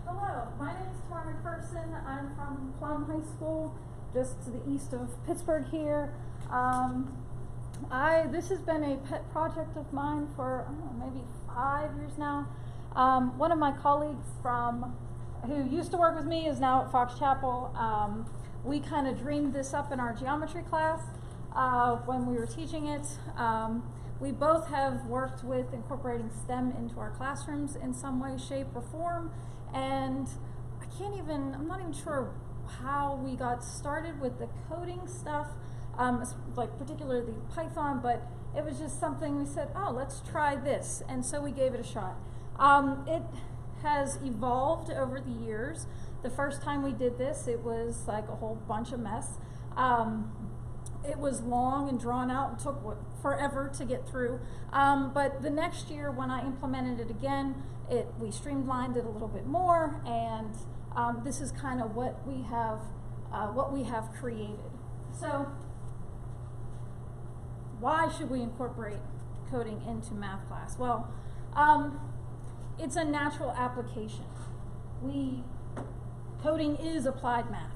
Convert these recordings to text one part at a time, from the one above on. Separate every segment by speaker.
Speaker 1: Hello, my name is Taryn Person. I'm from Plum High School, just to the east of Pittsburgh here. This has been a pet project of mine for, I don't know, maybe 5 years now. One of my colleagues who used to work with me is now at Fox Chapel. We kind of dreamed this up in our geometry class when we were teaching it. We both have worked with incorporating STEM into our classrooms in some way, shape, or form. And I'm not even sure how we got started with the coding stuff, like particularly Python, but it was just something we said, oh, let's try this. And so we gave it a shot. It has evolved over the years. The first time we did this, it was like a whole bunch of mess. It was long and drawn out and took forever to get through. But the next year when I implemented it again, we streamlined it a little bit more, and this is kind of what we have created. So why should we incorporate coding into math class? Well, it's a natural application. Coding is applied math.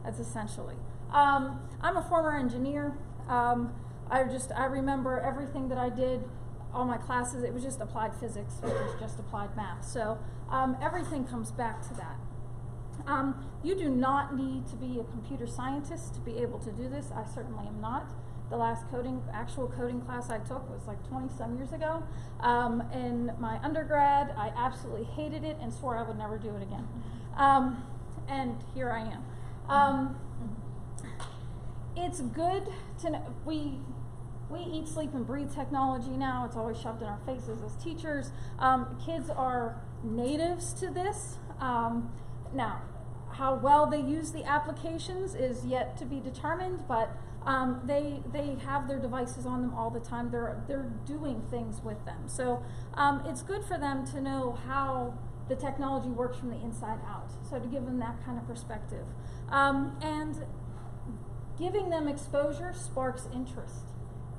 Speaker 1: That's essentially. I'm a former engineer. I remember everything that I did, all my classes, it was just applied physics, which is just applied math. So everything comes back to that. You do not need to be a computer scientist to be able to do this. I certainly am not. The last actual coding class I took was like 20-some years ago. In my undergrad, I absolutely hated it and swore I would never do it again. And here I am. It's good to know, we eat, sleep, and breathe technology now. It's always shoved in our faces as teachers. Kids are natives to this. Now, how well they use the applications is yet to be determined, but they have their devices on them all the time. They're doing things with them. So it's good for them to know how the technology works from the inside out. So to give them that kind of perspective. And giving them exposure sparks interest.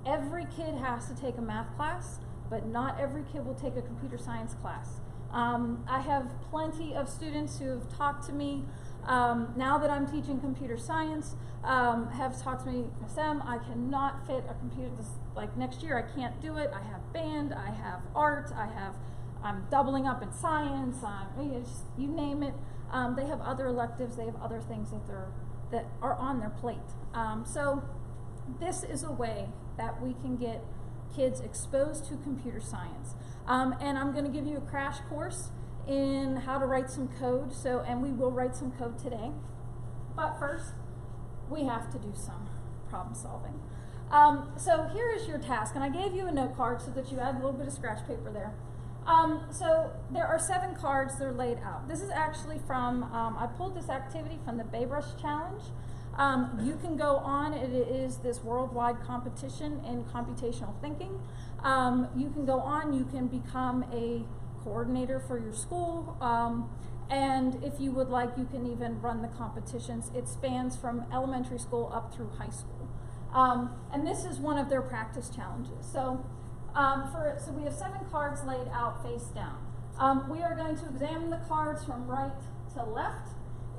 Speaker 1: Every kid has to take a math class, but not every kid will take a computer science class. I have plenty of students who have talked to me now that I'm teaching computer science, have talked to me, Sam, I cannot fit a computer, like next year I can't do it. I have band, I have art, I'm doubling up in science, you name it. They have other electives, they have other things that are on their plate. So this is a way that we can get kids exposed to computer science. And I'm going to give you a crash course in how to write some code. And we will write some code today. But first, we have to do some problem solving. So here is your task. And I gave you a note card so that you had a little bit of scratch paper there. So there are 7 cards that are laid out. This is actually from, I pulled this activity from the Baybrush Challenge. You can go on, it is this worldwide competition in computational thinking. You can go on, you can become a coordinator for your school, and if you would like, you can even run the competitions. It spans from elementary school up through high school. And this is one of their practice challenges. So we have 7 cards laid out face down. We are going to examine the cards from right to left.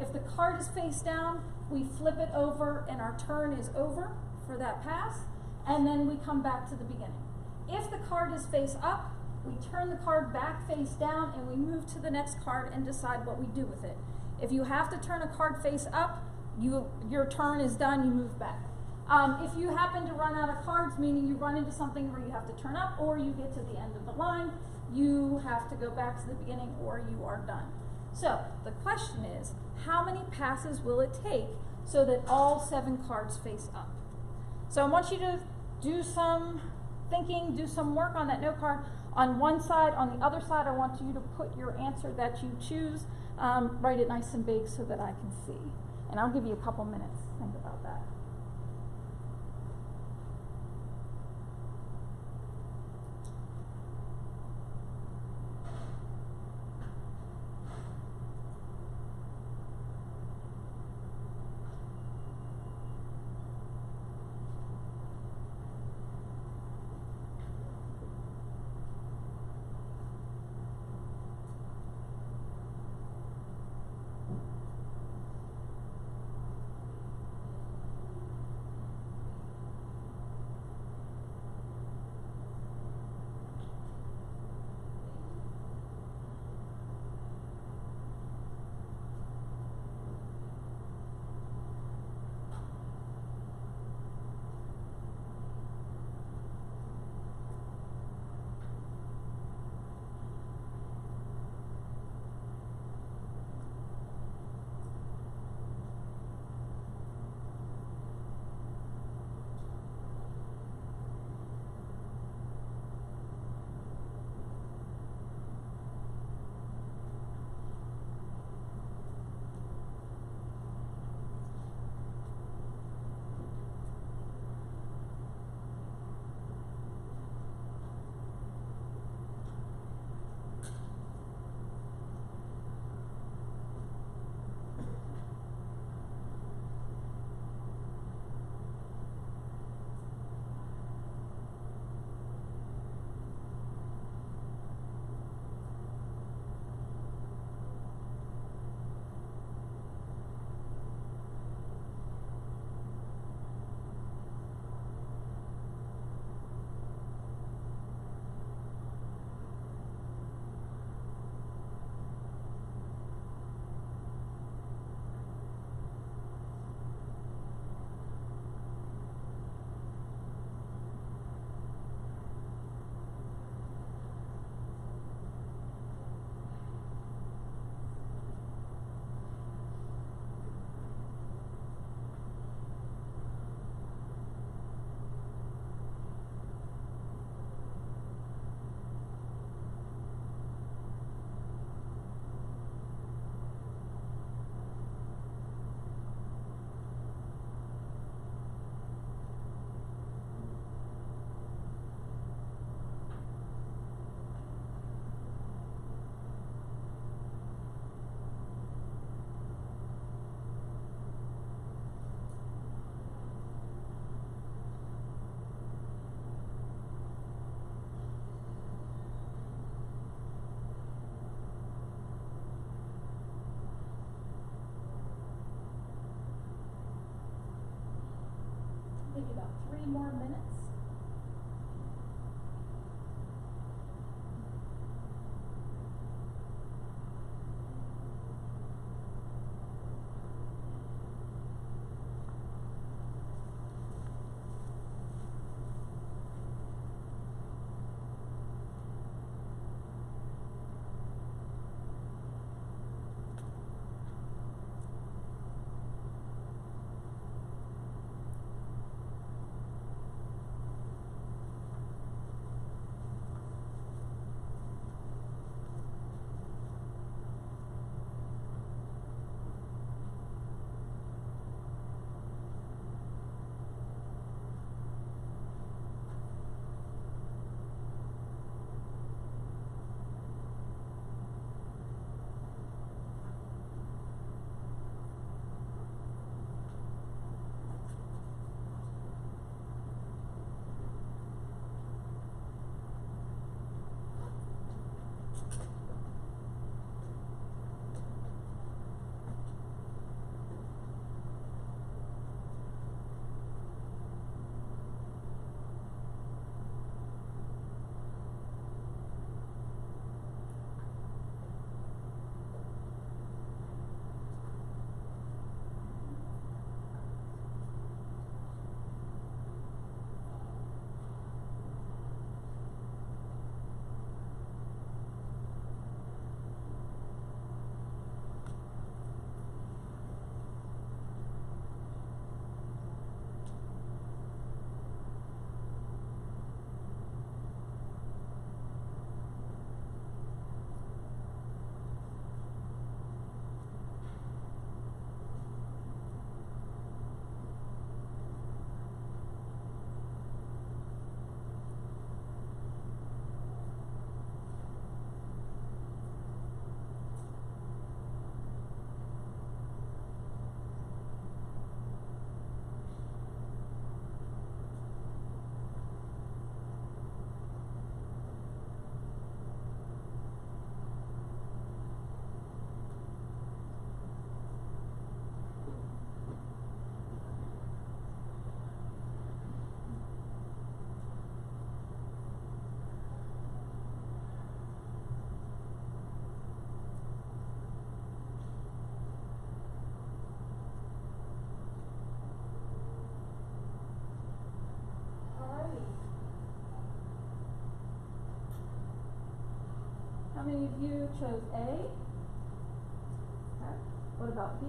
Speaker 1: If the card is face down, we flip it over and our turn is over for that pass, and then we come back to the beginning. If the card is face up, we turn the card back face down and we move to the next card and decide what we do with it. If you have to turn a card face up, your turn is done, you move back. If you happen to run out of cards, meaning you run into something where you have to turn up or you get to the end of the line, you have to go back to the beginning or you are done. So the question is, how many passes will it take so that all 7 cards face up? So I want you to do some thinking, do some work on that note card. On one side, on the other side, I want you to put your answer that you choose, write it nice and big so that I can see. And I'll give you a couple minutes to think about that. about 3 more minutes. How many of you chose A? Okay. What about B?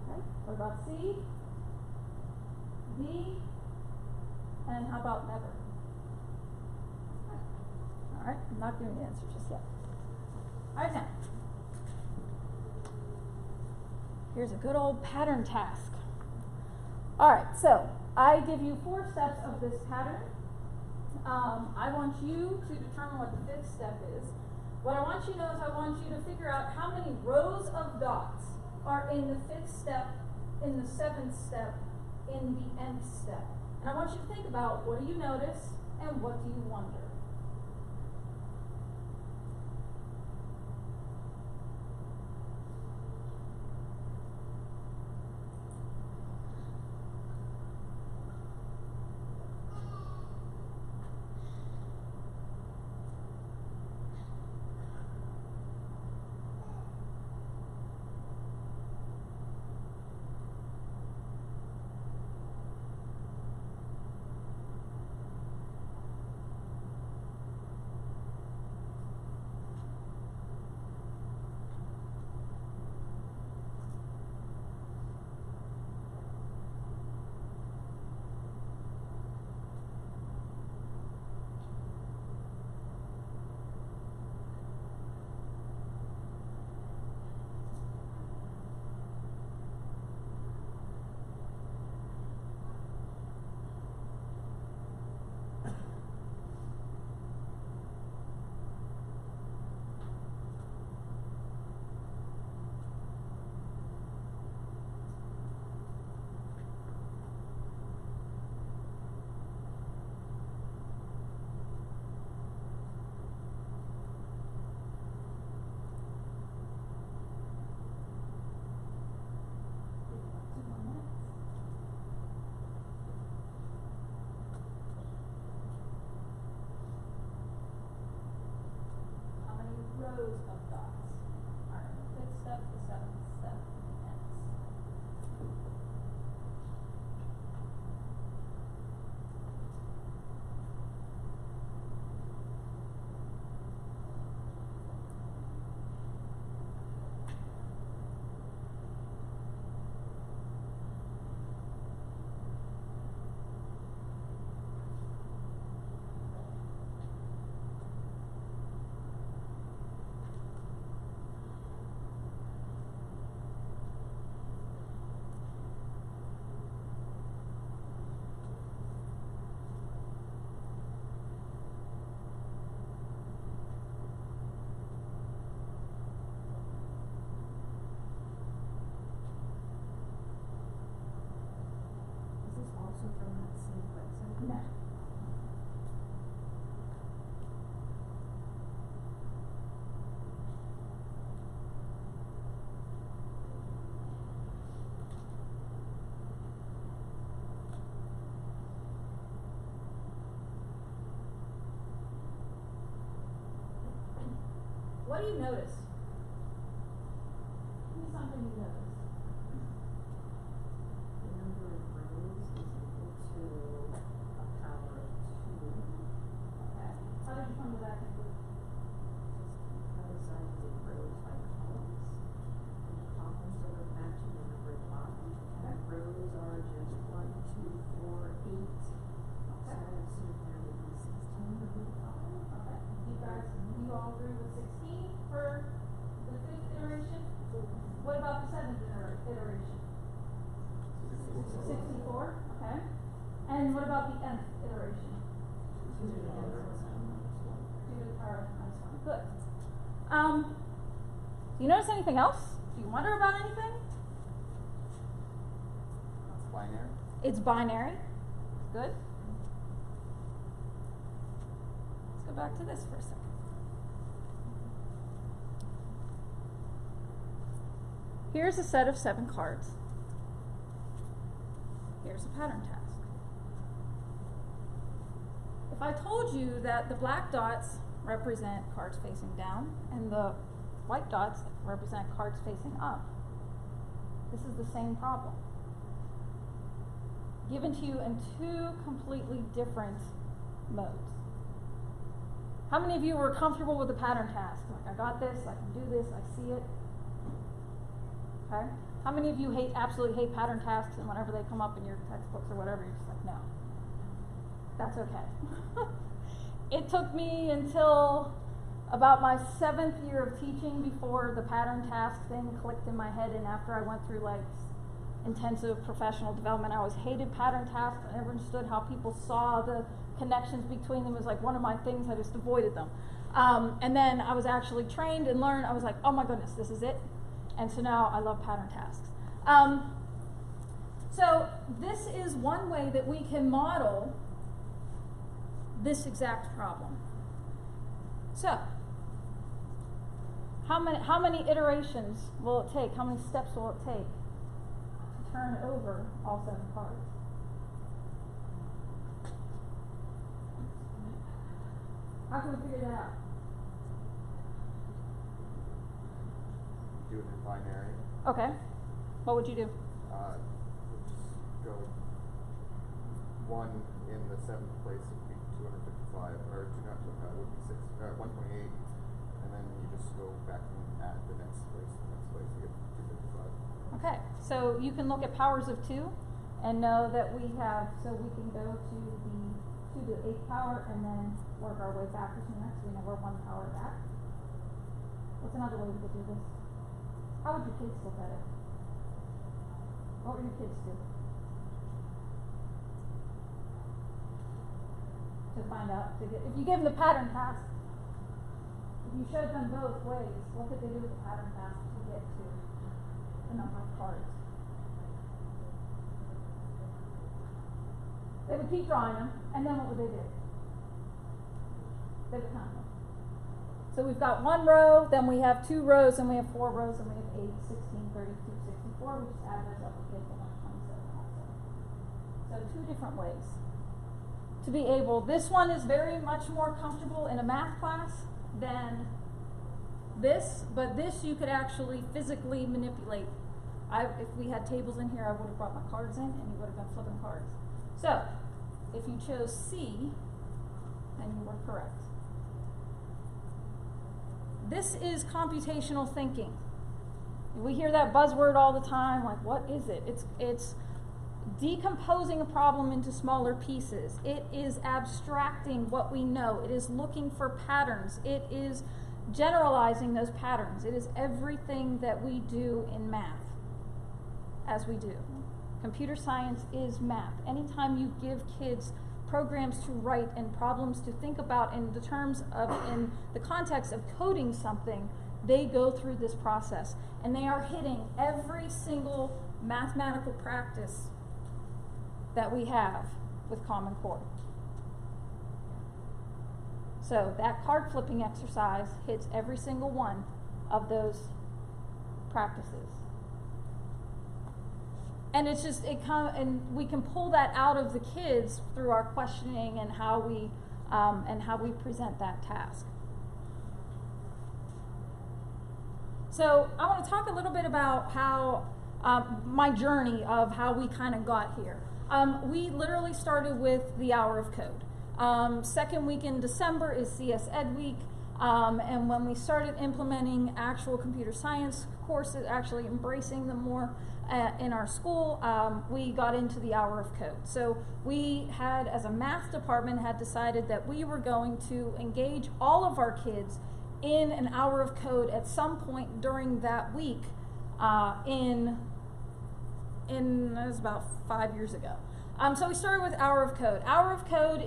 Speaker 1: Okay. What about C? D? And how about never? All right, I'm not doing the answer just yet. All right, now. Here's a good old pattern task. All right, so I give you 4 steps of this pattern. I want you to determine what the 5th step is. What I want you to know is I want you to figure out how many rows of dots are in the 5th step, in the 7th step, in the nth step. And I want you to think about, what do you notice and what do you wonder? dots. Alright, the fifth step, the seventh step ends.
Speaker 2: Also from that same website?
Speaker 1: No. What do you notice? Give me something you notice.
Speaker 2: The number of rows is equal to a power of 2.
Speaker 1: Okay. How did you come to that conclusion?
Speaker 2: Just because I did rows by columns, and the columns are matching the number at the bottom, and rows are just 1, 2, 4, 8.
Speaker 1: Okay.
Speaker 2: So I assume there would be 16 would be the column.
Speaker 1: Okay. You all agree with 16 for the fifth iteration? What about the seventh iteration? 64, okay. And what about the nth iteration? 2 to the power of -1. Good. Do you notice anything else? Do you wonder about anything?
Speaker 3: It's binary.
Speaker 1: It's binary. Good. Let's go back to this for a second. Here's a set of 7 cards. Here's a pattern task. If I told you that the black dots represent cards facing down and the white dots represent cards facing up, this is the same problem. Given to you in 2 completely different modes. How many of you were comfortable with the pattern task? Like, I got this, I can do this, I see it. Okay? How many of you absolutely hate pattern tasks, and whenever they come up in your textbooks or whatever, you're just like, no. That's okay. It took me until about my 7th year of teaching before the pattern task thing clicked in my head, and after I went through like intensive professional development, I always hated pattern tasks. I never understood how people saw the connections between them. It was like one of my things, I just avoided them. And then I was actually trained and learned, I was like, oh my goodness, this is it. And so now I love pattern tasks. So this is one way that we can model this exact problem. So, how many iterations will it take? How many steps will it take to turn over all 7 cards? How can we figure that out?
Speaker 3: Do it in binary.
Speaker 1: Okay. What would you do?
Speaker 3: Just go 1 in the 7th place would be 255, or would be 128, and then you just go back and add the next place, you get 255.
Speaker 1: Okay, so you can look at powers of 2 and know that we have, so we can go to the 2 to the 8th power and then work our way backwards from there, so we know we're 1 power back. What's another way we could do this? How would your kids look at it? What would your kids do? To find out, if you give them the pattern task, if you showed them both ways, what could they do with the pattern task to get to the number of cards? They would keep drawing them, and then what would they do? They would count them. So we've got 1 row, then we have 2 rows, and we have 4 rows, and we have 8, 16, 32, 64. We just add those up and get the 127 also. So 2 different ways to be able. This one is very much more comfortable in a math class than but this you could actually physically manipulate. If we had tables in here, I would have brought my cards in and you would have been flipping cards. So, if you chose C, then you were correct. This is computational thinking. We hear that buzzword all the time, like what is it? It's decomposing a problem into smaller pieces. It is abstracting what we know. It is looking for patterns. It is generalizing those patterns. It is everything that we do in math as we do. Computer science is math. Anytime you give kids programs to write and problems to think about in the context of coding something, they go through this process. And they are hitting every single mathematical practice that we have with Common Core. So that card flipping exercise hits every single one of those practices. And it's just, and we can pull that out of the kids through our questioning and how we present that task. So I want to talk a little bit about how my journey of how we kind of got here. We literally started with the Hour of Code. Second week in December is CS Ed Week, and when we started implementing actual computer science courses, actually embracing them more in our school, we got into the Hour of Code. So we had, as a math department, had decided that we were going to engage all of our kids in an hour of code at some point during that week it was about 5 years ago. So we started with Hour of Code. Hour of Code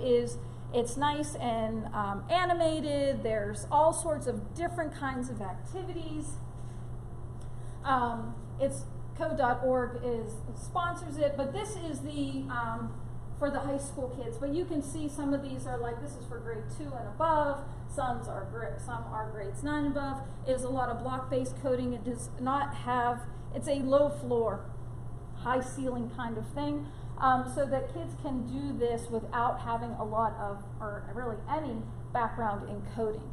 Speaker 1: it's nice and animated. There's all sorts of different kinds of activities. It's code.org sponsors it, but this is the for the high school kids. But you can see some of these are like, this is for grade 2 and above. Some are grades 9 and above. It is a lot of block-based coding. It does not have, it's a low floor, high ceiling kind of thing, so that kids can do this without having a lot of, or really any background in coding.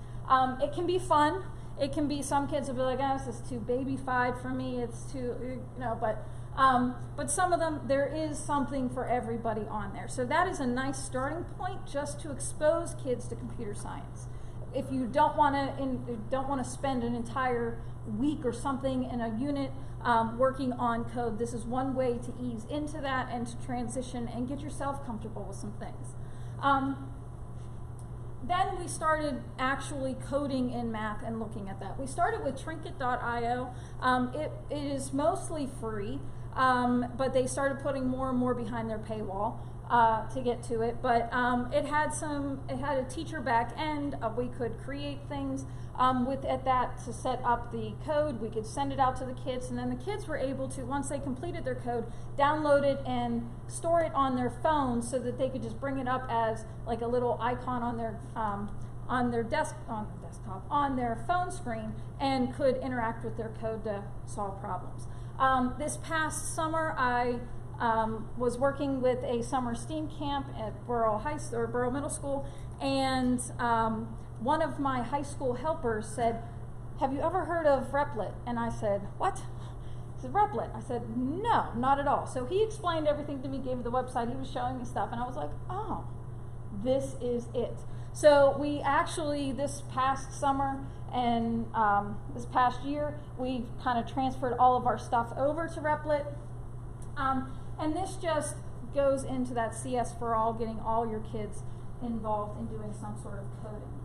Speaker 1: It can be fun. It can be, some kids will be like, oh, this is too baby-fied for me. It's too, but some of them, there is something for everybody on there. So that is a nice starting point just to expose kids to computer science. If you don't want to spend an entire week or something in a unit working on code, this is one way to ease into that and to transition and get yourself comfortable with some things. Then we started actually coding in math and looking at that. We started with Trinket.io. It is mostly free, but they started putting more and more behind their paywall to get to it. But it had a teacher back end. We could create things at that to set up the code. We could send it out to the kids, and then the kids were able to, once they completed their code, download it and store it on their phone so that they could just bring it up as like a little icon on their desktop, on their phone screen, and could interact with their code to solve problems. This past summer, I was working with a summer STEAM camp at Burrell Middle School, and one of my high school helpers said, "Have you ever heard of Replit?" And I said, "What?" He said, "Replit." I said, "No, not at all." So he explained everything to me, gave me the website, he was showing me stuff, and I was like, oh, this is it. So we actually, this past summer and this past year, we kind of transferred all of our stuff over to Replit. And this just goes into that CS for all, getting all your kids involved in doing some sort of coding.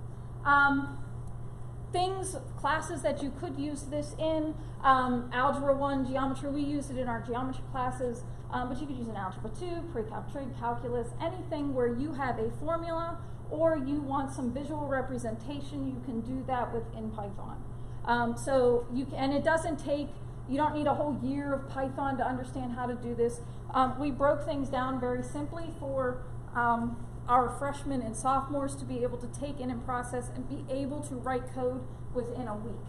Speaker 1: Classes that you could use this in, Algebra 1, Geometry, we used it in our geometry classes, but you could use it in Algebra 2, pre-calc, calculus, anything where you have a formula or you want some visual representation, you can do that within Python. So you can, and it doesn't take, you don't need a whole year of Python to understand how to do this. We broke things down very simply for our freshmen and sophomores to be able to take in and process and be able to write code within a week.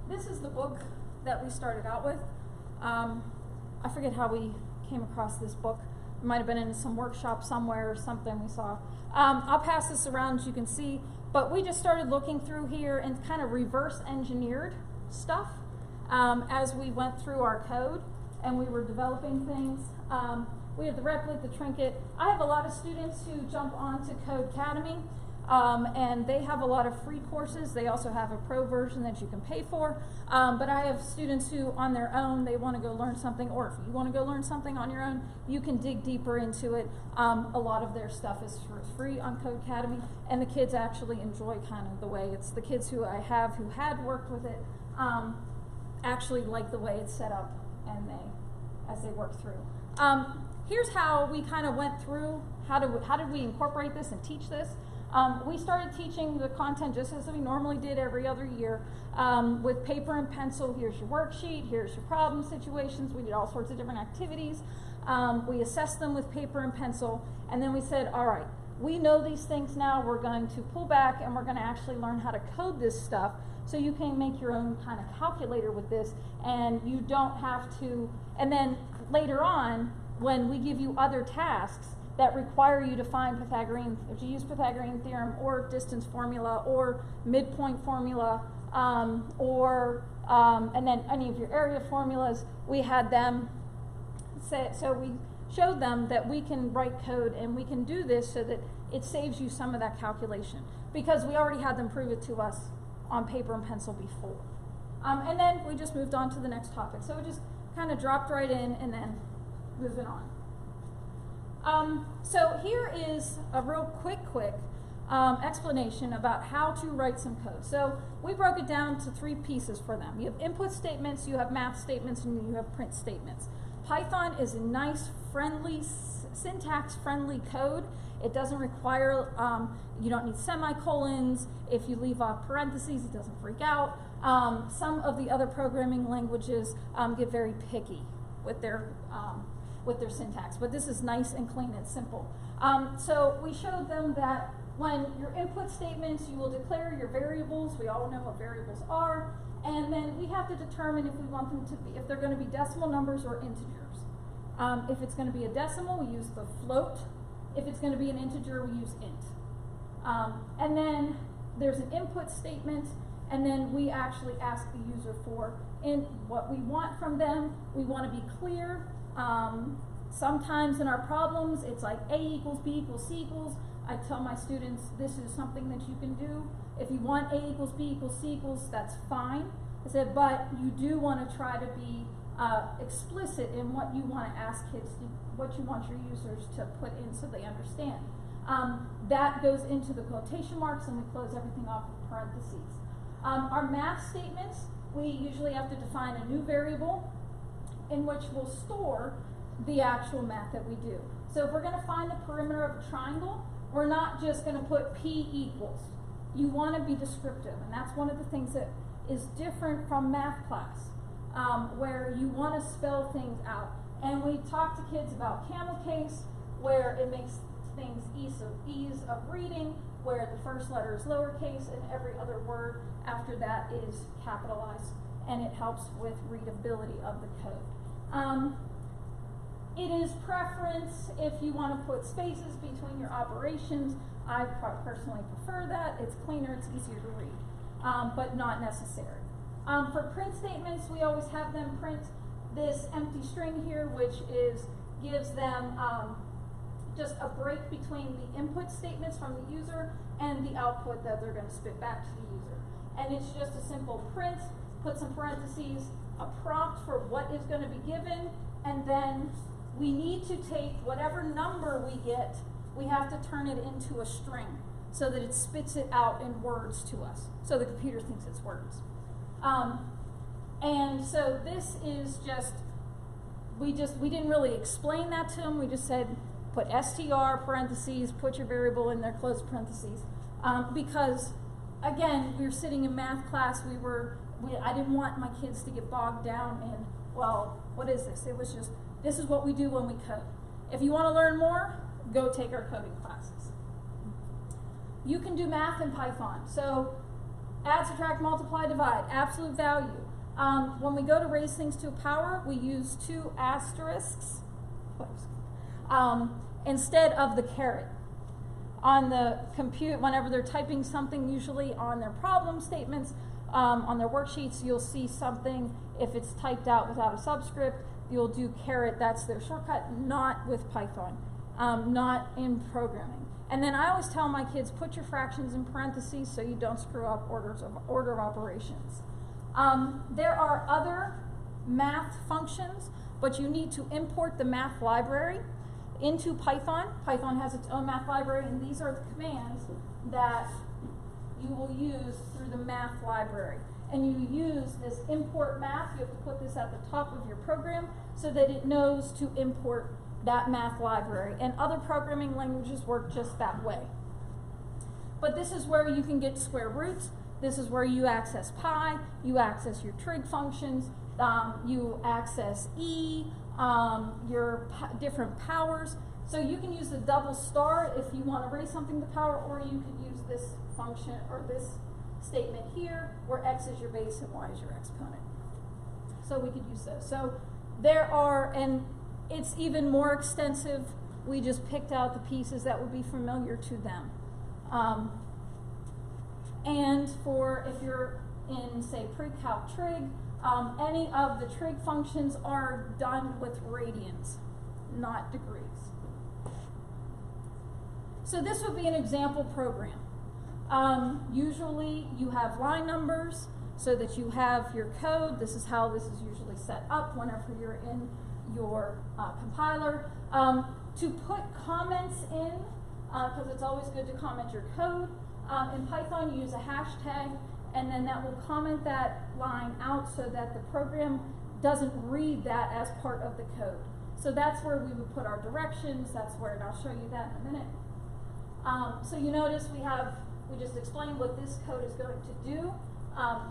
Speaker 1: This is the book that we started out with. I forget how we came across this book. It might have been in some workshop somewhere or something we saw. I'll pass this around. As you can see, But we just started looking through here and kind of reverse engineered stuff as we went through our code and we were developing things. We have the replit, the trinket. I have a lot of students who jump onto Codecademy, and they have a lot of free courses. They also have a pro version that you can pay for. But I have students who, on their own, they want to go learn something, or if you want to go learn something on your own, you can dig deeper into it. A lot of their stuff is free on Codecademy, and the kids actually enjoy kind of the way it's, the kids who I have who had worked with it actually like the way it's set up, and as they work through. Here's how we kind of went through, how did we incorporate this and teach this? We started teaching the content just as we normally did every other year with paper and pencil. Here's your worksheet, here's your problem situations. We did all sorts of different activities. We assessed them with paper and pencil, and then we said, all right, we know these things now. We're going to pull back and we're going to actually learn how to code this stuff so you can make your own kind of calculator with this, and you don't have to, and then later on, when we give you other tasks that require you to find Pythagorean, if you use Pythagorean theorem or distance formula or midpoint formula and then any of your area formulas, we had them say, so we showed them that we can write code and we can do this so that it saves you some of that calculation, because we already had them prove it to us on paper and pencil before. And then we just moved on to the next topic. So we just kind of dropped right in and then moving on. So here is a real quick explanation about how to write some code. So we broke it down to 3 pieces for them. You have input statements, you have math statements, and you have print statements. Python is a nice, friendly, syntax-friendly code. It doesn't require, you don't need semicolons. If you leave off parentheses, it doesn't freak out. Some of the other programming languages get very picky with their syntax, but this is nice and clean and simple. So we showed them that when your input statements, you will declare your variables. We all know what variables are. And then we have to determine if we want them to be, if they're going to be decimal numbers or integers. If it's going to be a decimal, we use the float. If it's going to be an integer, we use int. And then there's an input statement, and then we actually ask the user for what we want from them. We want to be clear. Sometimes in our problems, it's like A equals B equals C equals. I tell my students, this is something that you can do. If you want A equals B equals C equals, that's fine. I said, but you do want to try to be explicit in what you want to ask kids, what you want your users to put in so they understand. That goes into the quotation marks, and we close everything off with parentheses. Our math statements, we usually have to define a new variable in which we'll store the actual math that we do. So if we're going to find the perimeter of a triangle, we're not just going to put P equals. You want to be descriptive, and that's one of the things that is different from math class, where you want to spell things out. And we talk to kids about camel case, where it makes things ease of reading, where the first letter is lowercase and every other word after that is capitalized, and it helps with readability of the code. It is preference if you want to put spaces between your operations. I personally prefer that. It's cleaner, it's easier to read, but not necessary. For print statements, we always have them print this empty string here, which gives them just a break between the input statements from the user and the output that they're going to spit back to the user. And it's just a simple print, put some parentheses, a prompt for what is going to be given, and then we need to take whatever number we get, we have to turn it into a string so that it spits it out in words to us, so the computer thinks it's words. And so this is just, we didn't really explain that to them. We just said, put str, parentheses, put your variable in there, close parentheses. Because, again, we were sitting in math class, I didn't want my kids to get bogged down in, well, what is this? It was just, this is what we do when we code. If you want to learn more, go take our coding classes. You can do math in Python. So add, subtract, multiply, divide, absolute value. When we go to raise things to a power, we use 2 asterisks instead of the caret. on the compute, whenever they're typing something, usually on their problem statements, on their worksheets, you'll see something, if it's typed out without a subscript, you'll do caret, that's their shortcut, not with Python, not in programming. And then I always tell my kids, put your fractions in parentheses so you don't screw up order of operations. There are other math functions, but you need to import the math library into Python. Python has its own math library, and these are the commands that you will use through the math library. And you use this import math, you have to put this at the top of your program so that it knows to import that math library. And other programming languages work just that way. But this is where you can get square roots. This is where you access pi, you access your trig functions, you access e, your different powers. So you can use the double star if you want to raise something to power, or you could use this function or this statement here where x is your base and y is your exponent. So we could use those. So there are, and it's even more extensive. We just picked out the pieces that would be familiar to them. And for if you're in, say, pre-calc trig, any of the trig functions are done with radians, not degrees. So this would be an example program. Usually you have line numbers so that you have your code. This is how this is usually set up whenever you're in your compiler. To put comments in, because it's always good to comment your code. In Python, you use a hashtag, and then that will comment that line out so that the program doesn't read that as part of the code. So that's where we would put our directions. That's where, and I'll show you that in a minute. So you notice we just explained what this code is going to do.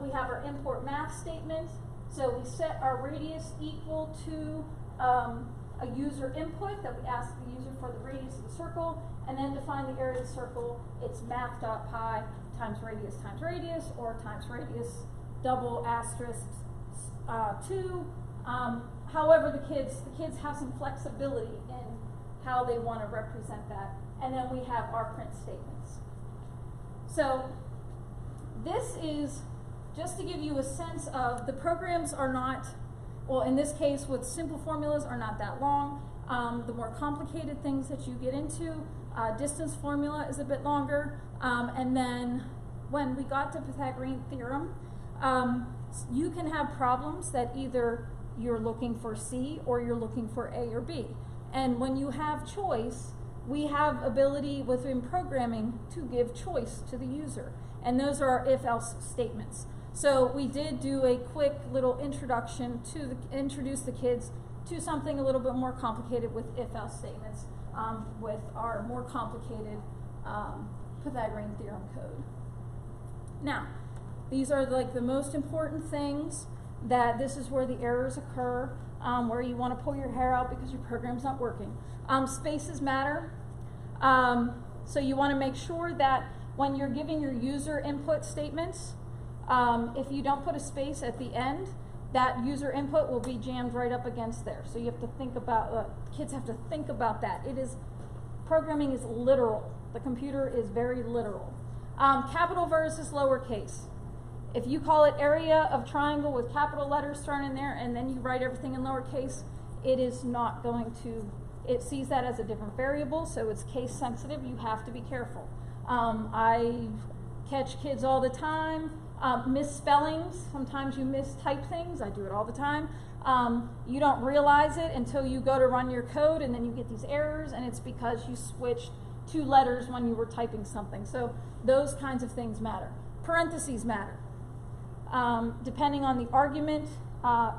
Speaker 1: We have our import math statement. So we set our radius equal to a user input that we ask the user for the radius of the circle, and then define the area of the circle. It's math.pi times radius, or times radius double asterisk 2. However, the kids have some flexibility in how they want to represent that. And then we have our print statements. So this is just to give you a sense of the programs are not, well, in this case with simple formulas are not that long. The more complicated things that you get into, distance formula is a bit longer. And then when we got to Pythagorean theorem, you can have problems that either you're looking for C or you're looking for A or B. And when you have choice, we have ability within programming to give choice to the user. And those are our if-else statements. So we did do a quick little introduction to introduce the kids to something a little bit more complicated with if-else statements with our more complicated Pythagorean theorem code. Now, these are like the most important things, that this is where the errors occur, where you want to pull your hair out because your program's not working. Spaces matter. So you want to make sure that when you're giving your user input statements, if you don't put a space at the end, that user input will be jammed right up against there. So you have to think about, kids have to think about that. Programming is literal. The computer is very literal. Capital versus lowercase. If you call it area of triangle with capital letters thrown in there and then you write everything in lowercase, it is not going to, it sees that as a different variable, so it's case sensitive. You have to be careful. I catch kids all the time, misspellings. Sometimes you mistype things. I do it all the time. You don't realize it until you go to run your code and then you get these errors, and it's because you switched 2 letters when you were typing something. So those kinds of things matter. Parentheses matter. Depending on the argument,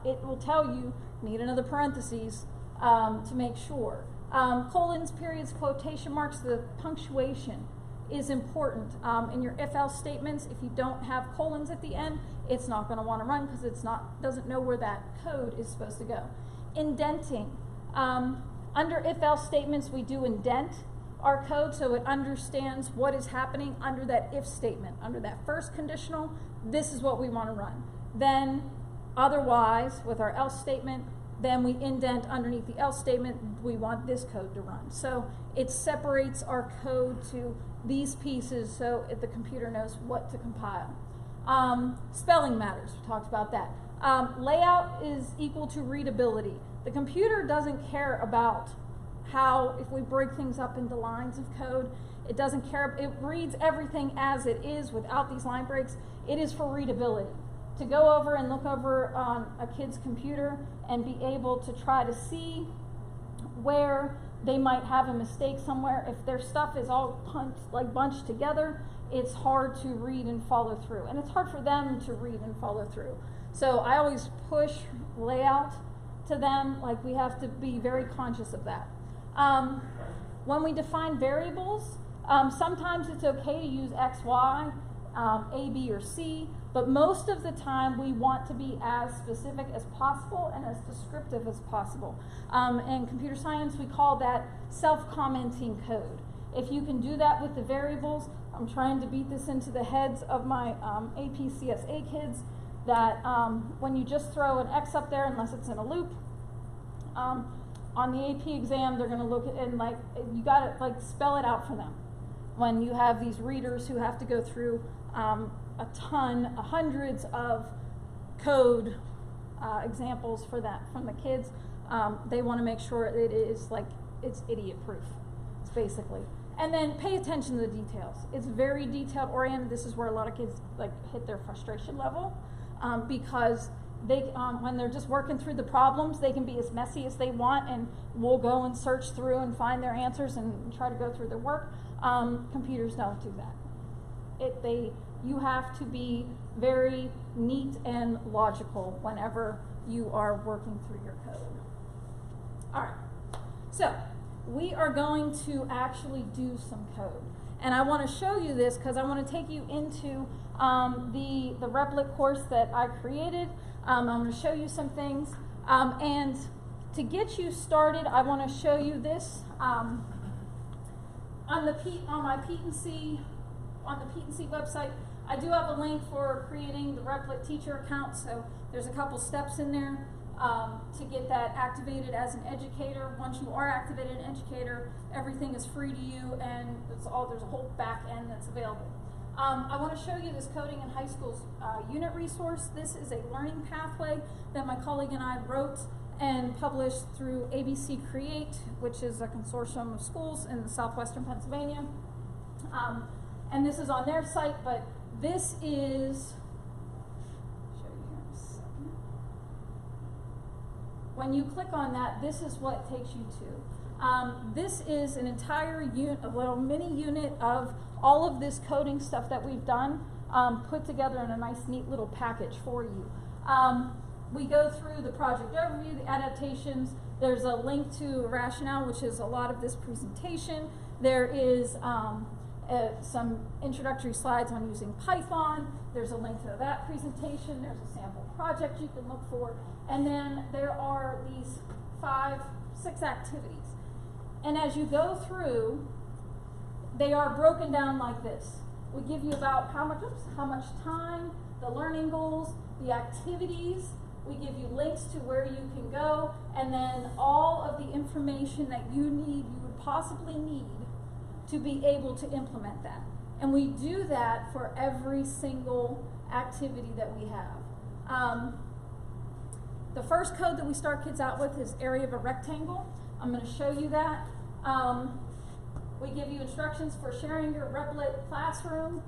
Speaker 1: it will tell you need another parentheses to make sure. Colons, periods, quotation marks, the punctuation is important. In your if-else statements, if you don't have colons at the end, it's not going to want to run because it's doesn't know where that code is supposed to go. Indenting. Under if-else statements, we do indent our code so it understands what is happening under that if statement. Under that first conditional, this is what we want to run. Then, otherwise, with our else statement, then we indent underneath the else statement, we want this code to run. So it separates our code to these pieces so the computer knows what to compile. Spelling matters, we talked about that. Layout is equal to readability. The computer doesn't care about how, if we break things up into lines of code, it doesn't care. It reads everything as it is without these line breaks. It is for readability. To go over and look over on a kid's computer and be able to try to see where they might have a mistake somewhere. If their stuff is all bunched together, it's hard to read and follow through. And it's hard for them to read and follow through. So I always push layout to them, like we have to be very conscious of that. When we define variables, sometimes it's okay to use X, Y, A, B, or C, but most of the time we want to be as specific as possible and as descriptive as possible. In computer science, we call that self-commenting code. If you can do that with the variables, I'm trying to beat this into the heads of my AP CSA kids, that when you just throw an X up there, unless it's in a loop, on the AP exam, they're going to look at it and you got to spell it out for them. When you have these readers who have to go through hundreds of code examples for that from the kids, they want to make sure it is it's idiot proof. It's basically. And then pay attention to the details. It's very detailed oriented. This is where a lot of kids hit their frustration level, because they when they're just working through the problems, they can be as messy as they want, and we'll go and search through and find their answers and try to go through their work. Computers don't do that. You have to be very neat and logical whenever you are working through your code. All right, so we are going to actually do some code. And I want to show you this because I want to take you into the Replit course that I created. I'm going to show you some things. And to get you started, I want to show you this. On my P&C website, I do have a link for creating the Replit teacher account, so there's a couple steps in there to get that activated as an educator. Once you are activated an educator, everything is free to you, and there's a whole back end that's available. I want to show you this Coding in High School's unit resource. This is a learning pathway that my colleague and I wrote and published through ABC Create, which is a consortium of schools in southwestern Pennsylvania. And this is on their site, but this is, I'll show you here in a second. When you click on that, this is what it takes you to. This is an entire unit, a little mini unit of all of this coding stuff that we've done, put together in a nice, neat little package for you. We go through the project overview, the adaptations. There's a link to rationale, which is a lot of this presentation. There is some introductory slides on using Python. There's a link to that presentation. There's a sample project you can look for. And then there are these 6 activities. And as you go through, they are broken down like this. We give you about how much time, the learning goals, the activities. We give you links to where you can go, and then all of the information that you would possibly need to be able to implement that. And we do that for every single activity that we have. The first code that we start kids out with is area of a rectangle. I'm going to show you that. We give you instructions for sharing your Replit classroom.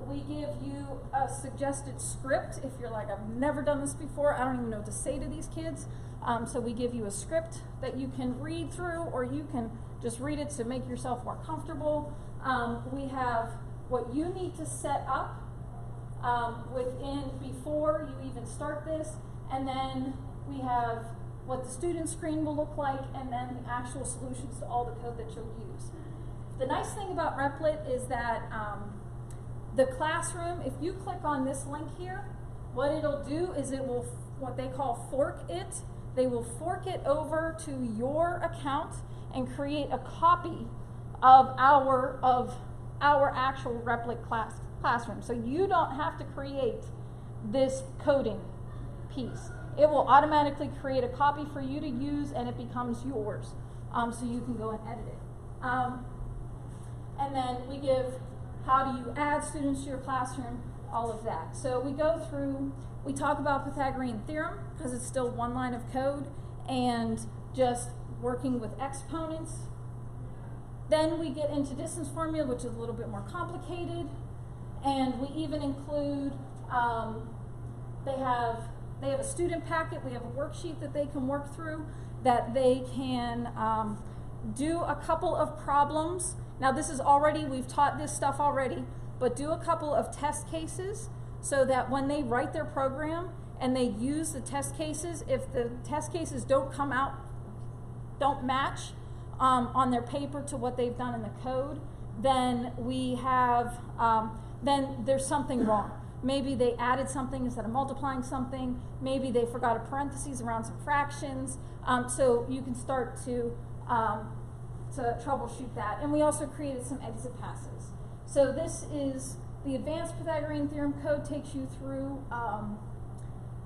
Speaker 1: We give you a suggested script if you're like, I've never done this before, I don't even know what to say to these kids. So we give you a script that you can read through, or you can just read it to make yourself more comfortable. We have what you need to set up before you even start this, and then we have what the student screen will look like, and then the actual solutions to all the code that you'll use. The nice thing about Replit is that the classroom, if you click on this link here, what it'll do is it will, what they call fork it. They will fork it over to your account and create a copy of our actual Replit classroom. So you don't have to create this coding piece. it will automatically create a copy for you to use, and it becomes yours. So you can go and edit it. And then we give how do you add students to your classroom, all of that. So we go through, we talk about Pythagorean theorem because it's still one line of code, and just working with exponents. Then we get into distance formula, which is a little bit more complicated, and we even include, they have a student packet, we have a worksheet that they can work through, that they can do a couple of problems. Now this is already, we've taught this stuff already, but do a couple of test cases so that when they write their program and they use the test cases, if the test cases don't come out, don't match on their paper to what they've done in the code, then we have, then there's something wrong. Maybe they added something instead of multiplying something. Maybe they forgot a parentheses around some fractions. So you can start to troubleshoot that. And we also created some exit passes. So this is the advanced Pythagorean theorem code, takes you through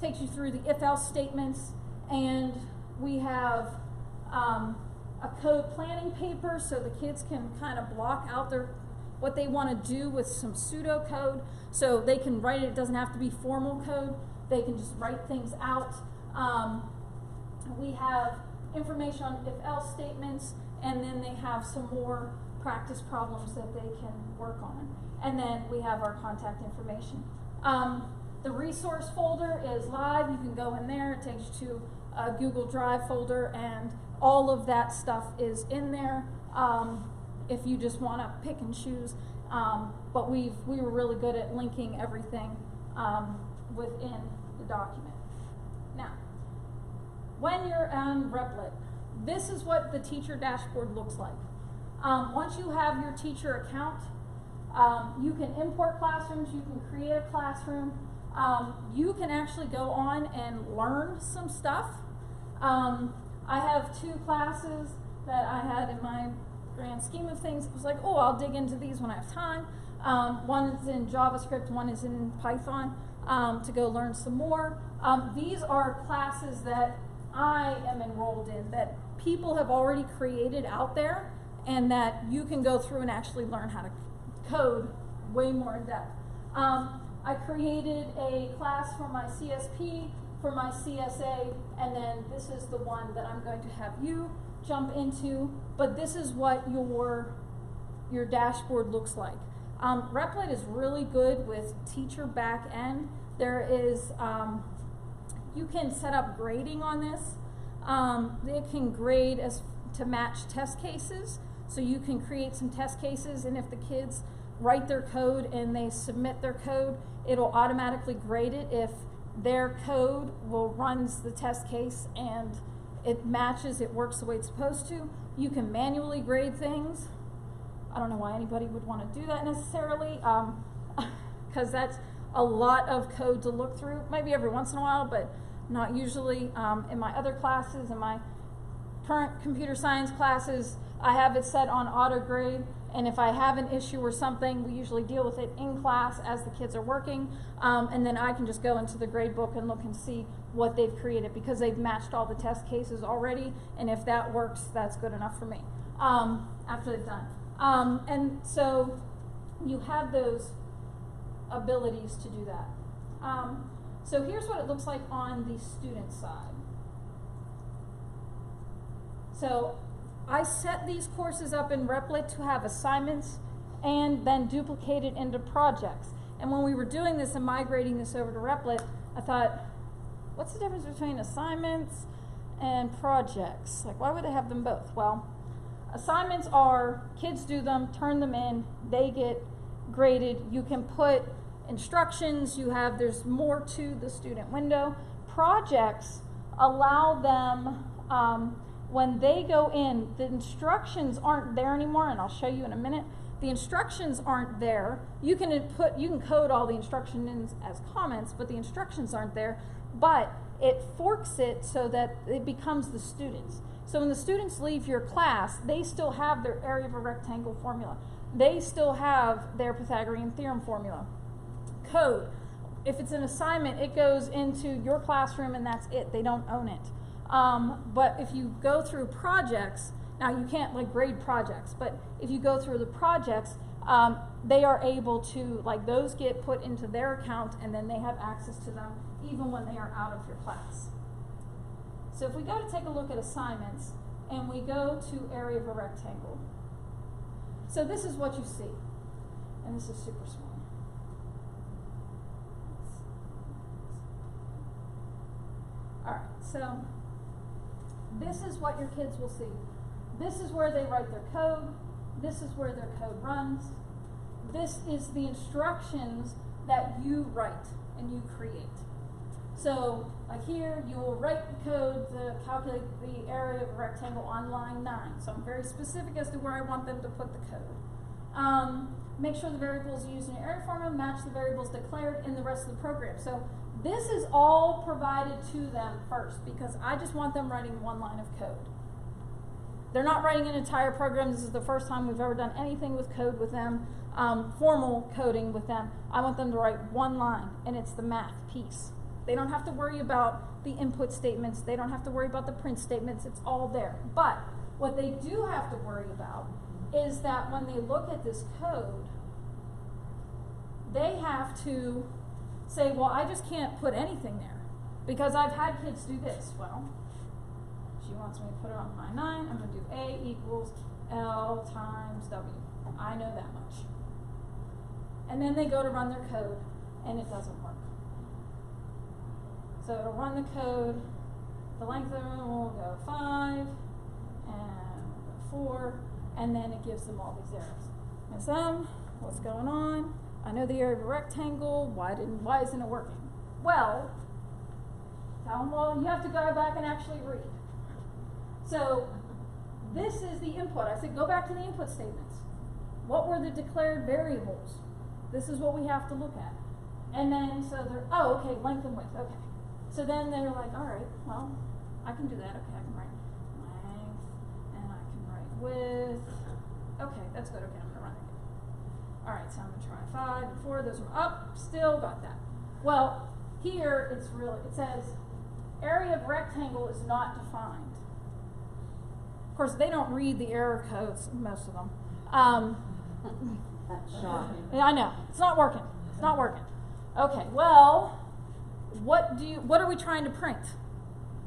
Speaker 1: the if-else statements, and we have a code planning paper so the kids can kind of block out what they want to do with some pseudocode, so they can write it. It doesn't have to be formal code. They can just write things out. We have information on if-else statements, and then they have some more practice problems that they can work on. And then we have our contact information. The resource folder is live. You can go in there. It takes you to a Google Drive folder, and all of that stuff is in there if you just want to pick and choose. But we were really good at linking everything within the document. Now, when you're on Replit, this is what the teacher dashboard looks like. Once you have your teacher account, you can import classrooms, you can create a classroom, you can actually go on and learn some stuff. I have 2 classes that I had in my grand scheme of things. It was like, oh, I'll dig into these when I have time. One is in JavaScript, one is in Python, to go learn some more. These are classes that I am enrolled in, that people have already created out there, and that you can go through and actually learn how to code way more in depth. I created a class for my CSP, for my CSA, and then this is the one that I'm going to have you jump into, but this is what your dashboard looks like. Replit is really good with teacher back end. There is, you can set up grading on this. It can grade to match test cases, so you can create some test cases, and if the kids write their code and they submit their code, it'll automatically grade it if their code runs the test case and it matches, it works the way it's supposed to. You can manually grade things. I don't know why anybody would want to do that necessarily, because that's a lot of code to look through, maybe every once in a while, but not usually. In my other classes, in my current computer science classes, I have it set on auto grade, and if I have an issue or something, we usually deal with it in class as the kids are working, and then I can just go into the grade book and look and see what they've created, because they've matched all the test cases already, and if that works, that's good enough for me after they've done. And so you have those abilities to do that. So here's what it looks like on the student side. So I set these courses up in Replit to have assignments and then duplicated into projects. And when we were doing this and migrating this over to Replit, I thought, what's the difference between assignments and projects? Like, why would they have them both? Well, assignments are, kids do them, turn them in, they get graded. You can put instructions, there's more to the student window. Projects allow them, when they go in, the instructions aren't there anymore, and I'll show you in a minute. The instructions aren't there. You can code all the instructions as comments, but the instructions aren't there. But it forks it so that it becomes the students. So when the students leave your class, they still have their area of a rectangle formula. They still have their Pythagorean theorem formula. Code. if it's an assignment, it goes into your classroom and that's it. They don't own it. But if you go through projects, now you can't like grade projects, but if you go through the projects, they are able to, like those get put into their account and then they have access to them even when they are out of your class. So if we go to take a look at assignments and we go to area of a rectangle, so this is what you see, and this is super small. Alright, so this is what your kids will see. This is where they write their code. This is where their code runs. This is the instructions that you write and you create. So, like here, you will write the code to calculate the area of a rectangle on line 9. So I'm very specific as to where I want them to put the code. Make sure the variables used in your area formula match the variables declared in the rest of the program. So this is all provided to them first because I just want them writing one line of code. They're not writing an entire program. This is the first time we've ever done anything with code with them, formal coding with them. I want them to write one line, and it's the math piece. They don't have to worry about the input statements. They don't have to worry about the print statements. It's all there. But what they do have to worry about is that when they look at this code, they have to say, well, I just can't put anything there because I've had kids do this. Well, she wants me to put it on line 9. I'm going to do A equals L times W. I know that much. And then they go to run their code, and it doesn't work. So it'll run the code. The length of it will go 5, and we'll go 4, and then it gives them all these arrows. Miss M, what's going on? I know the area of a rectangle. Why isn't it working? Well, tell them, well, you have to go back and actually read. So this is the input. I said, go back to the input statements. What were the declared variables? This is what we have to look at. And then, so they're, oh, okay, length and width, okay. So then they're like, all right, well, I can do that. Okay, I can write length, and I can write width. Okay, that's good. Okay, I'm gonna run it again. All right, so I'm gonna try 5 and 4. Those are up, still got that. Well, here it's really, it says, area of rectangle is not defined. Of course, they don't read the error codes, most of them.
Speaker 2: That's shocking.
Speaker 1: Yeah, I know. It's not working. It's not working. Okay, well, what are we trying to print?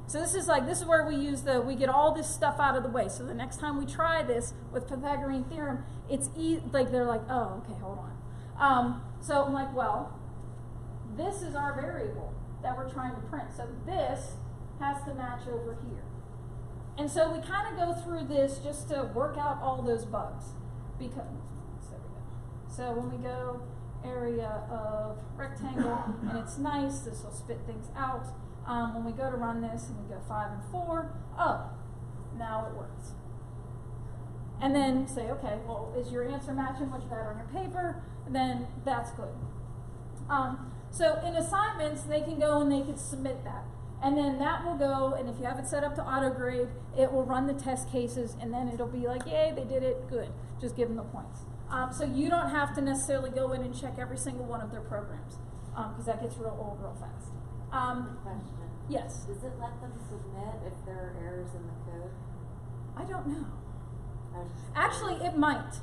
Speaker 1: So this is where we use we get all this stuff out of the way. So the next time we try this with Pythagorean theorem, it's they're like, oh, okay, hold on. So I'm like, well, this is our variable that we're trying to print. So this has to match over here. And so we kind of go through this just to work out all those bugs. Because, there we go. So when we go area of rectangle, and it's nice, this will spit things out. When we go to run this, and we go 5 and 4, oh, now it works. And then say, okay, well, is your answer matching what you got on your paper? And then that's good. So in assignments, they can go and they can submit that. And then that will go, and if you have it set up to auto grade, it will run the test cases, and then it'll be like, yay, they did it, good. Just give them the points. So you don't have to necessarily go in and check every single one of their programs, because that gets real old real fast.
Speaker 2: Question.
Speaker 1: Yes?
Speaker 2: Does it let them submit if there are errors in the code?
Speaker 1: I don't know.
Speaker 2: Actually,
Speaker 1: it might.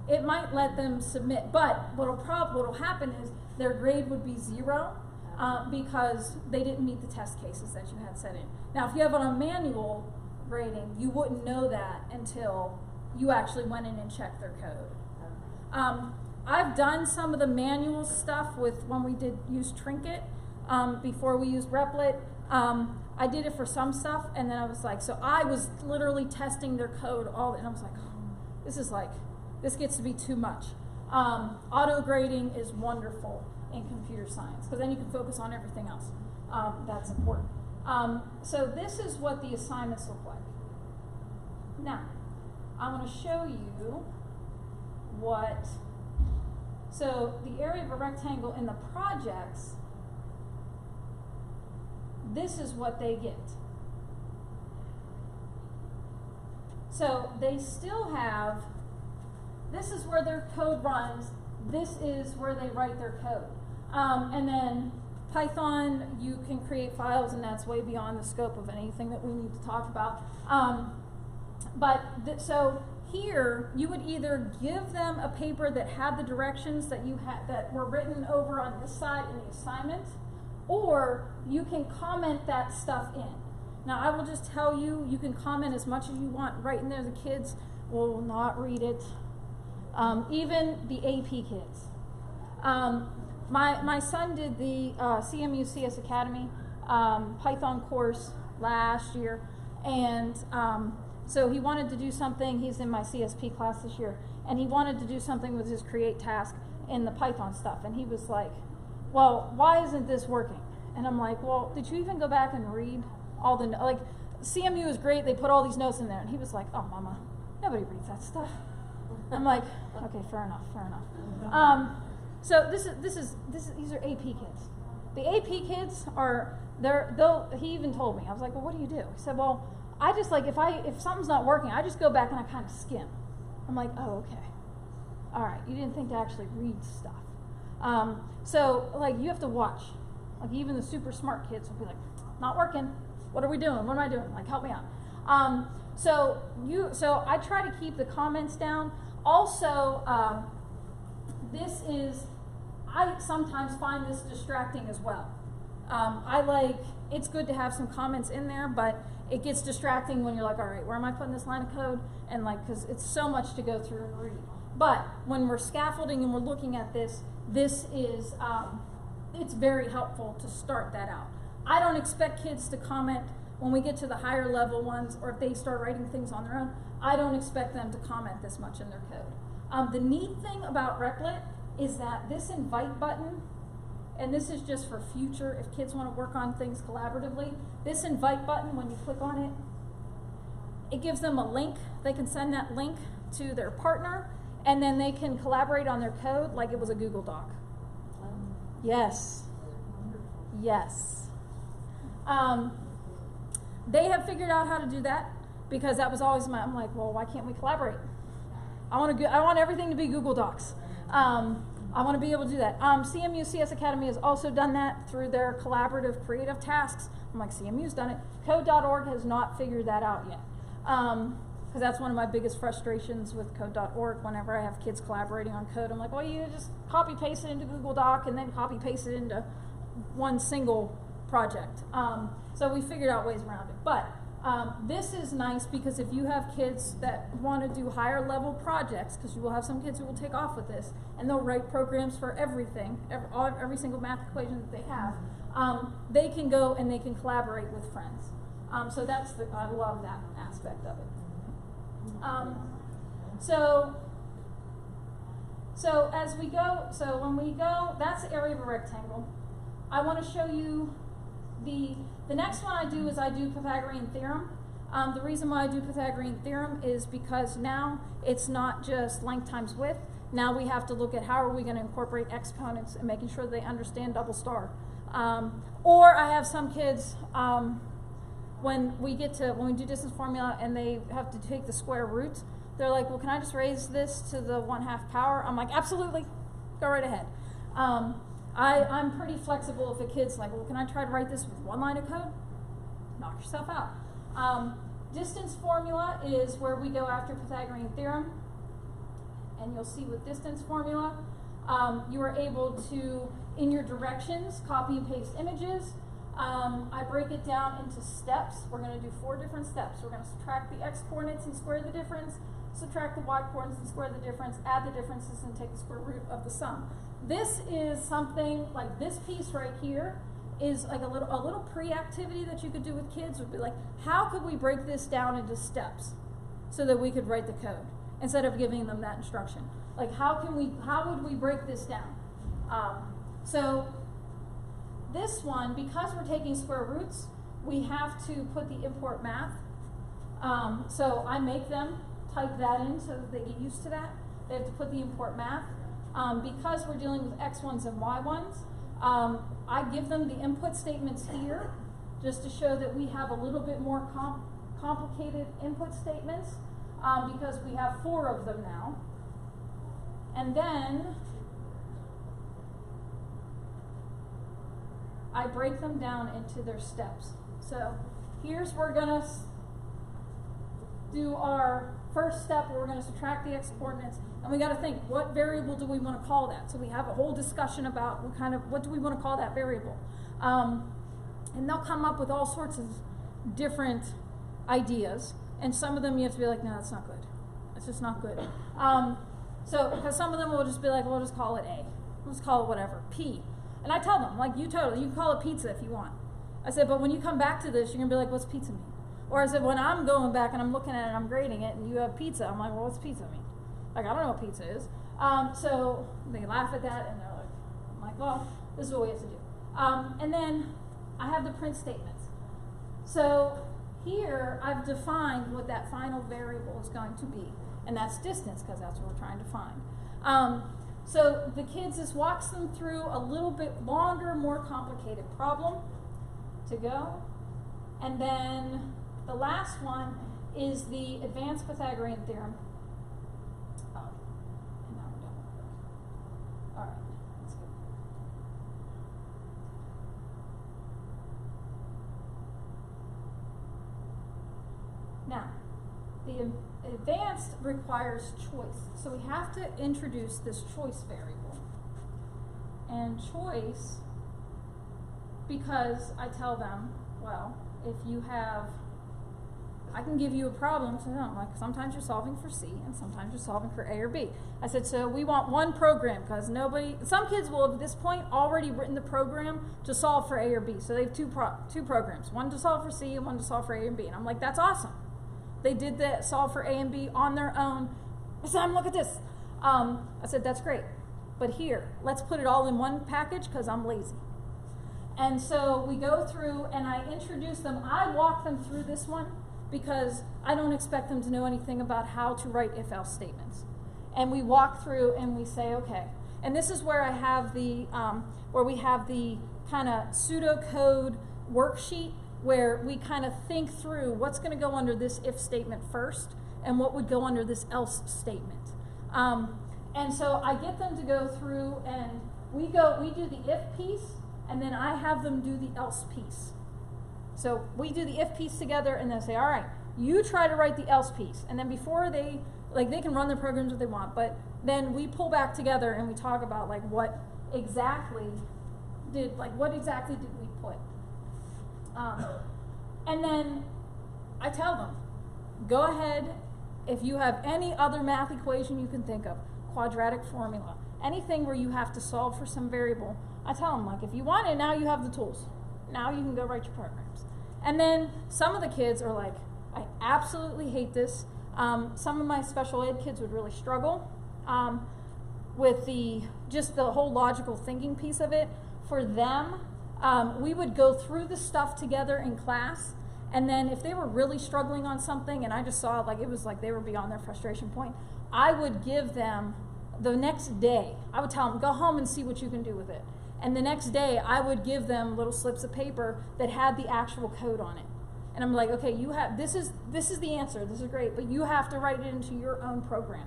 Speaker 1: It might let them submit, but what'll happen is their grade would be 0. Because they didn't meet the test cases that you had set in. Now, if you have it on manual grading, you wouldn't know that until you actually went in and checked their code. I've done some of the manual stuff with when we did use Trinket before we used Replit. I did it for some stuff, and then I was like, so I was literally testing their code and I was like, oh, this gets to be too much. Auto grading is wonderful in computer science, because then you can focus on everything else that's important. So this is what the assignments look like. Now, I'm going to show you so the area of a rectangle in the projects, this is what they get. So they still have, this is where their code runs, this is where they write their code. And then Python, you can create files, and that's way beyond the scope of anything that we need to talk about. So here, you would either give them a paper that had the directions that you had that were written over on this side in the assignment, or you can comment that stuff in. Now, I will just tell you, you can comment as much as you want right in there. The kids will not read it, even the AP kids. My son did the CMU CS Academy Python course last year, and so he wanted to do something. He's in my CSP class this year, and he wanted to do something with his create task in the Python stuff, and he was like, well, why isn't this working? And I'm like, well, did you even go back and read all the, like, CMU is great, they put all these notes in there. And he was like, oh, mama, nobody reads that stuff. I'm like, okay, fair enough. So these are AP kids. The AP kids are, he even told me, I was like, well, what do you do? He said, well, I just, like, if something's not working, I just go back and I kind of skim. I'm like, oh, okay. All right, you didn't think to actually read stuff. So, like, you have to watch. Like, even the super smart kids will be like, not working. What are we doing? What am I doing? Like, help me out. So I try to keep the comments down. Also, I sometimes find this distracting as well. It's good to have some comments in there, but it gets distracting when you're like, all right, where am I putting this line of code? And like, because it's so much to go through and read. But when we're scaffolding and we're looking at this is, it's very helpful to start that out. I don't expect kids to comment when we get to the higher level ones, or if they start writing things on their own. I don't expect them to comment this much in their code. The neat thing about Replit is that this invite button, and this is just for future, if kids want to work on things collaboratively, this invite button, when you click on it, it gives them a link. They can send that link to their partner, and then they can collaborate on their code like it was a Google Doc. Yes. Yes. They have figured out how to do that, because that was always I'm like, well, why can't we collaborate? I want everything to be Google Docs. I want to be able to do that. CMU CS Academy has also done that through their collaborative creative tasks. I'm like, CMU's done it. Code.org has not figured that out yet. Because that's one of my biggest frustrations with Code.org. Whenever I have kids collaborating on code, I'm like, well, you just copy paste it into Google Doc and then copy paste it into one single project. So we figured out ways around it. But this is nice because if you have kids that want to do higher level projects, because you will have some kids who will take off with this, and they'll write programs for everything, every single math equation that they have, they can go and they can collaborate with friends. So I love that aspect of it. When we go, that's the area of a rectangle. I want to show you the next one I do is I do Pythagorean theorem. The reason why I do Pythagorean theorem is because now it's not just length times width. Now we have to look at how are we going to incorporate exponents and making sure they understand double star. Or I have some kids, when we do distance formula and they have to take the square root, they're like, well, can I just raise this to the 1/2 power? I'm like, absolutely, go right ahead. I'm pretty flexible if a kid's like, well, can I try to write this with one line of code? Knock yourself out. Distance formula is where we go after Pythagorean theorem. And you'll see with distance formula, you are able to, in your directions, copy and paste images. I break it down into steps. We're going to do 4 different steps. We're going to subtract the x coordinates and square the difference, subtract the y coordinates and square the difference, add the differences and take the square root of the sum. This is something like this piece right here is like a little pre-activity that you could do with kids would be like, how could we break this down into steps so that we could write the code instead of giving them that instruction? Like how would we break this down? So this one, because we're taking square roots, we have to put the import math. So I make them type that in so that they get used to that. They have to put the import math. Because we're dealing with x1s and y1s, I give them the input statements here just to show that we have a little bit more complicated input statements because we have 4 of them now. And then, I break them down into their steps. So here's we're gonna do our first step where we're gonna subtract the x-coordinates, and we gotta think, what variable do we wanna call that? So we have a whole discussion about what do we wanna call that variable? And they'll come up with all sorts of different ideas, and some of them you have to be like, no, that's not good. It's just not good. So, because some of them will just be like, we'll just call it A. We'll just call it whatever, P. And I tell them, like, you can call it pizza if you want. I said, but when you come back to this, you're going to be like, what's pizza mean? Or I said, when I'm going back and I'm looking at it and I'm grading it and you have pizza, I'm like, well, what's pizza mean? Like, I don't know what pizza is. So they laugh at that and they're like, I'm like, well, this is what we have to do. And then I have the print statements. So here I've defined what that final variable is going to be. And that's distance, because that's what we're trying to find. So the kids, this walks them through a little bit longer, more complicated problem to go. And then the last one is the advanced Pythagorean theorem. Oh, and now we're done with it. All right, let's go. Now, the advanced requires choice. So we have to introduce this choice variable. And choice, because I tell them, well, if you have, I can give you a problem to them, like sometimes you're solving for C and sometimes you're solving for A or B. I said, so we want one program, because some kids will at this point already written the program to solve for A or B. So they have two programs, one to solve for C and one to solve for A and B. And I'm like, that's awesome. They did the solve for A and B on their own. I said, look at this. I said, that's great. But here, let's put it all in one package because I'm lazy. And so we go through and I introduce them. I walk them through this one because I don't expect them to know anything about how to write if-else statements. And we walk through and we say, okay. And this is where I have the, where we have the kind of pseudocode worksheet where we kind of think through what's going to go under this if statement first and what would go under this else statement. And so I get them to go through and we do the if piece, and then I have them do the else piece. So we do the if piece together and then say, all right, you try to write the else piece. And then before they can run their programs if they want, but then we pull back together and we talk about like what exactly did we put? And then I tell them, go ahead, if you have any other math equation you can think of, quadratic formula, anything where you have to solve for some variable, I tell them, like, if you want it, now you have the tools. Now you can go write your programs. And then some of the kids are like, I absolutely hate this. Some of my special ed kids would really struggle with just the whole logical thinking piece of it. For them, we would go through the stuff together in class, and then if they were really struggling on something and I just saw like it was like they were beyond their frustration point, I would give them the next day, I would tell them, go home and see what you can do with it. And the next day I would give them little slips of paper that had the actual code on it. And I'm like, okay, this is the answer, this is great, but you have to write it into your own program.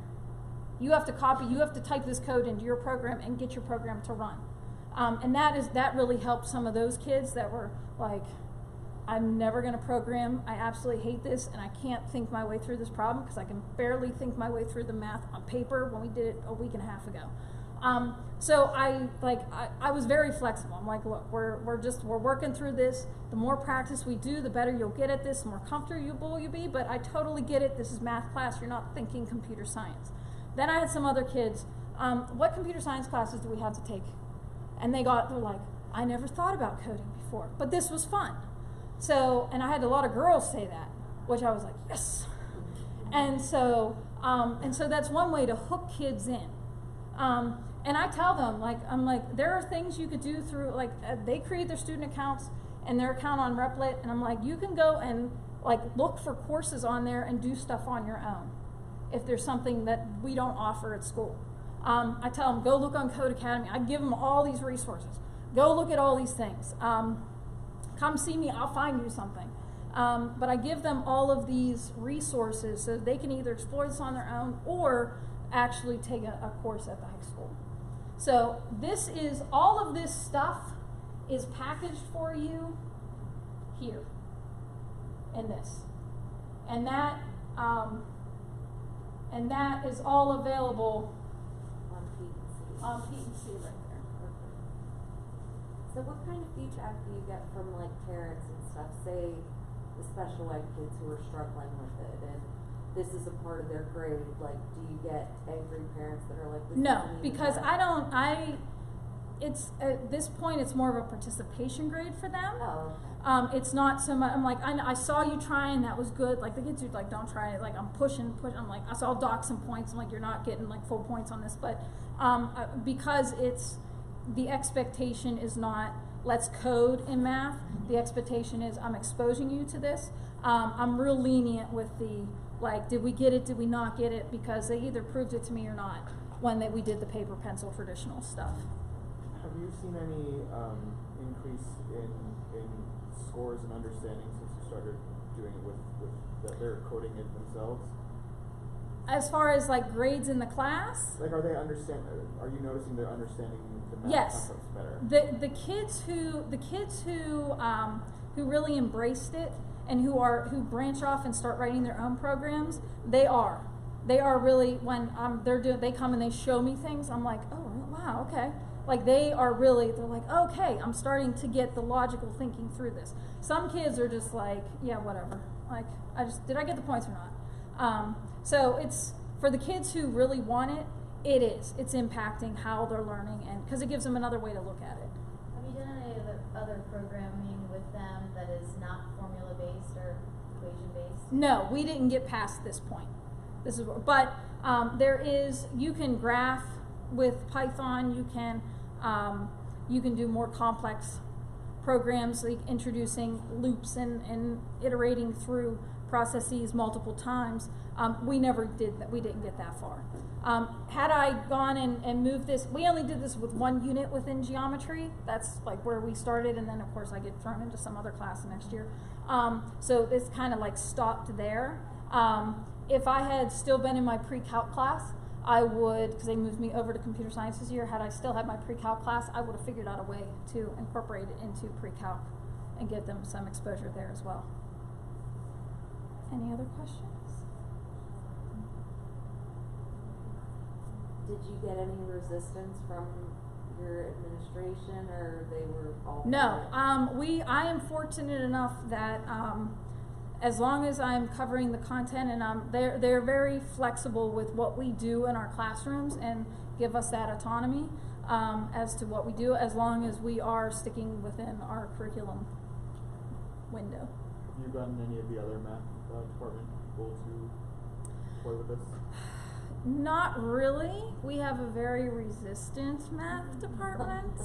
Speaker 1: You have to type this code into your program and get your program to run. And that really helped some of those kids that were like, I'm never going to program, I absolutely hate this, and I can't think my way through this problem because I can barely think my way through the math on paper when we did it a week and a half ago. So I was very flexible. I'm like, look, we're working through this. The more practice we do, the better you'll get at this, the more comfortable you'll be, but I totally get it. This is math class. You're not thinking computer science. Then I had some other kids, what computer science classes do we have to take? And they're like, I never thought about coding before, but this was fun. So, and I had a lot of girls say that, which I was like, yes. And so that's one way to hook kids in. And I tell them, I'm like, there are things you could do through, they create their student accounts and their account on Replit, and I'm like, you can go and look for courses on there and do stuff on your own if there's something that we don't offer at school. I tell them, go look on Code Academy. I give them all these resources. Go look at all these things. Come see me, I'll find you something. But I give them all of these resources so they can either explore this on their own or actually take a course at the high school. So all of this stuff is packaged for you here in this. And that is all available
Speaker 4: On P&C.
Speaker 1: on P&C right there.
Speaker 4: So what kind of feedback do you get from like parents and stuff? Say the special ed kids who are struggling with it, and this is a part of their grade. Like, do you get angry parents that are like, this
Speaker 1: No,
Speaker 4: isn't even
Speaker 1: because
Speaker 4: that?
Speaker 1: it's at this point it's more of a participation grade for them.
Speaker 4: Oh, okay.
Speaker 1: It's not so much. I'm like, I saw you trying, that was good. Like the kids who like, don't try it. Like I'm pushing. I'm like, so I'll dock some points. I'm like, you're not getting like full points on this, but because it's the expectation is not let's code in math. The expectation is I'm exposing you to this. I'm real lenient with the like, did we get it? Did we not get it? Because they either proved it to me or not when we did the paper pencil traditional stuff.
Speaker 3: Have you seen any increase in scores and understanding since you started doing it with that they're coding it themselves?
Speaker 1: As far as like grades in the class,
Speaker 3: Like, are you noticing they're understanding the math
Speaker 1: yes,
Speaker 3: concepts better?
Speaker 1: the kids who really embraced it and who branch off and start writing their own programs, they are really, when they come and they show me things, I'm like, oh wow, okay. Like they're like, okay, I'm starting to get the logical thinking through this. Some kids are just like, yeah, whatever. Like, did I get the points or not? So it's, for the kids who really want it, it's impacting how they're learning, and because it gives them another way to look at it.
Speaker 5: Have you done any other programming with them that is not formula based or equation based?
Speaker 1: No, we didn't get past this point. But you can graph with Python. You can do more complex programs, like introducing loops and iterating through processes multiple times. We never did that. We didn't get that far. Had I gone and moved this, we only did this with one unit within geometry. That's like where we started, and then of course I get thrown into some other class next year. So this kind of like stopped there. If I had still been in my pre-calc class, I would, because they moved me over to computer science this year, had I still had my pre-calc class, I would have figured out a way to incorporate it into pre-calc and get them some exposure there as well. Any other questions?
Speaker 4: Did you get any resistance from your administration, or they were all?
Speaker 1: No, I am fortunate enough that as long as I'm covering the content, and they're very flexible with what we do in our classrooms and give us that autonomy as to what we do, as long as we are sticking within our curriculum window.
Speaker 3: Have you gotten any of the other math department people to play with this?
Speaker 1: Not really. We have a very resistant math department.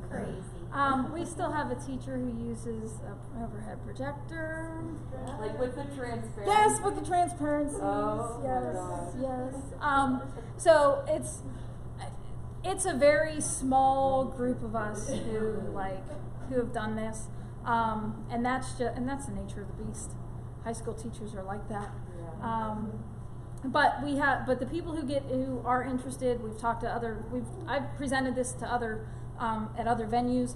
Speaker 5: Crazy.
Speaker 1: We still have a teacher who uses an overhead projector.
Speaker 4: Like with the transparency?
Speaker 1: Yes, with the transparencies.
Speaker 4: Oh,
Speaker 1: yes, yes. So it's a very small group of us who have done this, and that's the nature of the beast. High school teachers are like that.
Speaker 4: Yeah.
Speaker 1: But the people who are interested, we've talked to I've presented this to other at other venues.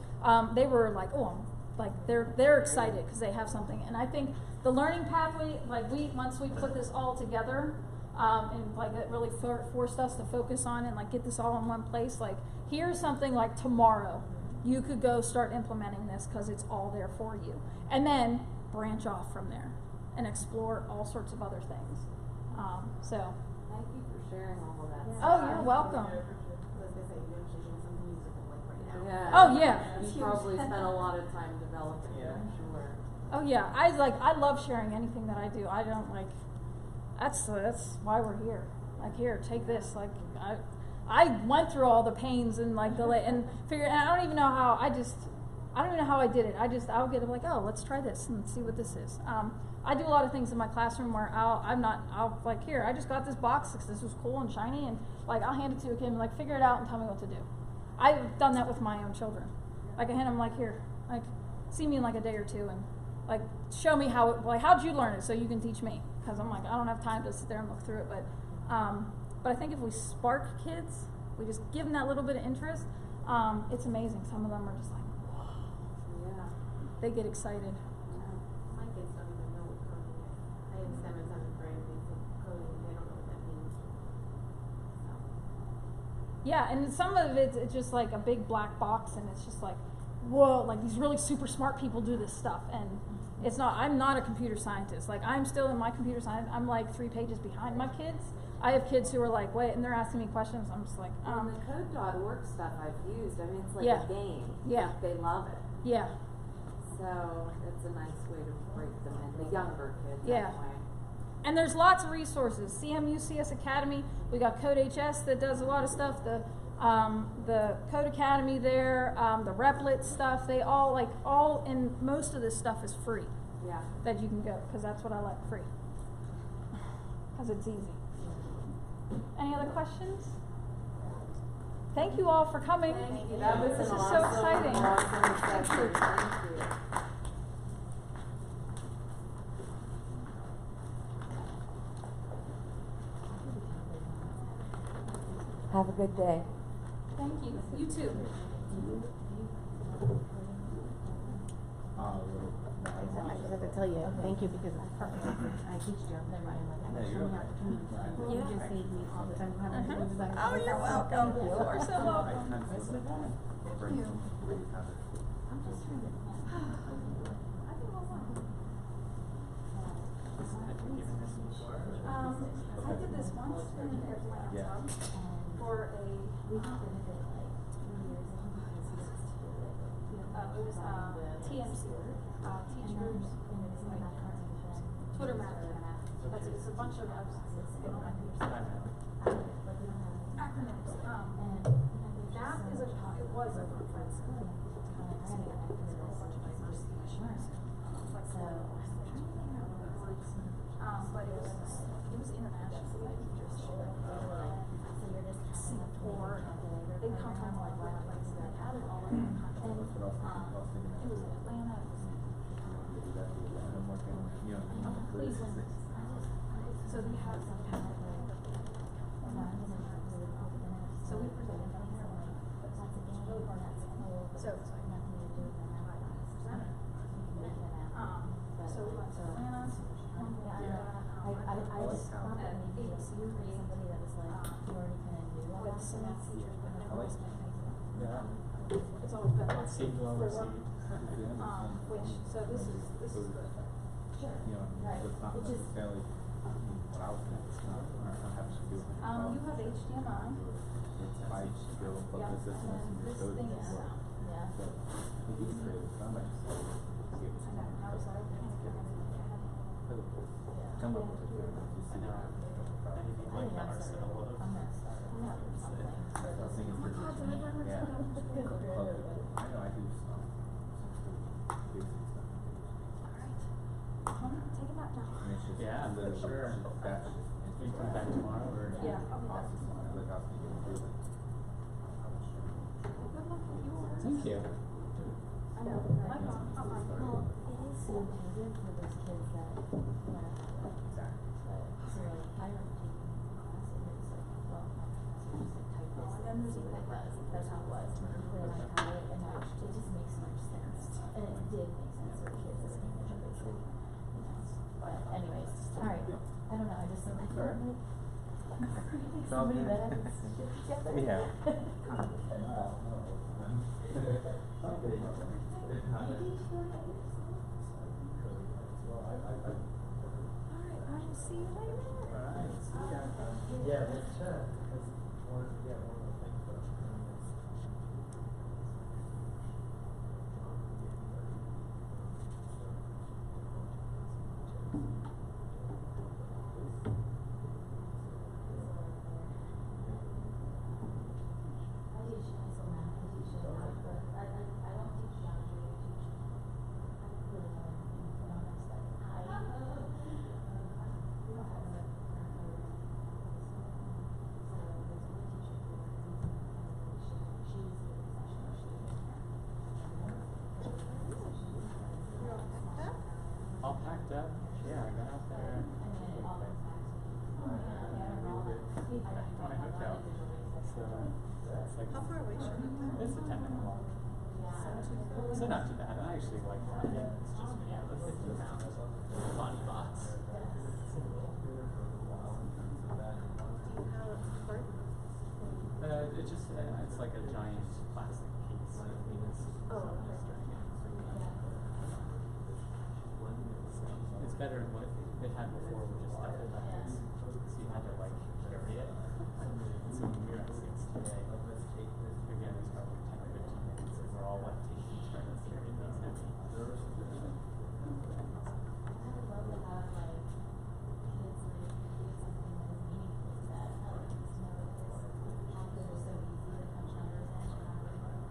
Speaker 1: They were like, they're excited because they have something. And I think the learning pathway, once we put this all together, and like it really forced us to focus on and like get this all in one place. Like, here's something like tomorrow, you could go start implementing this because it's all there for you, and then branch off from there and explore all sorts of other things. So.
Speaker 4: Thank you for sharing all of that.
Speaker 1: Oh, you're welcome.
Speaker 4: Yeah.
Speaker 1: Oh yeah.
Speaker 4: You probably spent a lot of time developing it, I'm sure.
Speaker 1: Oh yeah. I love sharing anything that I do. I don't like. That's why we're here. Like, here, take this. Like, I went through all the pains and like and figure. And I don't even know how. I don't even know how I did it. I'll get like, oh, let's try this and see what this is. I do a lot of things in my classroom where I'll like, here, I just got this box because this was cool and shiny, and like I'll hand it to a kid and like, figure it out and tell me what to do. I've done that with my own children. Like, I hand them like, here, like, see me in like a day or two and like show me how'd you learn it so you can teach me, because I'm like, I don't have time to sit there and look through it. But I think if we spark kids we just give them that little bit of interest, it's amazing. Some of them are just like, whoa.
Speaker 4: Yeah.
Speaker 1: They get excited.
Speaker 2: My kids don't even know what coding is. I have 7th grade basic coding, they don't know what that means. So.
Speaker 1: Yeah, and some of it's just like a big black box, and it's just like, whoa, like these really super smart people do this stuff, and it's not. I'm not a computer scientist. Like I'm still in my computer science. I'm like 3 pages behind my kids. I have kids who are like, wait, and they're asking me questions. I'm just like,
Speaker 4: Well, the code.org stuff I've used, I mean, it's like
Speaker 1: Yeah.
Speaker 4: a game.
Speaker 1: Yeah.
Speaker 4: Like, they love it.
Speaker 1: yeah,
Speaker 4: So it's a nice way to break them in, the younger kids
Speaker 1: Yeah.
Speaker 4: anyway.
Speaker 1: and there's lots of resources. CMU CS Academy. We got Code HS that does a lot of stuff. The Code Academy there, the Replit stuff. They all and most of this stuff is free
Speaker 4: Yeah.
Speaker 1: that you can go because that's what I like, free, because it's easy. Any other questions? Thank you all for coming.
Speaker 4: Thank you. That was
Speaker 1: This
Speaker 4: an
Speaker 1: is
Speaker 4: awesome,
Speaker 1: so exciting.
Speaker 4: awesome session. Thank you. Have a good day.
Speaker 1: Thank you. You too.
Speaker 6: I just have to tell you, thank you, because I teach German, and like, I have so many opportunities. You just save me all the time.
Speaker 1: Oh, you're welcome. You're so welcome.
Speaker 6: I'm just trying
Speaker 1: I did this once in Atlanta for a, it was TMC, teachers, Twitter manager. It's a bunch of acronyms. That is it was a conference. But it was international. Singapore, they come from all over the place. They had it all over the country. It was Atlanta, Cleveland. So they have so we presented on here. So it's like so we went to Atlanta.
Speaker 6: I just thought that maybe
Speaker 1: With
Speaker 6: somebody that was like, you already kind of knew all that
Speaker 1: some
Speaker 6: stuff.
Speaker 1: teachers, but
Speaker 7: I
Speaker 1: never
Speaker 7: like
Speaker 1: was
Speaker 7: it.
Speaker 1: my
Speaker 7: Yeah.
Speaker 1: It's always been
Speaker 7: It
Speaker 1: like
Speaker 7: seemed well
Speaker 1: four.
Speaker 7: received.
Speaker 1: Which so this is good.
Speaker 6: Sure.
Speaker 7: You know,
Speaker 6: Right.
Speaker 7: it's not
Speaker 6: It just,
Speaker 7: necessarily what I was thinking. It's not, I have to do it.
Speaker 1: You have HDMI.
Speaker 7: It's my skill, but
Speaker 1: Yeah,
Speaker 7: this is
Speaker 1: and then this
Speaker 7: code
Speaker 1: thing is
Speaker 7: as well.
Speaker 6: yeah.
Speaker 7: So, I think he's creative. So I'm like, see if it's
Speaker 1: I know. I was like,
Speaker 7: come up with it. You see how.
Speaker 6: I think I'm gonna start something.
Speaker 7: The thing is, yeah. I know I do some basic stuff.
Speaker 1: Take it back now.
Speaker 7: And it's just,
Speaker 8: Yeah,
Speaker 7: and then
Speaker 8: sure.
Speaker 7: that's just.
Speaker 8: You come back tomorrow, or?
Speaker 1: Yeah, I'll be back.
Speaker 7: Awesome. Like, I was thinking of doing it.
Speaker 1: Good luck with yours.
Speaker 8: Thank you.
Speaker 1: I know. Like,
Speaker 6: Well, it is so intuitive for those kids that learn how to like
Speaker 7: Exactly.
Speaker 6: but so like I remember taking a class and it was like, well, my professor just like type this
Speaker 1: and then
Speaker 6: and
Speaker 1: there's
Speaker 6: see what it
Speaker 1: like-
Speaker 6: was. That's how it was. And then I had it and now it just makes so much sense. And it did make sense for kids as an English basic, you know. But anyways, alright. I don't know, I just think for like somebody that has shit together.
Speaker 7: Yeah.
Speaker 1: Alright, I will see you later.
Speaker 9: Yeah, let's check. One of the things about
Speaker 6: I teach pencil math, I teach math, but I don't teach geometry, I teach, I really know anything, to be honest, like, we don't have enough so there's one teacher who she's the professional,
Speaker 8: All packed up? Yeah, I got out there.
Speaker 6: and then it all comes back to me. Yeah, I don't know all that. I don't
Speaker 8: My
Speaker 6: know
Speaker 8: hotel.
Speaker 6: how to visualize it.
Speaker 8: So, It's like,
Speaker 2: How far away is Sherman?
Speaker 8: it's a 10-minute walk. So not too bad. I actually like walking. It's just me. I live 50 pounds. Fun box.
Speaker 2: Do you have a garden?
Speaker 8: It just, it's like a giant plastic case of penis.
Speaker 2: Oh, okay.
Speaker 8: It's better than what it had before, which is stuff that happens. So you had to like bury it. So when we were at 6 today, again, it's probably 10 or 15 minutes, and we're all like taking turns carrying these heavy.
Speaker 6: I would love to have like kids like do something that is meaningful to that. I like to know because chocolates are so easy to punch numbers in and not really work.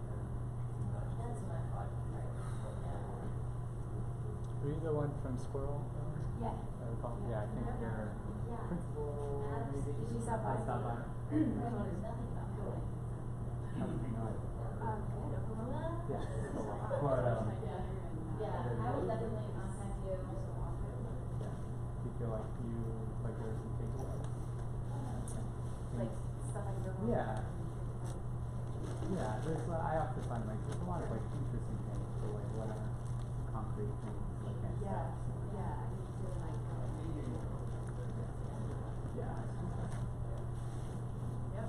Speaker 6: That's what I thought.
Speaker 8: Were you the one from Squirrel?
Speaker 6: Yeah.
Speaker 8: I recall. Yeah, I think your
Speaker 6: Yeah.
Speaker 8: principal maybe.
Speaker 6: Did you stop by?
Speaker 8: I stopped by.
Speaker 6: There's nothing about going.
Speaker 8: Yeah. But
Speaker 6: Yeah, I will definitely contact you.
Speaker 8: yeah. Do you feel like there were some takeaways?
Speaker 4: Like stuff I don't know.
Speaker 8: Yeah. Yeah, I often find like there's a lot of like interesting things to like what are concrete things like that.
Speaker 4: Yeah, yeah, I need to like.
Speaker 8: Yeah.
Speaker 2: Yep.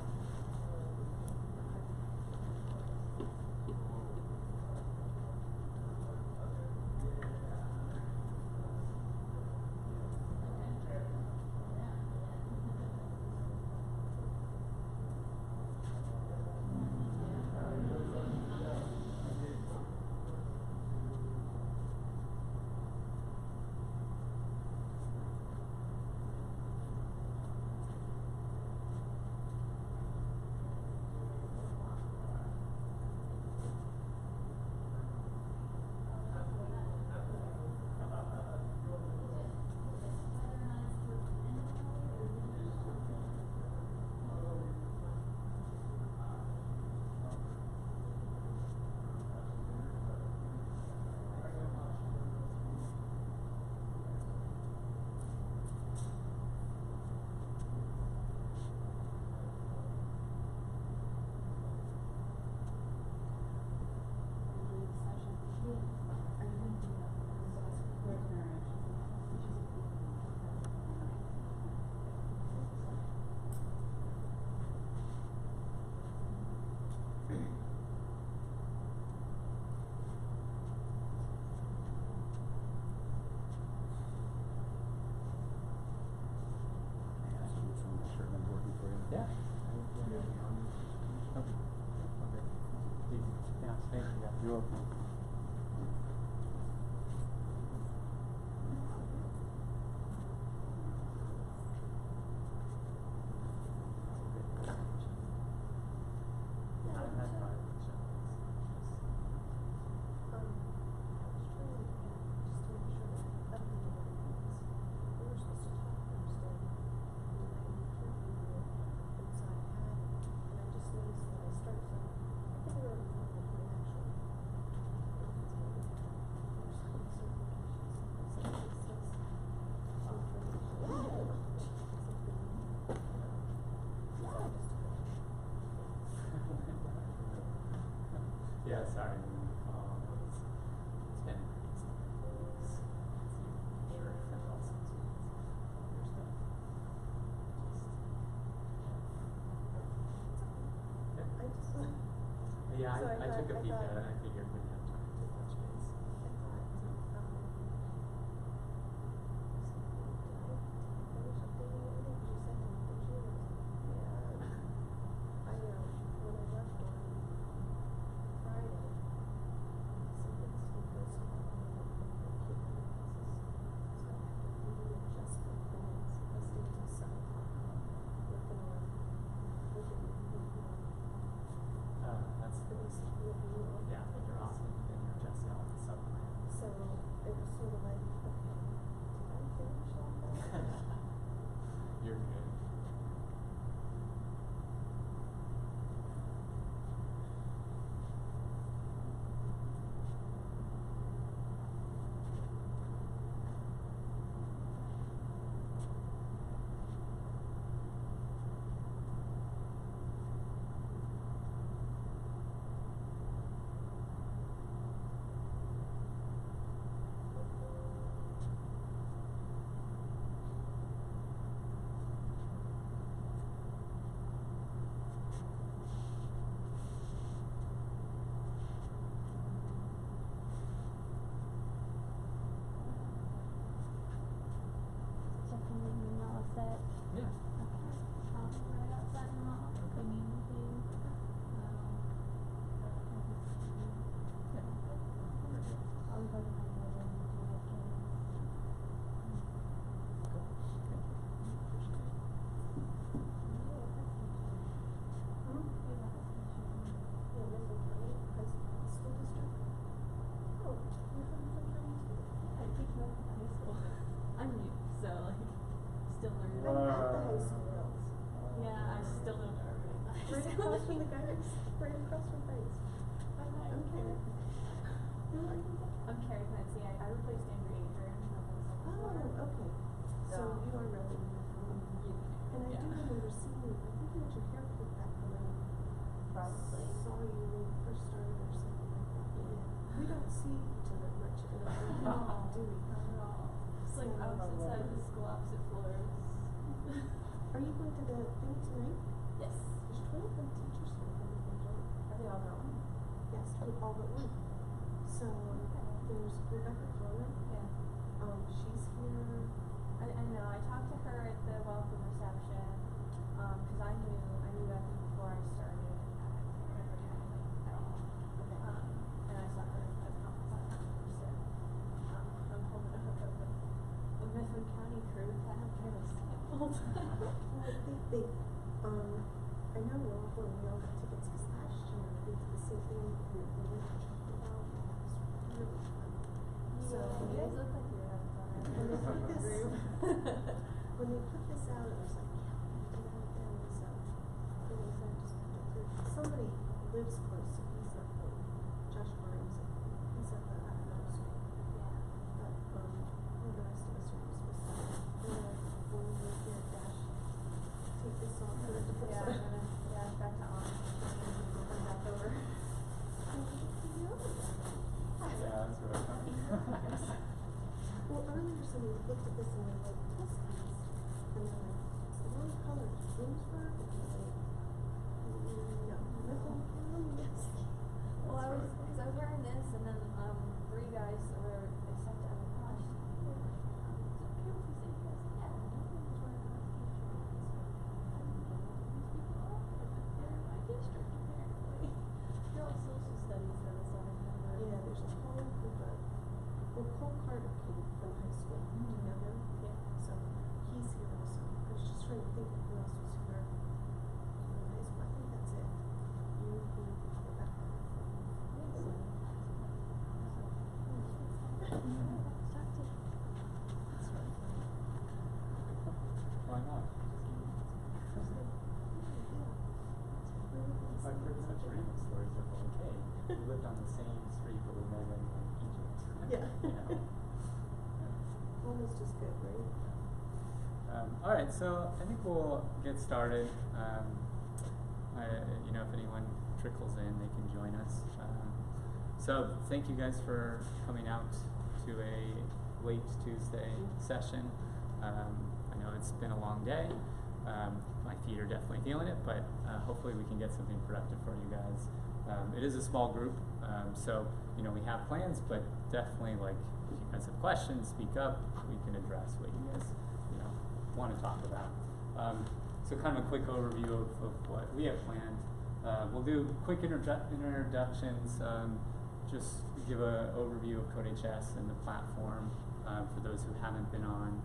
Speaker 8: Yeah. Okay. Yeah, thank you. You're welcome. Yeah, sorry. It's been sure for all sorts of other stuff. Yeah,
Speaker 2: So
Speaker 8: I took a peek
Speaker 2: thought-
Speaker 8: at it. I figured we'd have time to touch base.
Speaker 2: When I left view of
Speaker 8: Yeah,
Speaker 2: the
Speaker 8: you're
Speaker 2: class.
Speaker 8: awesome, and you're just now on the subline.
Speaker 2: So it was sort of like, okay, did I finish all that?
Speaker 8: You're good.
Speaker 6: Checking the email set.
Speaker 8: Yeah.
Speaker 6: Okay. Right outside the mall. If we need anything. I'll go to my building and do my case.
Speaker 2: Yeah, Mifflin County High School District. Oh, you're from Mifflin County too?
Speaker 6: I teach Mifflin High School. I'm new, so like, still learning.
Speaker 2: I'm at the high school.
Speaker 6: Yeah, I still don't know everything.
Speaker 2: Right across from the guys, right across from guys. I'm Carrie. Who are you?
Speaker 6: I'm Carrie Clancy. I replaced Andrew Adrian.
Speaker 2: Oh, okay. So you are really Mifflin. And I do remember seeing you, I think you had your hair pulled back when I
Speaker 6: Probably.
Speaker 2: saw you when you first started or something like that. Yeah. We don't see each other much in our
Speaker 6: No,
Speaker 2: do we?
Speaker 6: not at all. It's like opposite sides of school, opposite floors.
Speaker 2: Are you going to the thing tonight?
Speaker 6: Yes.
Speaker 2: There's 21 teachers here from Mifflin County.
Speaker 6: Are they all going?
Speaker 2: Yes, all but one. So there's Rebecca Connor.
Speaker 6: Yeah.
Speaker 2: She's here.
Speaker 6: I know. I talked to her at the welcome reception, cause I knew Becky before I started at River County at all.
Speaker 2: Okay.
Speaker 6: And I saw her at the conference last year, so, I'm hoping to hook up with the Mifflin County crew to have kind of sampled.
Speaker 2: Well, I know we're all going, we all got tickets, because last year we did the same thing we went to talk about, and it was really fun. So
Speaker 6: You guys look like you were having fun.
Speaker 2: when they put this,
Speaker 6: Group.
Speaker 2: when they put this out, it was like, yeah, we're gonna do that again, so it was, I just put it through. Somebody lives close, so he's up in, Josh Grimes, he's up at middle school.
Speaker 6: Yeah.
Speaker 2: But, all the rest of us are just supposed to, we're like, when we were here, Dash, take this off, and then put
Speaker 6: Yeah,
Speaker 2: this
Speaker 6: I'm
Speaker 2: on.
Speaker 6: gonna, yeah, back to on. Come back over.
Speaker 8: Yeah, that's really funny.
Speaker 2: Well, earlier somebody looked at this and they're like, test these. And they're like, it's the wrong color, it's Bloomsburg. And they're like, no, Mifflin County, yes.
Speaker 6: Well, I was wearing this, and then, 3 guys over there, they said to me, gosh, is it okay with you saying this? Yeah, no one's wearing a t-shirt. I don't know these people are, but they're in my district, apparently. They're all social studies for this one,
Speaker 2: Yeah, there's a whole group of, well, Cole Carter came from high school. Do you know him?
Speaker 6: Yeah.
Speaker 2: So he's here also. I was just trying to think of who else was here from high school. I think that's it. You, Rebecca.
Speaker 8: Why not? I've heard such random stories of like, hey, we lived on the same street but we met in like Egypt.
Speaker 2: Yeah.
Speaker 8: You know?
Speaker 2: Almost as good, right?
Speaker 8: All right, so I think we'll get started. If anyone trickles in, they can join us. So thank you guys for coming out to a late Tuesday session. I know it's been a long day. My feet are definitely feeling it, but hopefully we can get something productive for you guys. It is a small group, so we have plans, but definitely like if you guys have questions, speak up. We can address what you guys want to talk about. So kind of a quick overview of what we have planned. We'll do quick introductions, just give an overview of Code HS and the platform for those who haven't been on.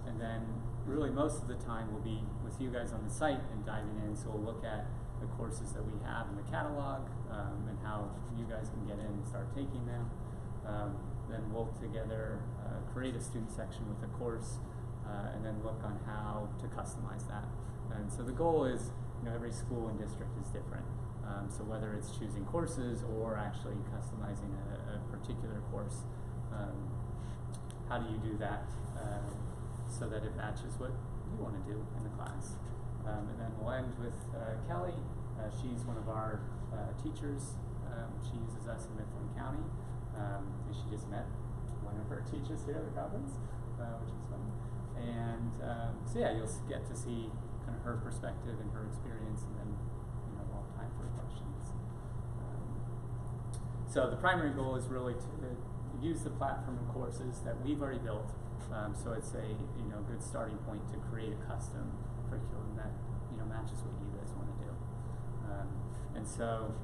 Speaker 8: And then really most of the time will be with you guys on the site and diving in. So we'll look at the courses that we have in the catalog, and how you guys can get in and start taking them. Then we'll together create a student section with a course, and then look on how to customize that. And so the goal is, every school and district is different. So whether it's choosing courses or actually customizing a particular course, how do you do that so that it matches what you want to do in the class? And then we'll end with Kelly. She's one of our teachers. She uses us in Mifflin County. She just met one of her teachers here at the conference, which is fun. And so yeah, you'll get to see kind of her perspective and her experience, and then we'll have time for questions. So the primary goal is really to use the platform and courses that we've already built. So it's a good starting point to create a custom curriculum that matches what you guys want to do. And so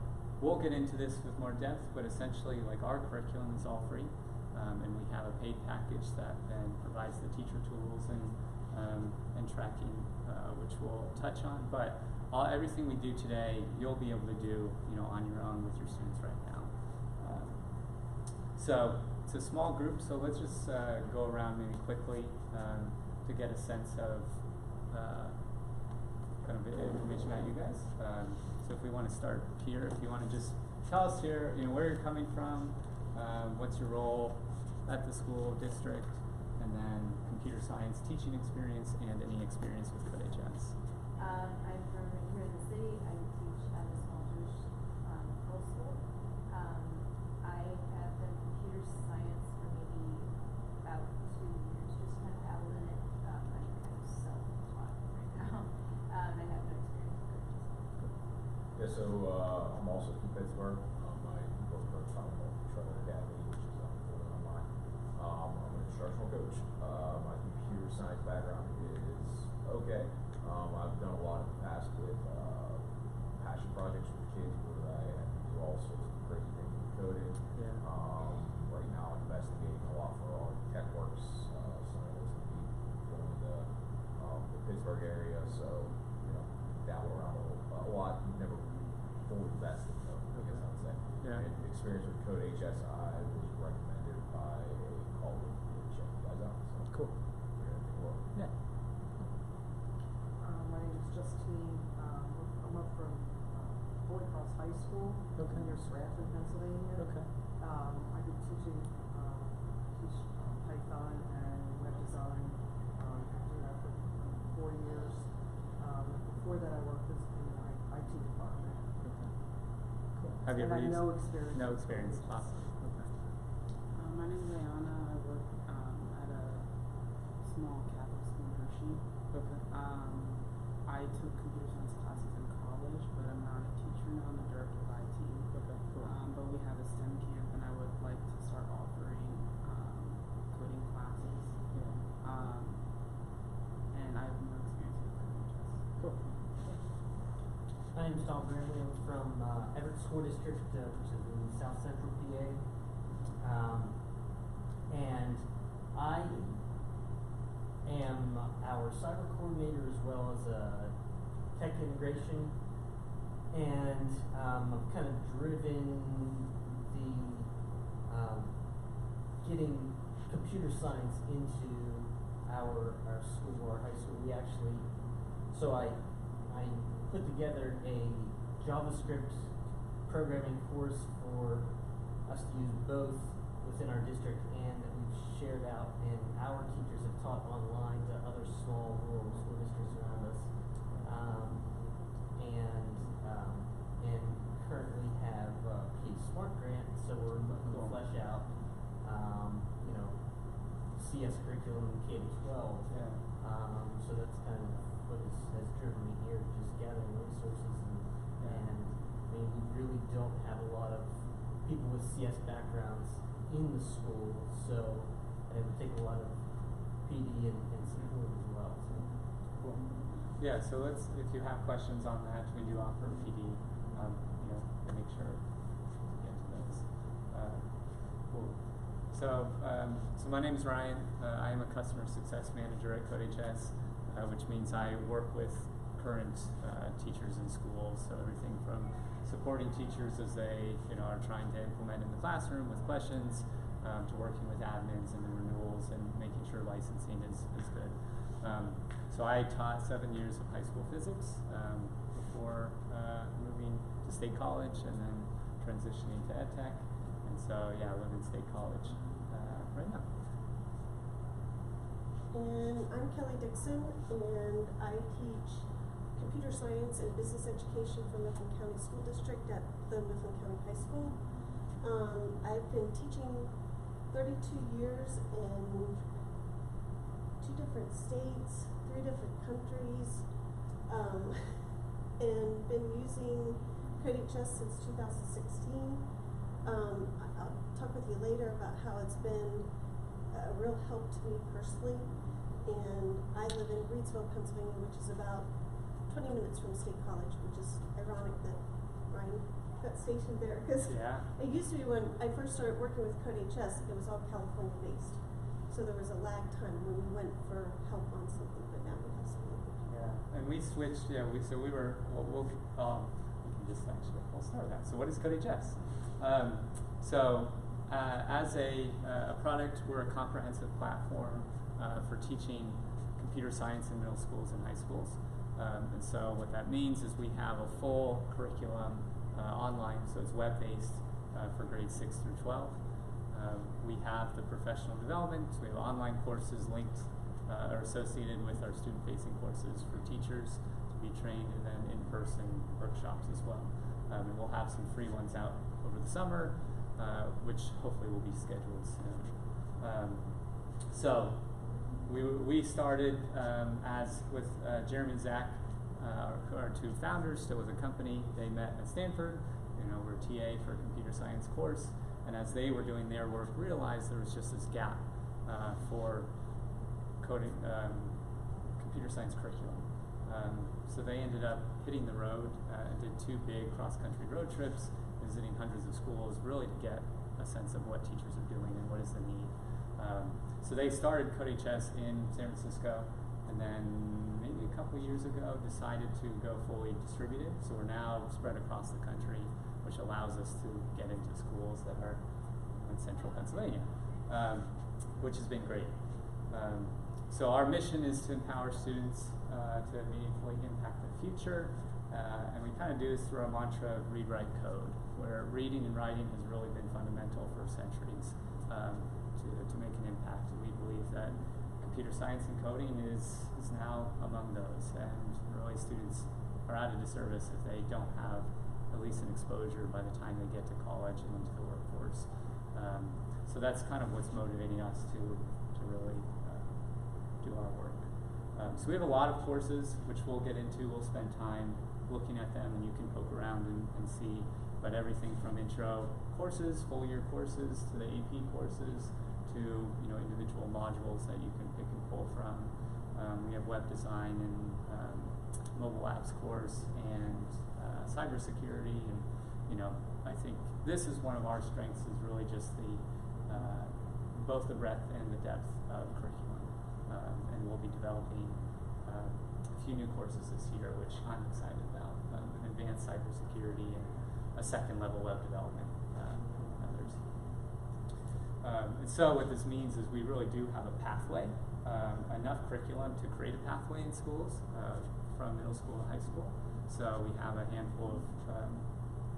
Speaker 8: we'll get into this with more depth, but essentially, like, our curriculum is all free, and we have a paid package that then provides the teacher tools and tracking, which we'll touch on. But everything we do today, you'll be able to do on your own with your students right now. So it's a small group, so let's just go around maybe quickly to get a sense of kind of information about you guys. So if we want to start here, if you want to just tell us here, where you're coming from, what's your role at the school district, and then computer science teaching experience and any experience with Code HS.
Speaker 4: I'm from here in the city. I teach at a small Jewish middle school. I have done computer science for maybe about 2 years, just kind of dabbled in it. I'm kind of self-taught right now. I have no experience with Code HS.
Speaker 7: Yeah, so I'm also from Pittsburgh. I work for a company called Trevor Academy, which is fully online. I'm an instructional coach. My computer science background is okay. I've done a lot in the past with passion projects with kids where I had to do all sorts of crazy things with coding.
Speaker 8: Yeah.
Speaker 7: Right now I'm investigating a lot for our TechWorks. Some of those can be going to the Pittsburgh area, so dabble around a lot. Never really fully invested, though, I guess I would say.
Speaker 8: Yeah.
Speaker 7: And experience with Code HS, I was recommended by a colleague to check you guys out. So
Speaker 8: Cool.
Speaker 7: we're gonna take a look.
Speaker 8: Yeah.
Speaker 10: My name is Justine. I'm up from Holy Cross High School near Scranton, Pennsylvania.
Speaker 8: Okay.
Speaker 10: I've been teaching Python and web design. I've been doing that for 4 years. Before that, I worked in the IT department.
Speaker 8: Okay. Cool. Have you
Speaker 10: And
Speaker 8: ever
Speaker 10: I have
Speaker 8: used?
Speaker 10: no experience.
Speaker 8: No
Speaker 10: with
Speaker 8: experience.
Speaker 10: computers.
Speaker 8: Awesome. Okay.
Speaker 11: My name is Ayana. I work at a small Catholic school in Hershey.
Speaker 8: Okay.
Speaker 11: I took computer science classes in college, but I'm not a teacher now. I'm the director of IT.
Speaker 8: Okay. Cool.
Speaker 11: But we have a STEM camp, and I would like to start offering coding classes.
Speaker 8: Yeah.
Speaker 11: And I have no experience with coding.
Speaker 8: Cool.
Speaker 12: My name is Tom Brimley. I'm from Everett School District, which is in South Central PA. And I am our cyber coordinator as well as a tech integration. And I've kind of driven the getting computer science into our school, our high school. We actually, so I put together a JavaScript programming course for us to use both within our district and that we've shared out, and our teachers have taught online to other small rural school districts around us, and currently have PA Smart Grant, so we're looking to flesh out CS curriculum in K-12.
Speaker 8: Yeah.
Speaker 12: So that's kind of what has driven me here, just gathering resources and I mean, we really don't have a lot of people with CS backgrounds in the school, so it would take a lot of PD and support as well. So.
Speaker 8: Cool. Yeah, so if you have questions on that, we do offer PD, to make sure to get to those. Cool. So my name is Ryan. I am a customer success manager at Code HS, which means I work with current teachers in schools. So everything from supporting teachers as they are trying to implement in the classroom with questions, to working with admins and the renewals and making sure licensing is good. So I taught 7 years of high school physics before moving to State College and then transitioning to Ed Tech. And so I live in State College right now.
Speaker 2: And I'm Kelly Dixon, and I teach computer science and business education for Mifflin County School District at the Mifflin County High School. I've been teaching 32 years in 2 different states, 3 different countries, and been using CodeHS since 2016. I'll talk with you later about how it's been a real help to me personally. And I live in Reedsville, Pennsylvania, which is about 20 minutes from State College, which is ironic that Ryan got stationed there, because it used to be when I first started working with CodeHS, it was all California based. So there was a lag time when we went for help on something, but now we have something.
Speaker 8: Yeah, and we switched. Yeah, we were. We can just actually we'll start with that. So what is CodeHS? As a product, we're a comprehensive platform for teaching computer science in middle schools and high schools. And so what that means is we have a full curriculum online, so it's web-based for grades 6 through 12. We have the professional development, so we have online courses linked or associated with our student-facing courses for teachers to be trained, and then in-person workshops as well. And we'll have some free ones out over the summer, which hopefully will be scheduled soon. So we started as with Jeremy and Zach, our 2 founders, still with the company. They met at Stanford. We're TA for a computer science course, and as they were doing their work, realized there was just this gap for coding computer science curriculum. So they ended up hitting the road and did 2 big cross-country road trips, visiting hundreds of schools, really to get a sense of what teachers are doing and what is the need. So they started CodeHS in San Francisco, and then maybe a couple years ago decided to go fully distributed. So we're now spread across the country, which allows us to get into schools that are in central Pennsylvania, which has been great. So our mission is to empower students to meaningfully impact the future, and we kind of do this through our mantra of read, write, code, where reading and writing has really been fundamental for centuries to make an impact. And we believe that computer science and coding is now among those, and really students are at a disservice if they don't have at least an exposure by the time they get to college and into the workforce. So that's kind of what's motivating us to really do our work. So we have a lot of courses, which we'll get into. We'll spend time looking at them, and you can poke around and see. But everything from intro courses, full year courses, to the AP courses, to individual modules that you can pick and pull from. We have web design and mobile apps course, and cybersecurity, and I think this is one of our strengths, is really just the both the breadth and the depth of curriculum. And we'll be developing a few new courses this year, which I'm excited about. An advanced cybersecurity and a second level web development, among others. And so what this means is we really do have a pathway, enough curriculum to create a pathway in schools from middle school to high school. So we have a handful of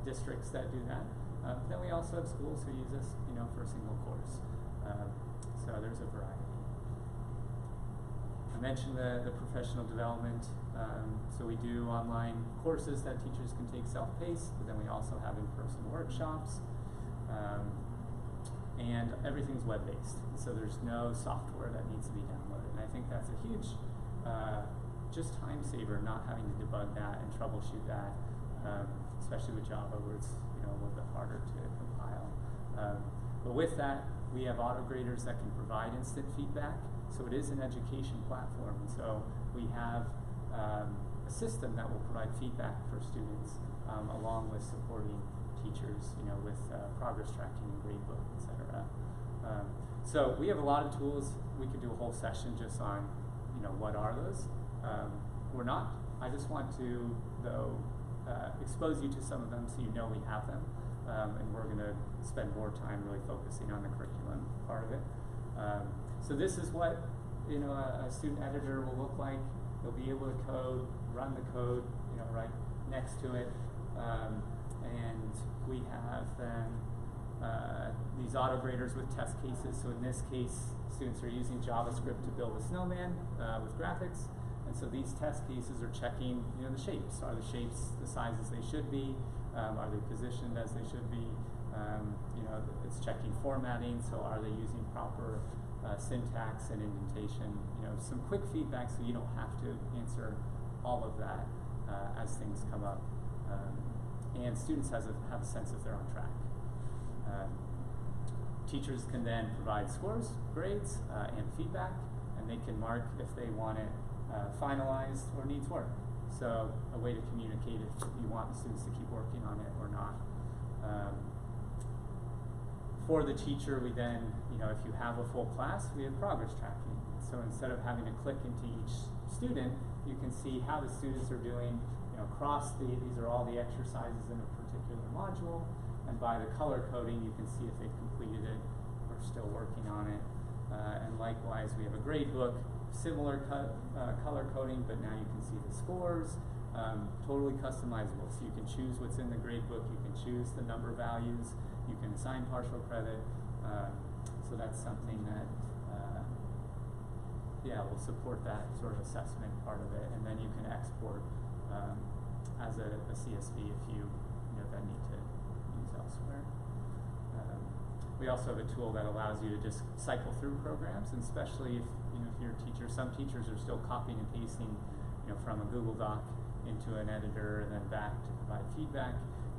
Speaker 8: districts that do that. Then we also have schools who use us, for a single course. So there's a variety. I mentioned the professional development. So we do online courses that teachers can take self-paced, but then we also have in-person workshops. And everything's web-based. So there's no software that needs to be downloaded. And I think that's a huge just time saver, not having to debug that and troubleshoot that, especially with Java, where it's a little bit harder to compile. But with that, we have auto-graders that can provide instant feedback. So it is an education platform. And so we have a system that will provide feedback for students, along with supporting teachers, with progress tracking and gradebook, etc. So we have a lot of tools. We could do a whole session just on, what are those. We're not I just want to, though, expose you to some of them so you know we have them. And we're going to spend more time really focusing on the curriculum part of it. So this is what a student editor will look like. They'll be able to code, run the code, right next to it. And we have then these auto graders with test cases. So in this case, students are using JavaScript to build a snowman with graphics. And so these test cases are checking the shapes. Are the shapes the sizes they should be? Are they positioned as they should be? It's checking formatting. So are they using proper syntax and indentation? Some quick feedback so you don't have to answer all of that as things come up. And students have a sense if they're on track. Teachers can then provide scores, grades, and feedback, and they can mark if they want it finalized or needs work. So a way to communicate if you want the students to keep working on it or not. For the teacher, we then, if you have a full class, we have progress tracking. So instead of having to click into each student, you can see how the students are doing, across these are all the exercises in a particular module, and by the color coding, you can see if they've completed it or still working on it. And likewise, we have a grade book, similar color coding, but now you can see the scores, totally customizable. So you can choose what's in the grade book, you can choose the number values, you can assign partial credit. So that's something that, will support that sort of assessment part of it. And then you can export as a CSV if you then need to use elsewhere. We also have a tool that allows you to just cycle through programs, and especially if you're a teacher. Some teachers are still copying and pasting, from a Google Doc into an editor and then back to provide feedback.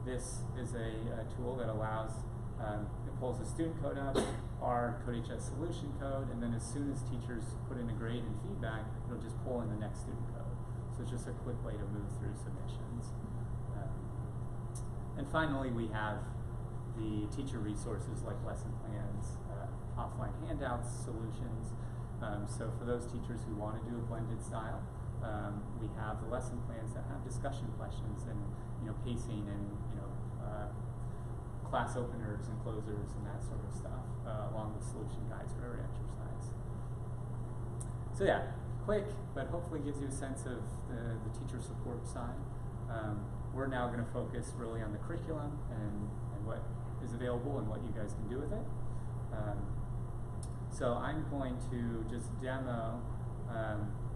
Speaker 8: This is a tool that allows it pulls the student code up, our CodeHS solution code, and then as soon as teachers put in a grade and feedback, it'll just pull in the next student code. So it's just a quick way to move through submissions. And finally, we have the teacher resources like lesson plans, offline handouts, solutions. So for those teachers who want to do a blended style, we have the lesson plans that have discussion questions and pacing and class openers and closers and that sort of stuff, along with solution guides for every exercise. So yeah, quick, but hopefully gives you a sense of the teacher support side. We're now going to focus really on the curriculum and what is available and what you guys can do with it. So I'm going to just demo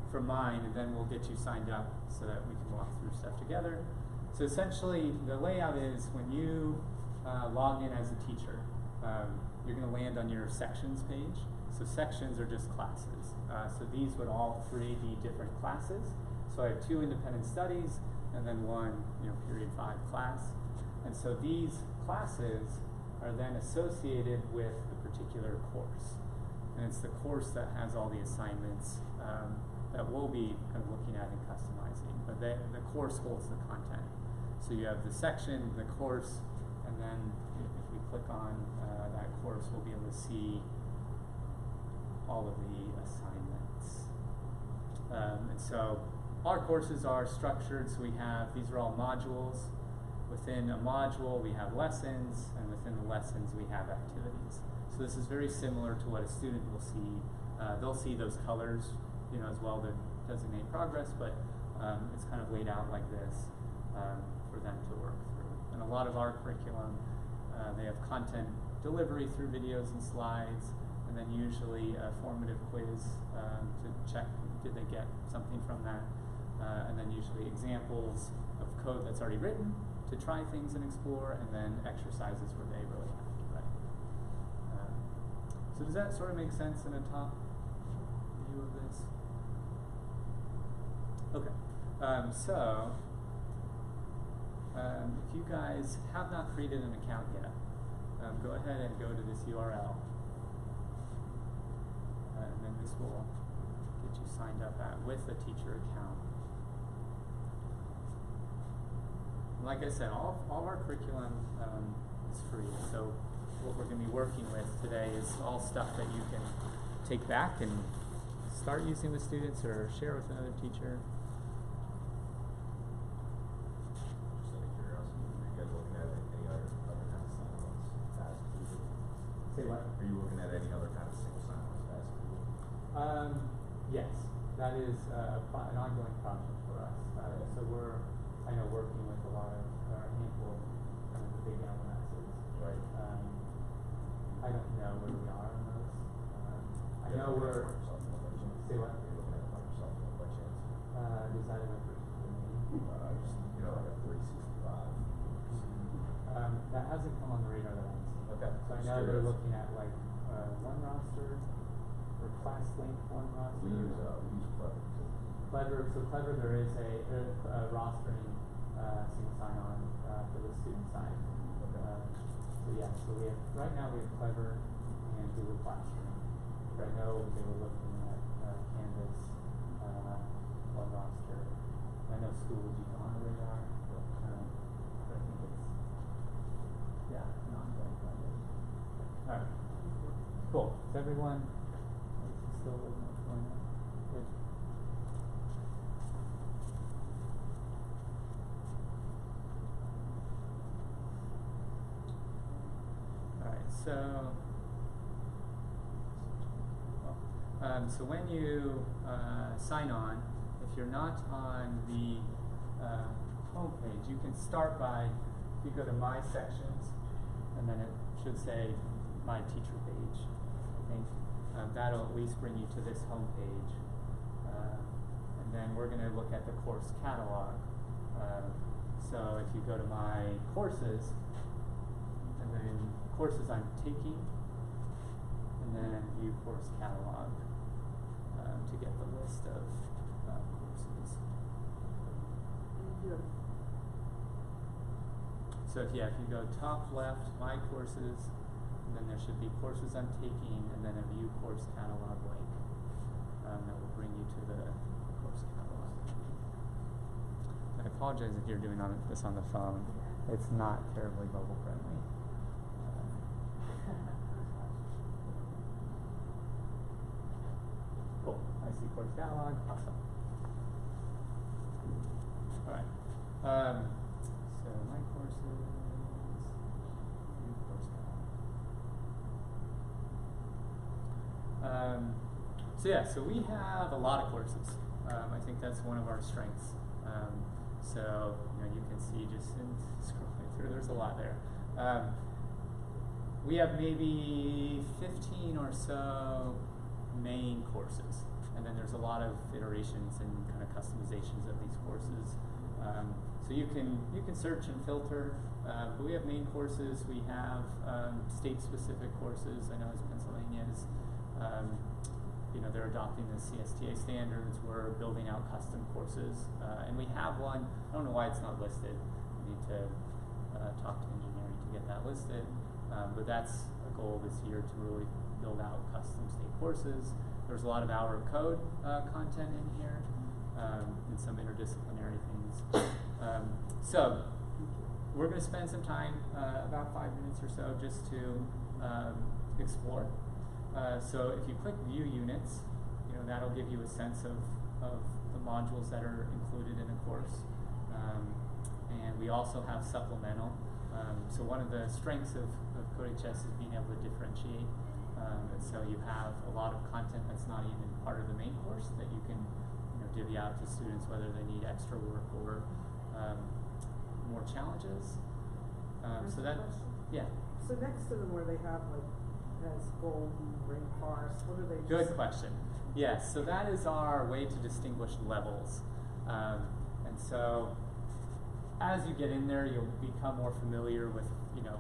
Speaker 8: from mine, and then we'll get you signed up so that we can walk through stuff together. So essentially, the layout is when you log in as a teacher, you're going to land on your sections page. So sections are just classes. So these would all 3 be different classes. So I have 2 independent studies and then 1 period 5 class. And so these classes are then associated with a particular course. And it's the course that has all the assignments that we'll be kind of looking at and customizing. But the course holds the content. So you have the section, the course, and then if we click on that course, we'll be able to see all of the assignments. And so our courses are structured, so we have, these are all modules. Within a module, we have lessons, and within the lessons, we have activities. So this is very similar to what a student will see. They'll see those colors, as well to designate progress, but it's kind of laid out like this for them to work through. And a lot of our curriculum, they have content delivery through videos and slides, and then usually a formative quiz to check did they get something from that, and then usually examples of code that's already written to try things and explore, and then exercises where they really have to write. So does that sort of make sense in a top view of this? Okay, so if you guys have not created an account yet, go ahead and go to this URL, and then this will get you signed up with a teacher account. Like I said, all of our curriculum is free, so what we're going to be working with today is all stuff that you can take back and start using with students or share with another teacher. is an ongoing project for us. So we're, I know, working with a lot of, a handful of the big LMSs.
Speaker 7: Right.
Speaker 8: I don't know where we are on those. I know we're. Say what?
Speaker 7: You're looking at Microsoft by chance.
Speaker 8: Is that in a particular name?
Speaker 7: Just, you know, like a 365.
Speaker 8: That hasn't come on the radar that I've seen.
Speaker 7: Okay.
Speaker 8: So I
Speaker 7: Just
Speaker 8: know they're
Speaker 7: curious.
Speaker 8: looking at like one roster or class link one roster.
Speaker 7: We use Clever too.
Speaker 8: Clever. So Clever, there is a rostering single sign-on for the student side.
Speaker 7: Okay.
Speaker 8: So yeah, so we have right now we have Clever and Google Classroom. But I know they were looking at Canvas, one roster. I know Schoology on the radar. But I think it's an ongoing project. All right. Cool. Is everyone still with what's going on? Good. So when you sign on, if you're not on the home page, you can start by, if you go to My Sections, and then it should say My Teacher Page, I think. That'll at least bring you to this home page. And then we're going to look at the course catalog. So if you go to My Courses, and then courses I'm taking, and then View Course Catalog to get the list of courses. So if you go top left, My Courses, and then there should be courses I'm taking, and then a View Course Catalog link that will bring you to the course catalog. I apologize if you're doing this on the phone. It's not terribly mobile friendly. Cool. I see course catalog. Awesome. All right. So My Courses, View Course catalog. So we have a lot of courses. I think that's one of our strengths. So you can see just in scrolling through, there's a lot there. We have maybe 15 or so main courses, and then there's a lot of iterations and kind of customizations of these courses. So you can search and filter, but we have main courses. We have state-specific courses. I know as Pennsylvania's, they're adopting the CSTA standards. We're building out custom courses, and we have one. I don't know why it's not listed. We need to talk to engineering to get that listed, but that's a goal this year to really build out custom state courses. There's a lot of hour of code content in here, and some interdisciplinary things. So we're going to spend some time, about 5 minutes or so, just to explore. So if you click View Units, that'll give you a sense of the modules that are included in a course. And we also have supplemental. So one of the strengths of CodeHS is being able to differentiate. And so you have a lot of content that's not even part of the main course that you can divvy out to students whether they need extra work or more challenges. So that, yeah.
Speaker 10: So next to them where they have has golden, rainforest, what are they?
Speaker 8: Good question. Yes, so that is our way to distinguish levels. And so as you get in there, you'll become more familiar with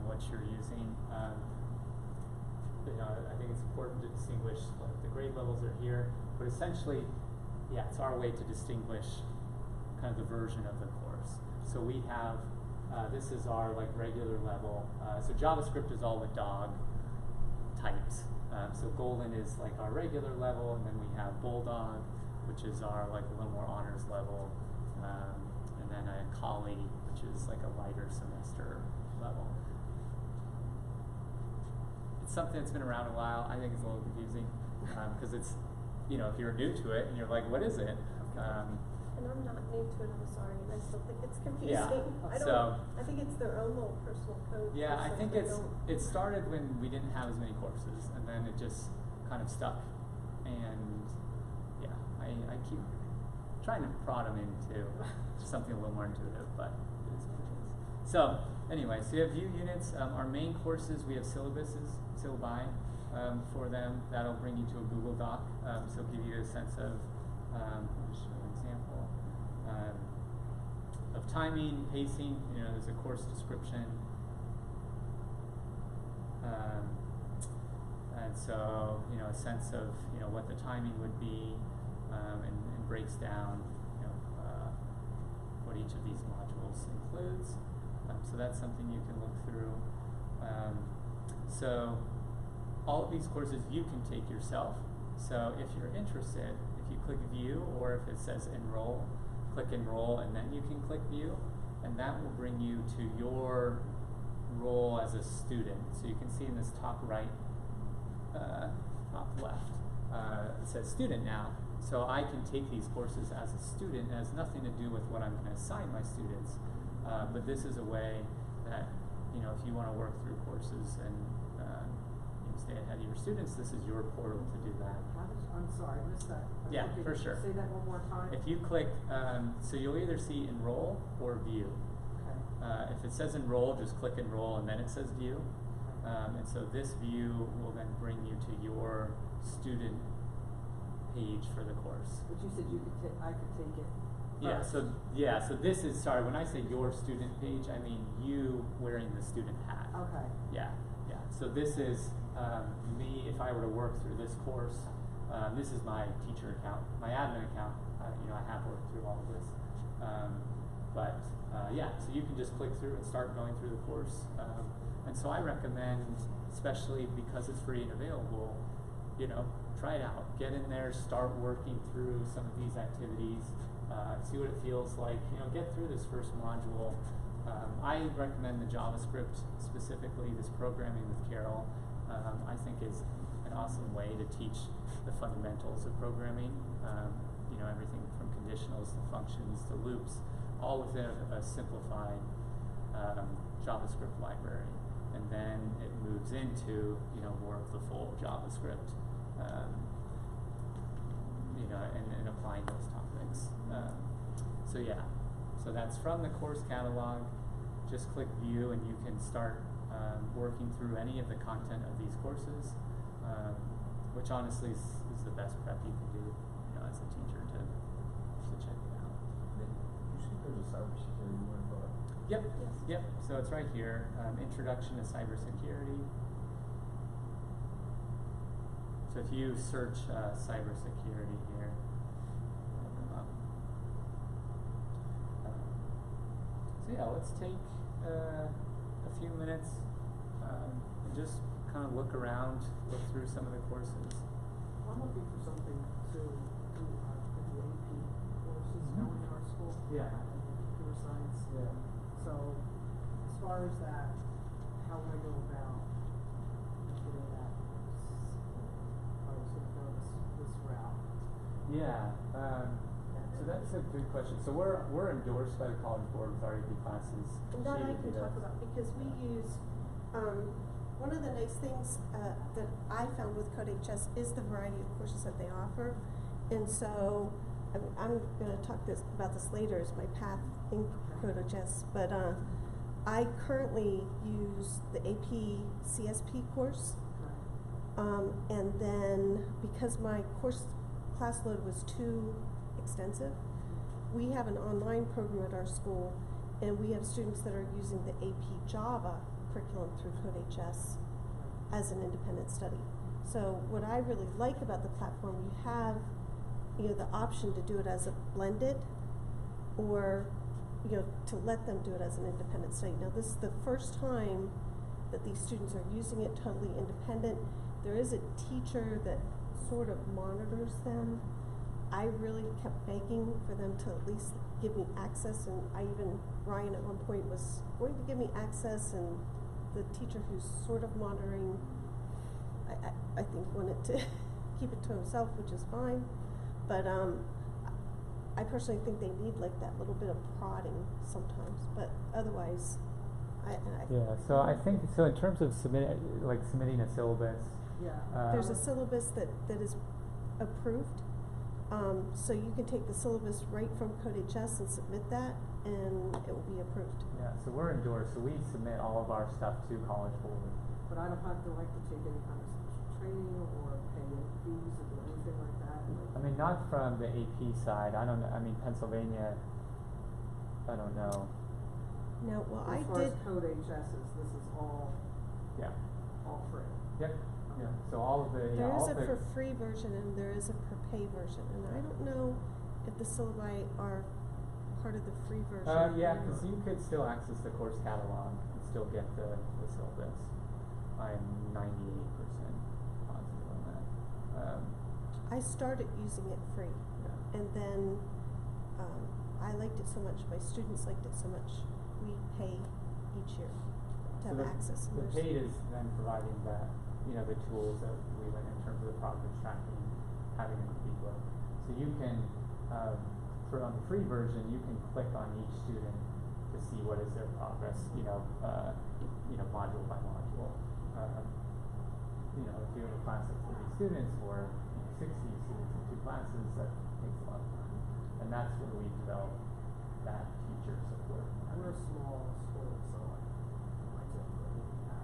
Speaker 8: what you're using. I think it's important to distinguish the grade levels are here, but essentially, it's our way to distinguish kind of the version of the course. So we have this is our regular level. So JavaScript is all the dog types. So Golden is our regular level, and then we have Bulldog, which is our a little more honors level, and then a Collie, which is a lighter semester level. It's something that's been around a while. I think it's a little confusing because it's if you're new to it and you're like, what is it?
Speaker 2: And I'm not new to it, I'm sorry, and I still think it's confusing.
Speaker 8: Yeah,
Speaker 2: I think it's their own little personal code.
Speaker 8: Yeah, I think
Speaker 2: they
Speaker 8: it started when we didn't have as many courses, and then it just kind of stuck. And yeah, I I keep trying to prod them into something a little more intuitive, but it is what it is. So anyway, so you have view units. Our main courses, we have syllabi for them. That'll bring you to a Google Doc, so give you a sense of, I'll just show you an example, of timing, pacing. You know, there's a course description. And so, you know, a sense of, you know, what the timing would be, and breaks down, you know, what each of these modules includes. So that's something you can look through. So all of these courses you can take yourself. So if you're interested, if you click view, or if it says enroll, click enroll, and then you can click view, and that will bring you to your role as a student. So you can see in this top right, top left, it says student now. So I can take these courses as a student. It has nothing to do with what I'm going to assign my students, but this is a way that, you know, if you want to work through courses and you know, stay ahead of your students, this is your portal to do that.
Speaker 10: I'm sorry, I missed that.
Speaker 8: Yeah,
Speaker 10: Okay,
Speaker 8: for sure.
Speaker 10: Say that one more time.
Speaker 8: If you click, so you'll either see enroll or view.
Speaker 10: Okay.
Speaker 8: If it says enroll, just click enroll, and then it says view. And so this view will then bring you to your student page for the course.
Speaker 10: But you said I could take it.
Speaker 8: Yeah.
Speaker 10: first.
Speaker 8: So this is, sorry, when I say your student page, I mean you wearing the student hat.
Speaker 10: Okay.
Speaker 8: Yeah. So this is me. If I were to work through this course, this is my teacher account, my admin account. You know, I have worked through all of this. Yeah, so you can just click through and start going through the course. And so I recommend, especially because it's free and available, you know, try it out. Get in there, start working through some of these activities, see what it feels like. You know, get through this first module. I recommend the JavaScript, specifically this programming with Carol. I think is an awesome way to teach the fundamentals of programming. You know, everything from conditionals to functions to loops, all within a simplified JavaScript library. And then it moves into, you know, more of the full JavaScript, you know, and applying those topics. So yeah, so that's from the course catalog. Just click view and you can start working through any of the content of these courses, which honestly is the best prep you can do, you know, as a teacher to check it out.
Speaker 7: You see there's a cybersecurity one, but
Speaker 8: Yep. Yep. So it's right here. Introduction to cybersecurity. So if you search cybersecurity here, it'll come up. So yeah, let's take a few minutes and just kind of look around, look through some of the courses.
Speaker 10: I'm looking for something to do the AP courses going in our school.
Speaker 8: Yeah.
Speaker 10: Computer science.
Speaker 8: Yeah.
Speaker 10: So, as far as that, how would I go about getting that? I was going to go this route.
Speaker 8: Yeah. So that's a good question. So we're endorsed by the College Board with our AP classes.
Speaker 2: And that I
Speaker 8: She
Speaker 2: can
Speaker 8: did
Speaker 2: talk
Speaker 8: that.
Speaker 2: about, because we use, one of the nice things that I found with CodeHS is the variety of courses that they offer. And so, I'm going to talk about this later as my path in CodeHS, but I currently use the AP CSP course. And then, because my class load was too extensive, we have an online program at our school, and we have students that are using the AP Java curriculum through CodeHS as an independent study. So what I really like about the platform, you have, you know, the option to do it as a blended, or, you know, to let them do it as an independent study. Now this is the first time that these students are using it totally independent. There is a teacher that sort of monitors them. I really kept begging for them to at least give me access, and Ryan at one point was going to give me access, and the teacher who's sort of monitoring, I think wanted to keep it to himself, which is fine. But I personally think they need like that little bit of prodding sometimes, but otherwise,
Speaker 8: Yeah. So I think so in terms of submitting a syllabus.
Speaker 10: Yeah.
Speaker 2: there's a syllabus that is approved, So you can take the syllabus right from Code HS and submit that, and it will be approved.
Speaker 8: Yeah, so we're endorsed, so we submit all of our stuff to College Board.
Speaker 10: But I don't have to take any kind of special training or pay any fees or do anything like that.
Speaker 8: I mean, not from the AP side, I don't know, I mean, Pennsylvania, I don't know,
Speaker 2: Now, well,
Speaker 10: As
Speaker 2: I
Speaker 10: far
Speaker 2: did,
Speaker 10: as Code HS's, this is all free.
Speaker 8: yep, yeah, so all of the, yeah,
Speaker 2: there
Speaker 8: all
Speaker 2: is
Speaker 8: of
Speaker 2: a
Speaker 8: the.
Speaker 2: for free version and there is a per pay version, and I don't know if the syllabi are part of the free version.
Speaker 8: Yeah, cause you could still access the course catalog and still get the syllabus. I'm 98% positive on that.
Speaker 2: I started using it free,
Speaker 8: Yeah.
Speaker 2: and then, I liked it so much, my students liked it so much, we pay each year to have
Speaker 8: So
Speaker 2: access. And
Speaker 8: The
Speaker 2: there's-
Speaker 8: paid is then providing that, the tools that we went in terms of the progress tracking, having an ebook. So you can, on the free version, you can click on each student to see what is their progress, module by module. If you have a class of 40 students or 60 students in 2 classes, that takes a lot of time. And that's where we develop that teacher support.
Speaker 10: We're a small school, so I typically have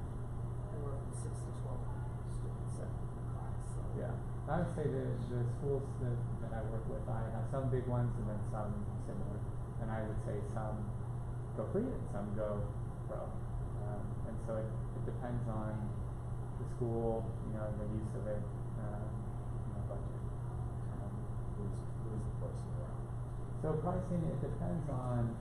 Speaker 10: anywhere from 6 to 12 students in a class, so.
Speaker 8: Yeah, I would say the schools that I work with, I have some big ones and then some similar. And I would say some go free and some go pro. And so it depends on the school, the use of it, budget.
Speaker 7: What is the pricing around?
Speaker 8: So pricing, it depends on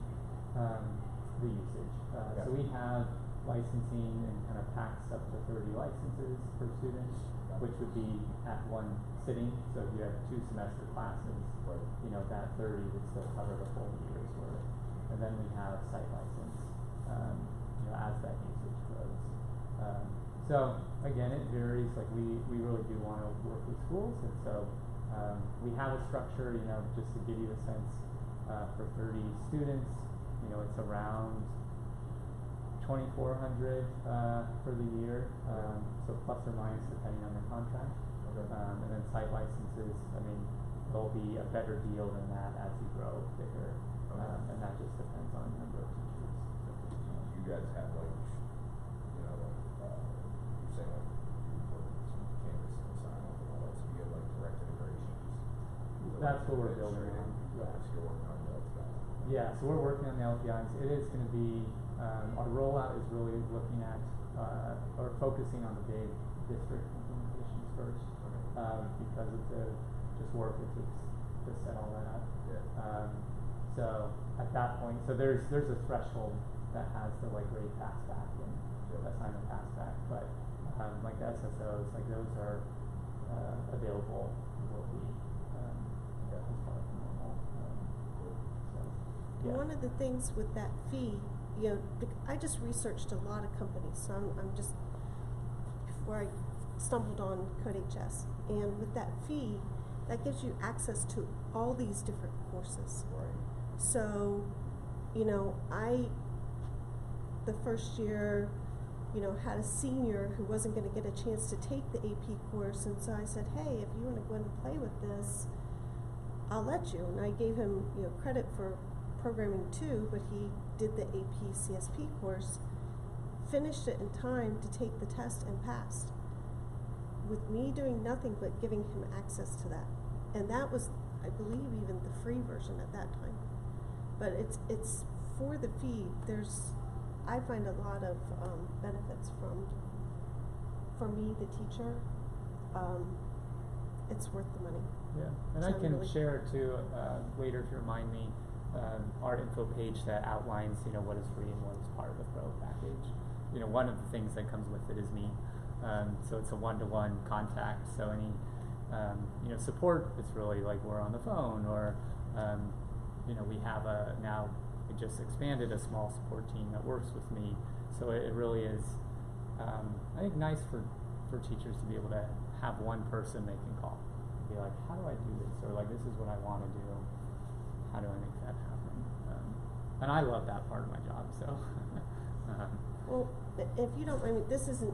Speaker 8: the usage.
Speaker 7: Okay.
Speaker 8: So we have licensing and kind of packs up to 30 licenses per student, which would be at one sitting. So if you have 2 semester classes,
Speaker 7: Right.
Speaker 8: That 30 would still cover the full year's worth. And then we have site license, as that usage grows. So again, it varies. Like we really do want to work with schools, and so we have a structure. Just to give you a sense, for 30 students, it's around 2,400 for the year. So plus or minus depending on the contract.
Speaker 7: Okay.
Speaker 8: And then site licenses. I mean, there'll be a better deal than that as you grow bigger,
Speaker 7: Okay.
Speaker 8: and that just depends on the number of teachers.
Speaker 7: You guys have you're saying you work with Canvas and sign off and all that, so you have direct integrations.
Speaker 8: That's what we're building on.
Speaker 7: So you're working on that.
Speaker 8: Yeah, so we're working on the LPIs. It is going to be, our rollout is really looking at, or focusing on the big district implementations first, because of the just work it takes to set all that up.
Speaker 7: Yeah.
Speaker 8: So at that point, so there's a threshold that has the grade pass back and assignment pass back, but like the SSOs, those are available, will be as part of the normal. So, yeah.
Speaker 2: One of the things with that fee, I just researched a lot of companies, so I'm just, before I stumbled on Code HS, and with that fee, that gives you access to all these different courses.
Speaker 7: Right.
Speaker 2: So, the first year, had a senior who wasn't going to get a chance to take the AP course, and so I said, hey, if you want to go in and play with this, I'll let you. And I gave him, credit for programming too, but he did the AP CSP course, finished it in time to take the test, and passed. With me doing nothing but giving him access to that. And that was, I believe, even the free version at that time. But it's for the fee. I find a lot of benefits for me, the teacher. It's worth the money.
Speaker 8: Yeah, and
Speaker 2: So
Speaker 8: I
Speaker 2: I'm
Speaker 8: can
Speaker 2: really-
Speaker 8: share too, later if you remind me, our info page that outlines, what is free and what is part of the pro package. One of the things that comes with it is me. So it's a one-to-one contact. So any, support, it's really we're on the phone, or, we have now we just expanded a small support team that works with me. So it really is, I think, nice for teachers to be able to have one person they can call. Be like, how do I do this? Or this is what I want to do. How do I make that happen? And I love that part of my job. So.
Speaker 2: Well, if you don't mind, this isn't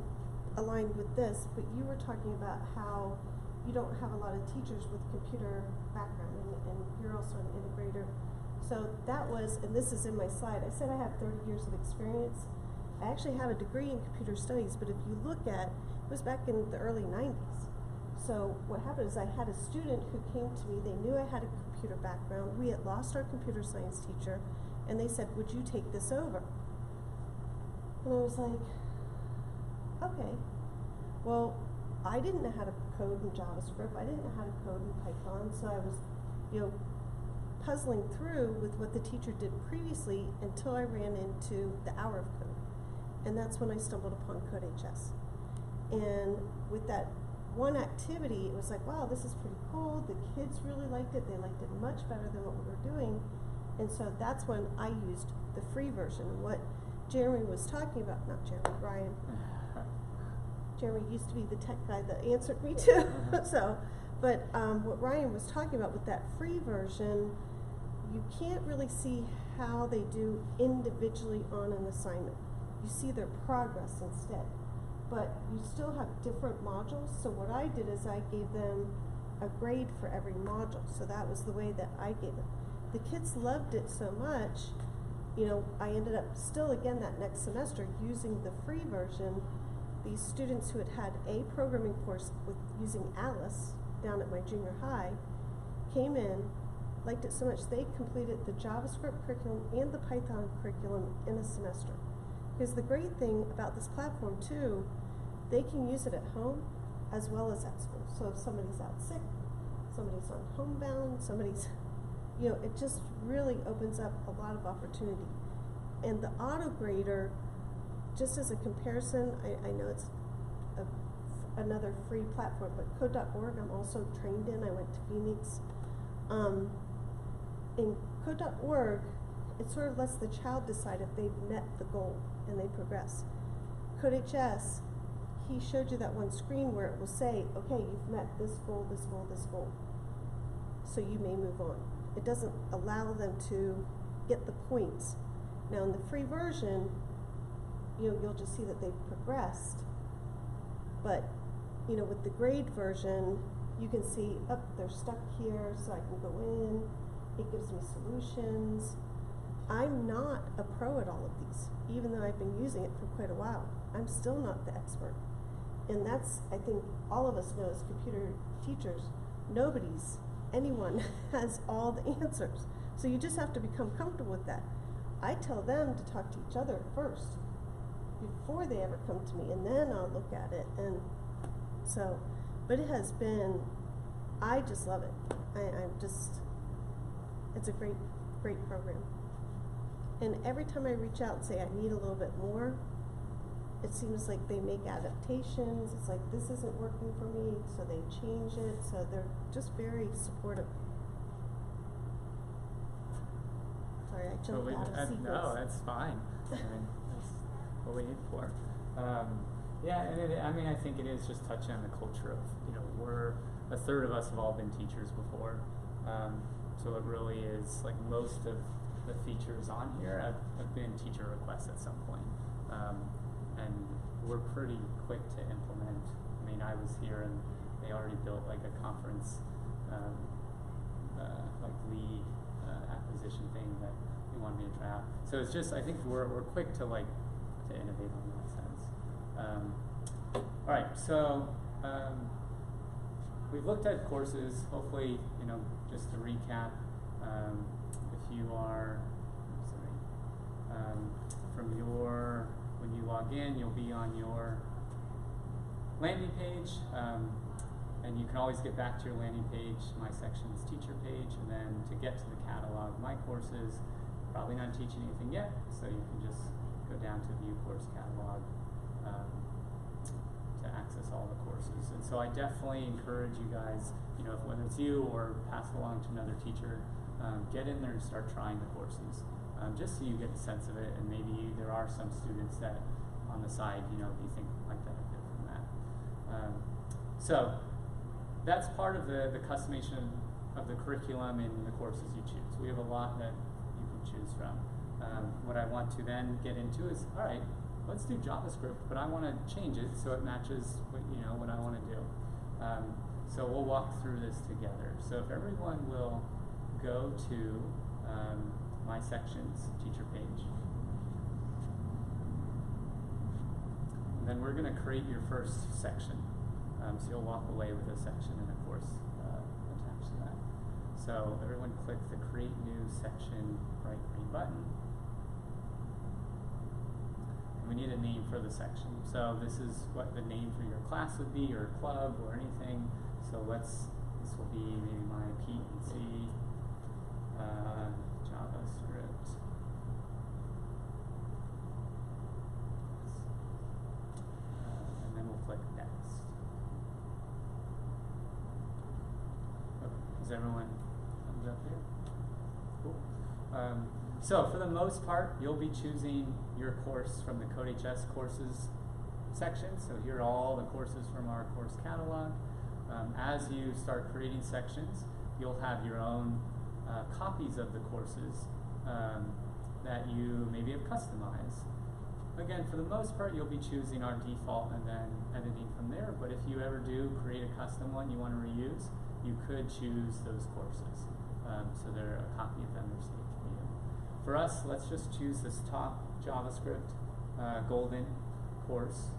Speaker 2: aligned with this, but you were talking about how you don't have a lot of teachers with computer background, and you're also an integrator. So that was, and this is in my slide, I said I have 30 years of experience. I actually have a degree in computer studies, but if you look at, it was back in the early 90s. So what happened is I had a student who came to me, they knew I had a computer background, we had lost our computer science teacher, and they said, would you take this over? And I was like, okay. Well, I didn't know how to code in JavaScript, I didn't know how to code in Python, so I was, puzzling through with what the teacher did previously until I ran into the hour of code. And that's when I stumbled upon CodeHS. And with that one activity, it was like, wow, this is pretty cool. The kids really liked it. They liked it much better than what we were doing. And so that's when I used the free version. And what Jeremy was talking about, not Jeremy, Ryan. Jeremy used to be the tech guy that answered me too. But what Ryan was talking about with that free version, you can't really see how they do individually on an assignment. You see their progress instead. But you still have different modules. So what I did is I gave them a grade for every module. So that was the way that I gave it. The kids loved it so much, I ended up still again that next semester using the free version. These students who had had a programming course with using Alice down at my junior high came in, liked it so much they completed the JavaScript curriculum and the Python curriculum in a semester. Because the great thing about this platform too, they can use it at home as well as at school. So if somebody's out sick, somebody's on homebound, somebody's, it just really opens up a lot of opportunity. And the auto grader, just as a comparison, I know it's another free platform, but code.org I'm also trained in. I went to Phoenix. In code.org, it sort of lets the child decide if they've met the goal and they progress. CodeHS, he showed you that one screen where it will say, okay, you've met this goal, this goal, this goal. So you may move on. It doesn't allow them to get the points. Now in the free version, you'll just see that they've progressed. But, with the grade version, you can see, they're stuck here, so I can go in. It gives me solutions. I'm not a pro at all of these, even though I've been using it for quite a while. I'm still not the expert. And that's, I think, all of us know as computer teachers, anyone has all the answers. So you just have to become comfortable with that. I tell them to talk to each other first, before they ever come to me, and then I'll look at it. And so, but it has been, I just love it. It's a great, great program. And every time I reach out and say I need a little bit more, it seems like they make adaptations. It's like, this isn't working for me, so they change it. So they're just very supportive. Sorry, I jumped out of sequence.
Speaker 8: No, that's fine. I mean, that's what we need for. Yeah, and I think it is just touching on the culture of, we're, a third of us have all been teachers before. So it really is, like, most of the features on here have been teacher requests at some point. And we're pretty quick to implement. I mean, I was here and they already built like a conference, like lead acquisition thing that they wanted me to try out. So it's just, I think we're quick to innovate on that sense. All right, so we've looked at courses. Hopefully, just to recap, if you are, when you log in, you'll be on your landing page, and you can always get back to your landing page. My section is teacher page, and then to get to the catalog, my courses, probably not teaching anything yet, so you can just go down to view course catalog to access all the courses. And so I definitely encourage you guys, whether it's you or pass it along to another teacher, get in there and start trying the courses. Just so you get a sense of it, and maybe there are some students that on the side, you think might benefit from that. So that's part of the customization of the curriculum and the courses you choose. We have a lot that you can choose from. What I want to then get into is, all right, let's do JavaScript, but I want to change it so it matches what I want to do. So we'll walk through this together. So if everyone will go to my sections teacher page. And then we're going to create your first section. So you'll walk away with a section and a course attached to that. So everyone click the Create New Section bright green button. And we need a name for the section. So this is what the name for your class would be, or club, or anything. So this will be maybe my P&C JavaScript. And then we'll click Next. Okay. Is everyone thumbs up here? Cool. So for the most part, you'll be choosing your course from the CodeHS courses section. So here are all the courses from our course catalog. As you start creating sections, you'll have your own copies of the courses that you maybe have customized. Again, for the most part, you'll be choosing our default and then editing from there. But if you ever do create a custom one you want to reuse, you could choose those courses. So they're a copy of them are saved for you. For us, let's just choose this top JavaScript golden course.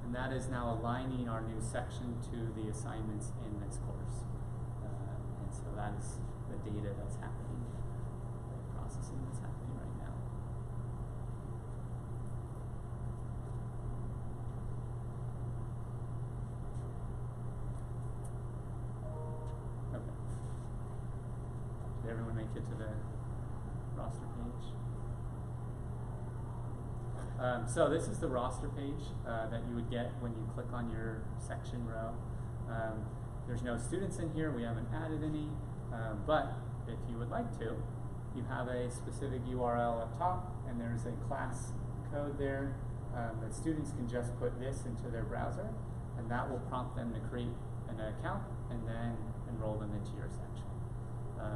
Speaker 8: And that is now aligning our new section to the assignments in this course. And so that is the data that's happening, the processing that's happening right now. Okay. Did everyone make it to the roster page? So this is the roster page that you would get when you click on your section row. There's no students in here, we haven't added any, but if you would like to, you have a specific URL up top, and there's a class code there that students can just put this into their browser, and that will prompt them to create an account and then enroll them into your section.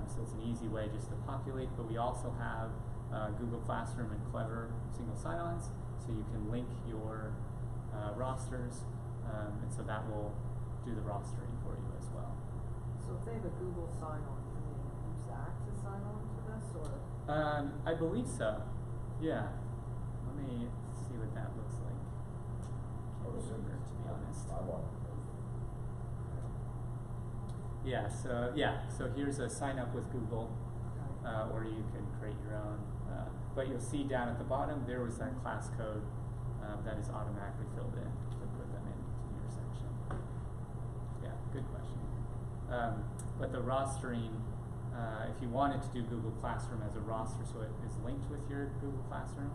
Speaker 8: So it's an easy way just to populate, but we also have Google Classroom and Clever single sign-ons, so you can link your rosters, and so that will do the rostering for you as well.
Speaker 10: So if they have a Google sign-on, can they use that to sign on to this, or?
Speaker 8: I believe so. Yeah. Let me see what that looks like. Can't remember, to be honest. So here's a sign up with Google, or you can create your own. But you'll see down at the bottom there was that class code that is automatically filled in to put them into your section. Yeah, good question. But the rostering, if you wanted to do Google Classroom as a roster, so it is linked with your Google Classroom,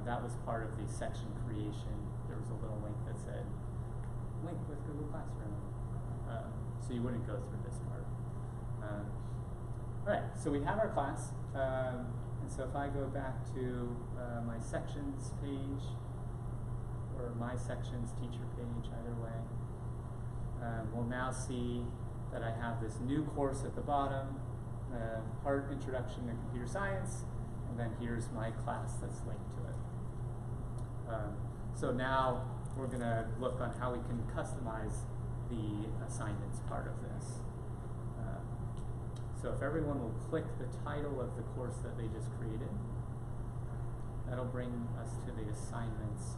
Speaker 8: that was part of the section creation. There was a little link that said link with Google Classroom. So you wouldn't go through this part. All right, so we have our class. And so if I go back to my sections page, or my sections teacher page, either way, we'll now see that I have this new course at the bottom, part Introduction to Computer Science, and then here's my class that's linked to it. So now we're going to look on how we can customize the assignments part of this. So if everyone will click the title of the course that they just created, that'll bring us to the assignments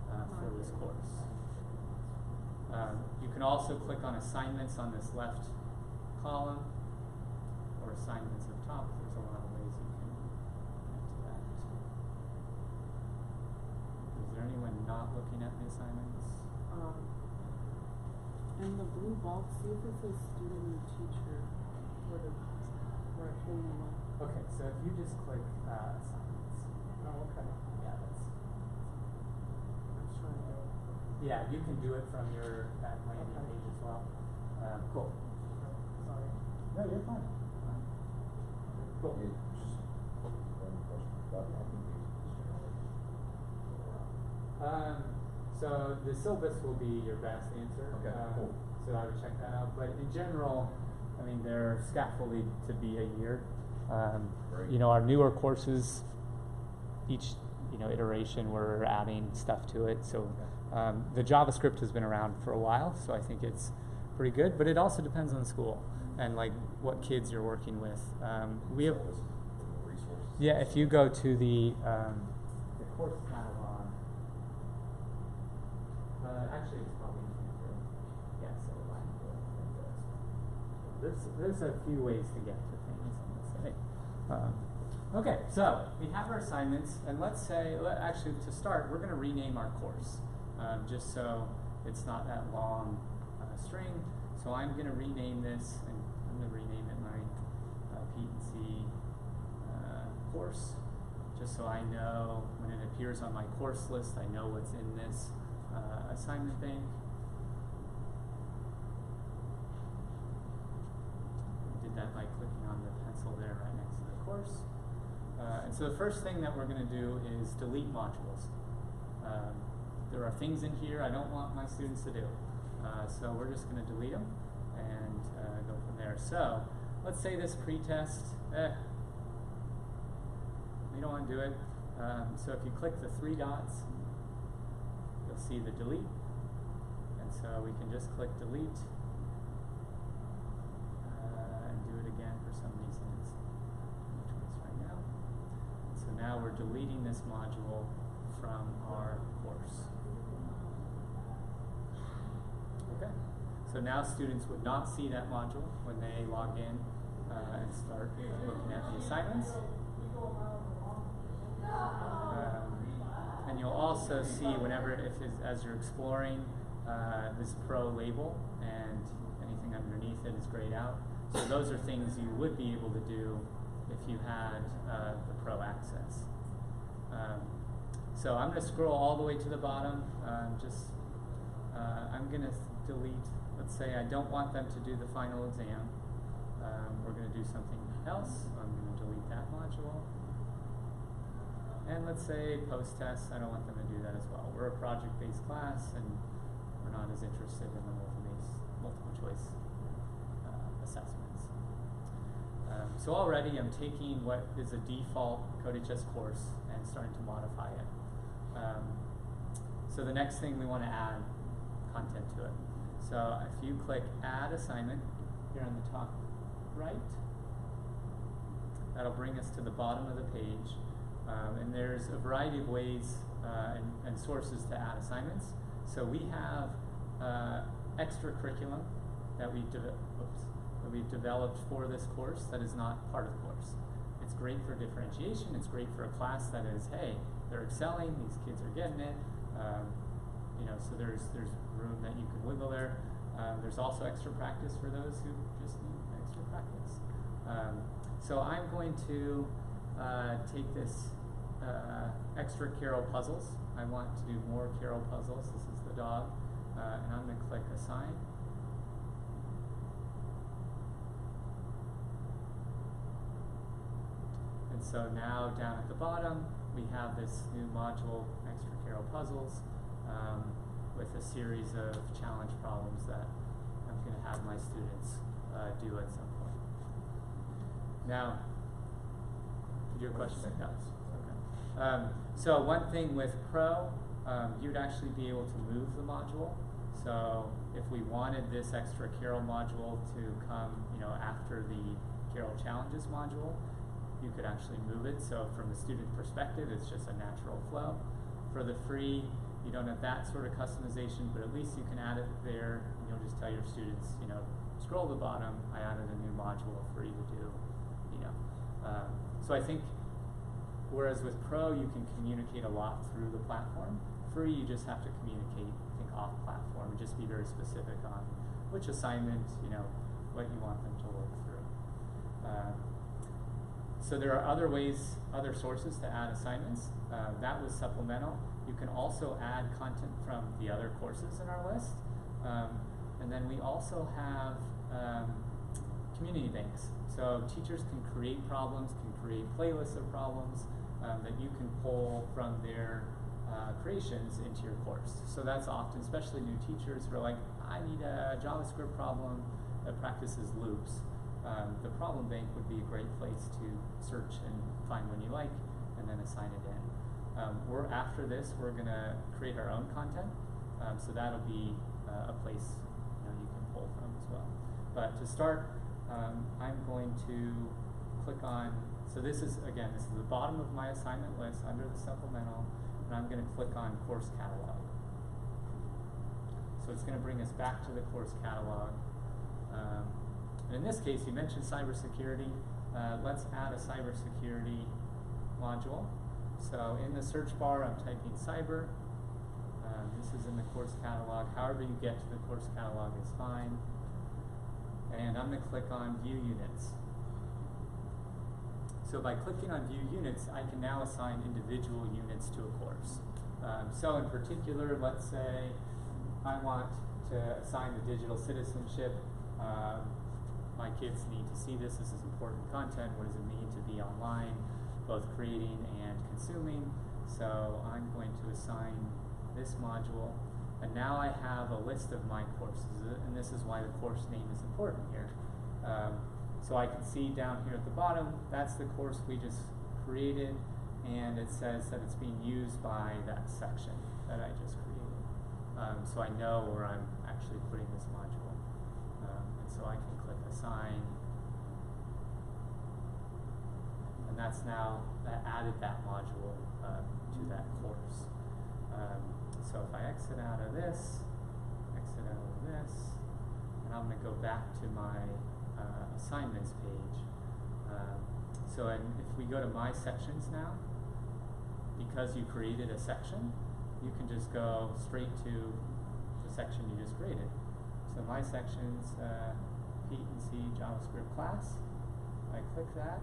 Speaker 8: for this course. You can also click on assignments on this left column, or assignments up top. There's a lot of ways you can connect to that. Is there anyone not looking at the assignments?
Speaker 11: In the blue box, see if it says student or teacher. Where it came from.
Speaker 8: Okay, so if you just click assignments.
Speaker 10: Oh, okay.
Speaker 8: Yeah, that's.
Speaker 10: I'm just trying to go.
Speaker 8: Yeah, you can do it from that landing page as well. Cool.
Speaker 10: Sorry.
Speaker 8: No, you're fine. Cool. So the syllabus will be your best answer.
Speaker 3: Okay, cool.
Speaker 8: So I would check that out. But in general, I mean, they're scaffolded to be a year.
Speaker 3: Great.
Speaker 8: You know, our newer courses, each iteration we're adding stuff to it. So The JavaScript has been around for a while, so I think it's pretty good, but it also depends on the school and like what kids you're working with. We have,
Speaker 7: Resources.
Speaker 8: yeah, if you go to the course catalog, actually it's probably yeah, so there's a few ways to get to things on the site. Okay, so we have our assignments, and let's say, actually to start, we're going to rename our course, just so it's not that long string. So I'm going to rename this, and I'm going to rename it my P&C course, just so I know when it appears on my course list, I know what's in this assignment bank. I did that by clicking on the pencil there right next to the course. And so the first thing that we're going to do is delete modules. There are things in here I don't want my students to do. So we're just going to delete them and go from there. So let's say this pretest, we don't want to do it. So if you click the three dots, you'll see the delete. And so we can just click delete and do it again for some reasons. Which one's right now? So now we're deleting this module from our course. Okay. So now students would not see that module when they log in and start looking at the assignments. And you'll also see whenever, as you're exploring this pro label and anything underneath it is grayed out. So those are things you would be able to do if you had the pro access. So I'm going to scroll all the way to the bottom. I'm going to delete, let's say I don't want them to do the final exam. We're going to do something else. I'm going to delete that module. And let's say post-test, I don't want them to do that as well. We're a project-based class, and we're not as interested in the multiple choice assessments. So already I'm taking what is a default CodeHS course and starting to modify it. So the next thing we want to add content to it. So if you click Add Assignment here on the top right, that'll bring us to the bottom of the page. And there's a variety of ways and sources to add assignments. So we have extra curriculum that we've developed for this course that is not part of the course. It's great for differentiation. It's great for a class that is, hey, they're excelling. These kids are getting it. So there's room that you can wiggle there. There's also extra practice for those who just need extra practice. So I'm going to take this extra Carol puzzles. I want to do more Carol puzzles. This is the dog. And I'm going to click Assign. And so now down at the bottom, we have this new module, Extra Carol Puzzles, with a series of challenge problems that I'm going to have my students do at some point. Now, did you have a question? No. Okay. So one thing with Pro, you'd actually be able to move the module. So if we wanted this extra Carol module to come, after the Carol Challenges module, you could actually move it. So from the student perspective, it's just a natural flow. For the free, you don't have that sort of customization, but at least you can add it there. And you'll just tell your students, scroll to the bottom. I added a new module for you to do, So I think, whereas with Pro, you can communicate a lot through the platform. Free, you just have to communicate, off platform, and just be very specific on which assignment, what you want them to work through. So there are other ways, other sources to add assignments. That was supplemental. You can also add content from the other courses in our list. And then we also have community banks. So teachers can create problems, can create playlists of problems that you can pull from their creations into your course. So that's often, especially new teachers who are like, I need a JavaScript problem that practices loops. The problem bank would be a great place to search and find one you like and then assign it in. After this, we're going to create our own content. So that'll be a place you can pull from as well. But to start, I'm going to click on, so this is the bottom of my assignment list under the supplemental, and I'm going to click on course catalog. So it's going to bring us back to the course catalog. And in this case, you mentioned cybersecurity. Let's add a cybersecurity module. So in the search bar, I'm typing cyber. This is in the course catalog. However you get to the course catalog is fine. And I'm going to click on View Units. So by clicking on View Units, I can now assign individual units to a course. So in particular, let's say I want to assign the digital citizenship. My kids need to see this. This is important content. What does it mean to be online, both creating and consuming? So I'm going to assign this module. And now I have a list of my courses, and this is why the course name is important here. So I can see down here at the bottom, that's the course we just created, and it says that it's being used by that section that I just created. So I know where I'm actually putting this module. And so I can click Assign, and that's now added that module to that course. So if I exit out of this, and I'm going to go back to my assignments page. If we go to My Sections now, because you created a section, you can just go straight to the section you just created. So My Sections, P&C JavaScript class. I click that.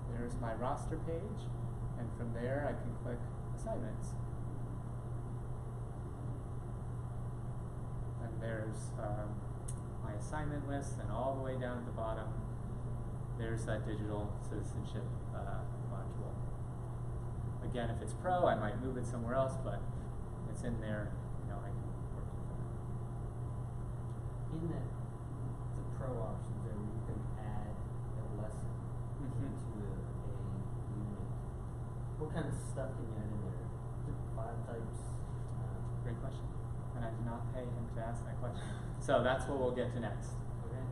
Speaker 8: There's my roster page, and from there I can click Assignments. And there's my assignment list, and all the way down at the bottom, there's that digital citizenship module. Again, if it's pro, I might move it somewhere else, but it's in there. I can work with that.
Speaker 12: In the pro options there, where you can add a lesson into a unit, what kind of stuff can you add in there? File types?
Speaker 8: Great question. And I did not pay him to ask that question. So that's what we'll get to next.
Speaker 12: Okay.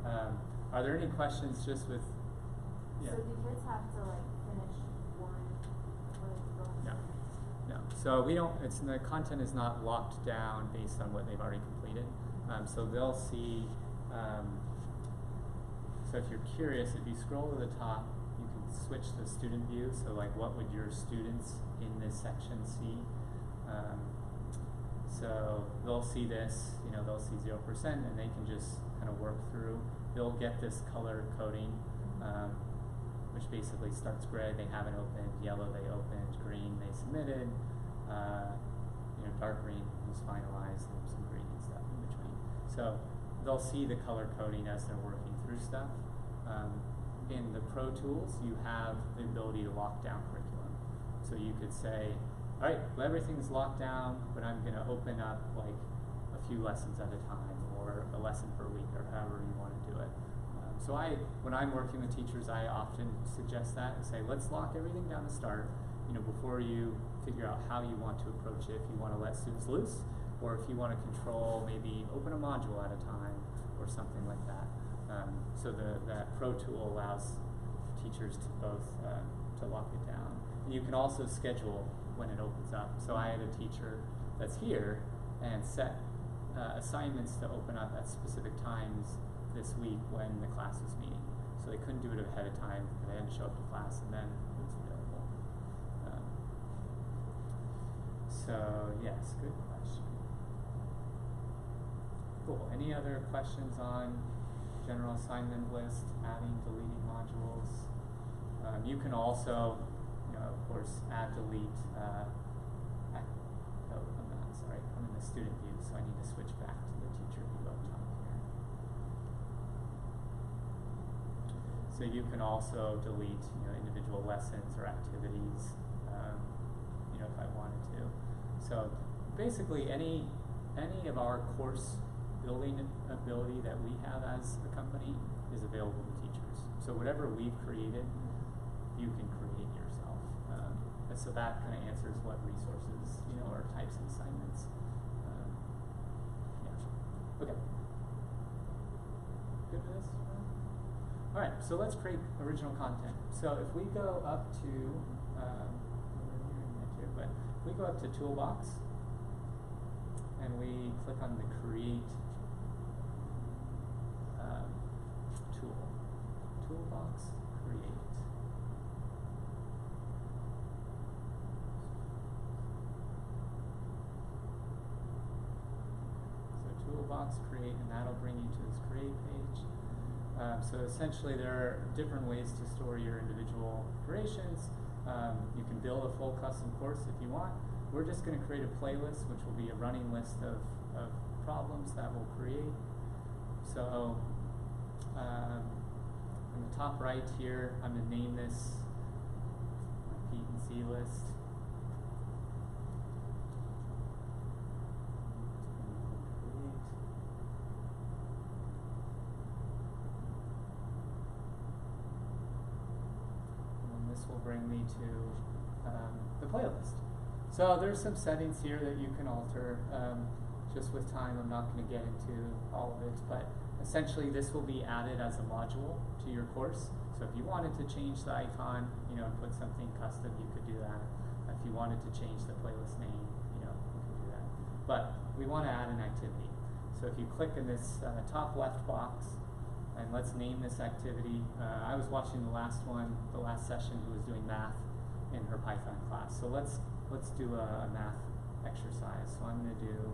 Speaker 8: Are there any questions just with? Yeah.
Speaker 6: So do kids have to finish one before they go on?
Speaker 8: No. So we don't. The content is not locked down based on what they've already completed. So they'll see. So if you're curious, if you scroll to the top, you can switch to student view. So what would your students in this section see? So they'll see this, they'll see 0%, and they can just kind of work through. They'll get this color coding, which basically starts gray, they haven't opened, yellow, they opened, green, they submitted, dark green was finalized, and some green and stuff in between. So they'll see the color coding as they're working through stuff. In the Pro Tools, you have the ability to lock down curriculum. So you could say, all right, well, everything's locked down, but I'm going to open up a few lessons at a time, or a lesson per week, or however you want to do it. So when I'm working with teachers, I often suggest that and say, let's lock everything down to start, before you figure out how you want to approach it. If you want to let students loose, or if you want to control, maybe open a module at a time, or something like that. So that Pro Tool allows teachers to both to lock it down. And you can also schedule when it opens up. So I had a teacher that's here and set assignments to open up at specific times this week when the class was meeting. So they couldn't do it ahead of time. They had to show up to class, and then it was available. So yes, good question. Cool. Any other questions on general assignment list, adding, deleting modules? You can also, of course, add, delete. I'm in the student view, so I need to switch back to the teacher view up top here. So you can also delete, individual lessons or activities, if I wanted to. So basically, any of our course building ability that we have as a company is available to teachers. So whatever we've created, you can create yourself. And so that kind of answers what resources, or types of assignments Okay. Good for this? All right, so let's create original content. So if we go up to, but if we go up to Toolbox, and we click on the Create tool, Toolbox, Create. So Toolbox, Create, and that'll bring you to this Create page. So essentially there are different ways to store your individual creations. You can build a full custom course if you want. We're just going to create a playlist, which will be a running list of problems that we'll create. So in the top right here, I'm going to name this my P&C list. Will bring me to the playlist. So there's some settings here that you can alter. Just with time, I'm not going to get into all of it, but essentially this will be added as a module to your course. So if you wanted to change the icon, and put something custom, you could do that. If you wanted to change the playlist name, you could do that. But we want to add an activity. So if you click in this top left box, and let's name this activity. I was watching the last session, who was doing math in her Python class. So let's do a math exercise. So I'm going to do,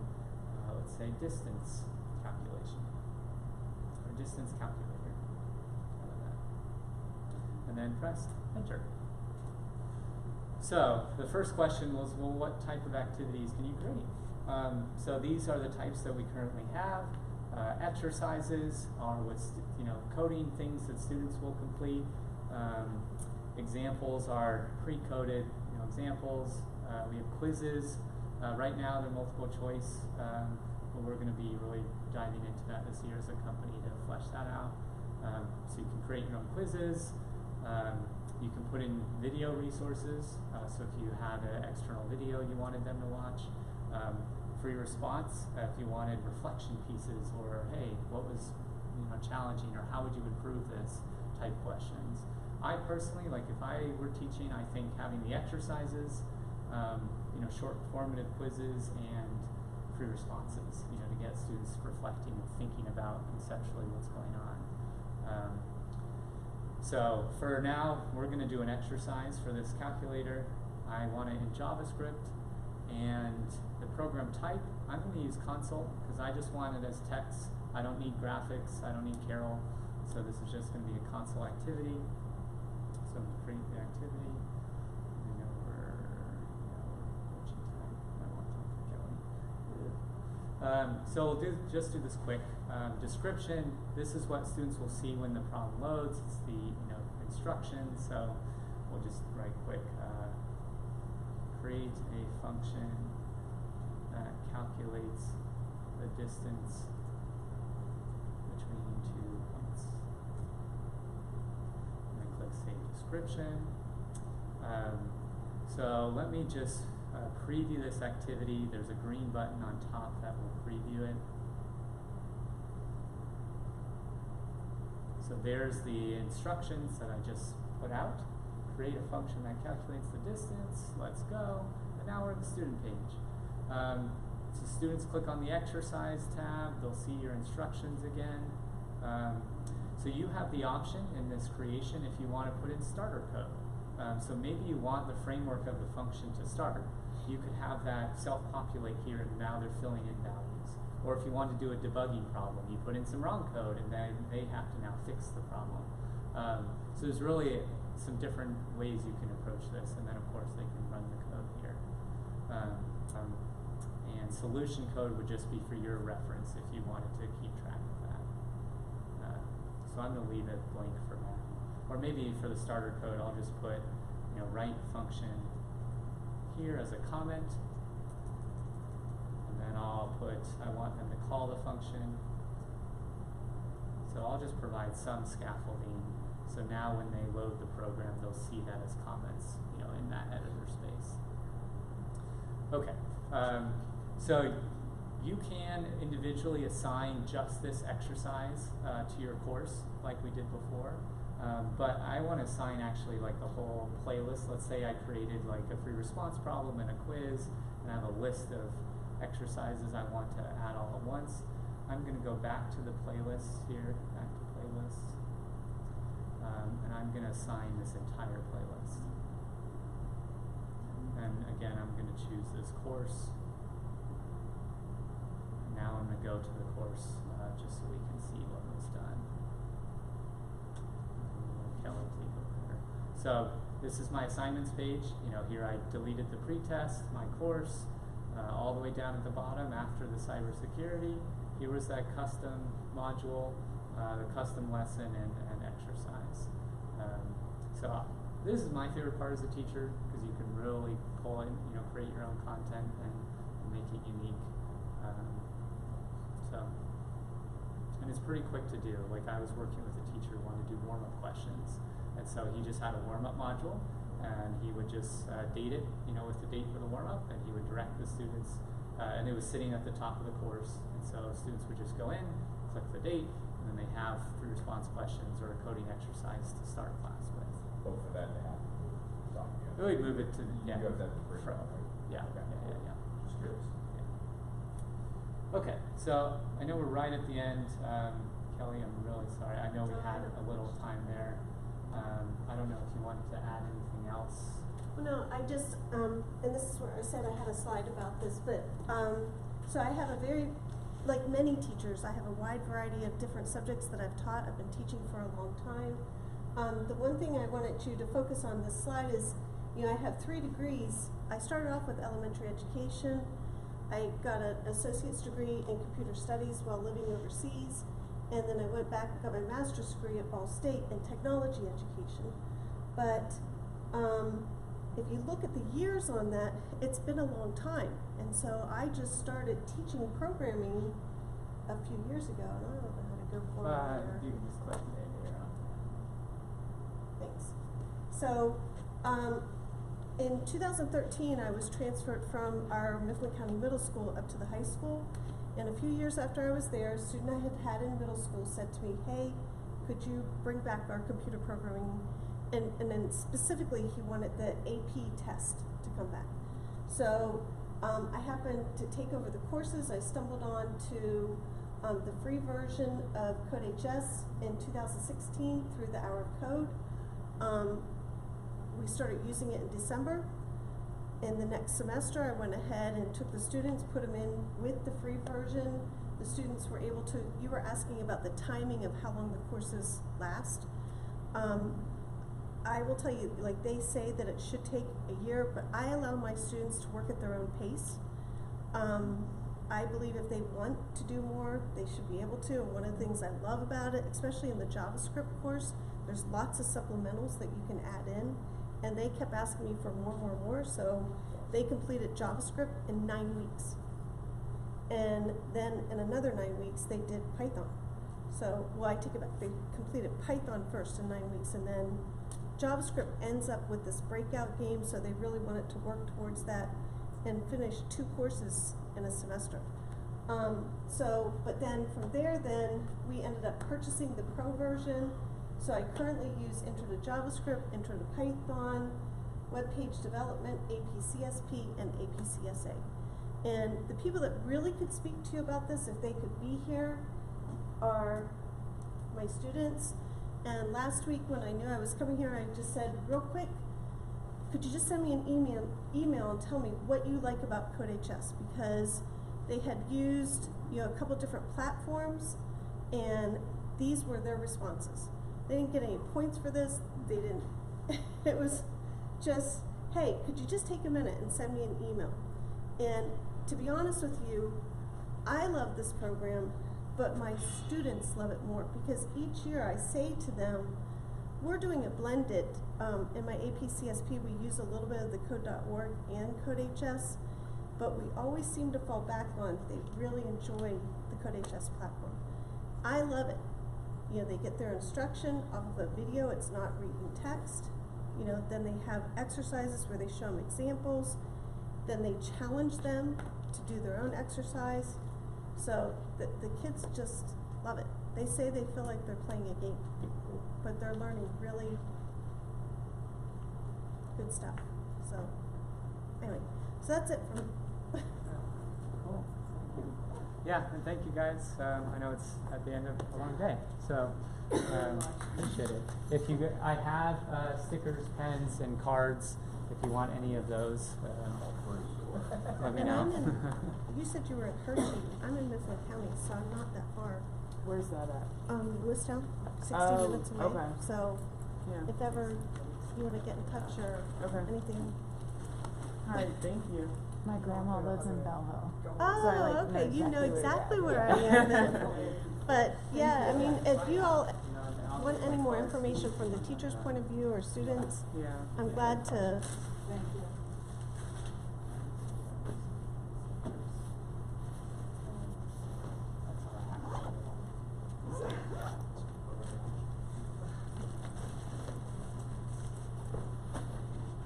Speaker 8: let's say, distance calculation, or distance calculator. How about that? And then press enter. So the first question was, well, what type of activities can you create? So these are the types that we currently have. Exercises are with coding things that students will complete. Examples are pre-coded examples. We have quizzes. Right now they're multiple choice, but we're going to be really diving into that this year as a company to flesh that out. So you can create your own quizzes. You can put in video resources. So if you had an external video you wanted them to watch. Free response, if you wanted reflection pieces, or hey, what was challenging, or how would you improve this type questions. I personally, like if I were teaching, I think having the exercises, short formative quizzes, and free responses, to get students reflecting and thinking about conceptually what's going on. So for now, we're going to do an exercise for this calculator. I want it in JavaScript. And the program type, I'm going to use console because I just want it as text. I don't need graphics. I don't need Carol. So this is just going to be a console activity. So I'm going to create the activity. I know we're approaching time. I want time for Kelly. So we'll just do this quick. Description. This is what students will see when the problem loads. It's the instructions. So we'll just write quick. Create a function that calculates the distance between 2 points. And then click Save Description. So let me just preview this activity. There's a green button on top that will preview it. So there's the instructions that I just put out. Create a function that calculates the distance. Let's go. And now we're at the student page. So students click on the exercise tab. They'll see your instructions again. So you have the option in this creation if you want to put in starter code. So maybe you want the framework of the function to start. You could have that self-populate here, and now they're filling in values. Or if you want to do a debugging problem, you put in some wrong code, and then they have to now fix the problem. So there's really some different ways you can approach this, and then of course they can run the code here. And solution code would just be for your reference if you wanted to keep track of that. So I'm going to leave it blank for now. Or maybe for the starter code, I'll just put, write function here as a comment, and then I'll put, I want them to call the function. So I'll just provide some scaffolding. So now when they load the program, they'll see that as comments, in that editor space. Okay, so You can individually assign just this exercise to your course, like we did before. But I want to assign actually like the whole playlist. Let's say I created like a free response problem and a quiz, and I have a list of exercises I want to add all at once. I'm going to go back to the playlist here, back to playlists, and I'm going to assign this entire playlist. And again, I'm going to choose this course. And now I'm going to go to the course just so we can see what was done. Kelly, take over there. So this is my assignments page. You know, here I deleted the pretest, my course, all the way down at the bottom after the cybersecurity. Here was that custom module, the custom lesson, and exercise. So this is my favorite part as a teacher because you can really pull in, you know, create your own content and make it unique. And it's pretty quick to do. Like I was working with a teacher who wanted to do warm-up questions, and so he just had a warm-up module, and he would just date it, you know, with the date for the warm-up, and he would direct the students, and it was sitting at the top of the course, and so students would just go in, click the date, and then they have free response questions or a coding exercise to start class with.
Speaker 7: But for that to happen, we would talk again.
Speaker 8: We'd move it to, yeah.
Speaker 7: You have that in the first round, right?
Speaker 8: Yeah,
Speaker 7: Okay.
Speaker 8: yeah.
Speaker 7: Just curious.
Speaker 8: Okay, so I know we're right at the end. Kelly, I'm really sorry. I know we had a little time there. I don't know if you wanted to add anything else.
Speaker 2: Well, no, I just, and this is where I said I had a slide about this, but, so I have a very, like many teachers, I have a wide variety of different subjects that I've taught. I've been teaching for a long time. The one thing I wanted you to focus on this slide is, you know, I have 3 degrees. I started off with elementary education. I got an associate's degree in computer studies while living overseas, and then I went back and got my master's degree at Ball State in technology education. But if you look at the years on that, it's been a long time, and so I just started teaching programming a few years ago, and I don't know how to go forward there.
Speaker 8: You can just click there.
Speaker 2: Thanks. So, in 2013, I was transferred from our Mifflin County Middle School up to the high school. And a few years after I was there, a student I had had in middle school said to me, hey, could you bring back our computer programming? And then specifically, he wanted the AP test to come back. So I happened to take over the courses. I stumbled on to the free version of CodeHS in 2016 through the Hour of Code. We started using it in December. In the next semester, I went ahead and took the students, put them in with the free version. The students were able to, you were asking about the timing of how long the courses last. I will tell you, like they say that it should take a year, but I allow my students to work at their own pace. I believe if they want to do more, they should be able to. And one of the things I love about it, especially in the JavaScript course, there's lots of supplementals that you can add in. And they kept asking me for more, so they completed JavaScript in 9 weeks. And then in another 9 weeks, they did Python. So, well, I take it back, they completed Python first in 9 weeks, and then JavaScript ends up with this breakout game, so they really wanted to work towards that and finish 2 courses in a semester. But then from there, then we ended up purchasing the Pro version. So I currently use Intro to JavaScript, Intro to Python, Web Page Development, APCSP, and APCSA. And the people that really could speak to you about this, if they could be here, are my students. And last week when I knew I was coming here, I just said, real quick, could you just send me an email and tell me what you like about CodeHS? Because they had used, you know, a couple different platforms, and these were their responses. They didn't get any points for this. They didn't. It was just, hey, could you just take a minute and send me an email? And to be honest with you, I love this program, but my students love it more because each year I say to them, we're doing it blended. In my APCSP, we use a little bit of the code.org and CodeHS, but we always seem to fall back on they really enjoy the CodeHS platform. I love it. You know, they get their instruction off of a video, it's not reading text. You know, then they have exercises where they show them examples. Then they challenge them to do their own exercise. So the kids just love it. They say they feel like they're playing a game, but they're learning really good stuff. So anyway, so that's it from.
Speaker 8: Cool. Yeah, and thank you guys. I know it's at the end of a long day, so appreciate it. If you, I have stickers, pens, and cards. If you want any of those, let me
Speaker 2: And
Speaker 8: know.
Speaker 2: I'm in, you said you were in Hershey. I'm in Mifflin County, so I'm not that far.
Speaker 11: Where's that at?
Speaker 2: Lewistown, 60
Speaker 11: Oh,
Speaker 2: minutes away.
Speaker 11: okay.
Speaker 2: So
Speaker 11: Yeah.
Speaker 2: if ever you want to get in touch or
Speaker 11: Okay.
Speaker 2: anything.
Speaker 11: Alright, thank you.
Speaker 6: My grandma lives in Belleville.
Speaker 2: Oh,
Speaker 6: So I, like, know
Speaker 2: okay. You know exactly
Speaker 6: where
Speaker 2: where
Speaker 6: you're
Speaker 2: I
Speaker 6: at.
Speaker 2: am. Then. But yeah, I mean, if you all want any more information from the teacher's point of view or students,
Speaker 11: Yeah.
Speaker 2: I'm glad to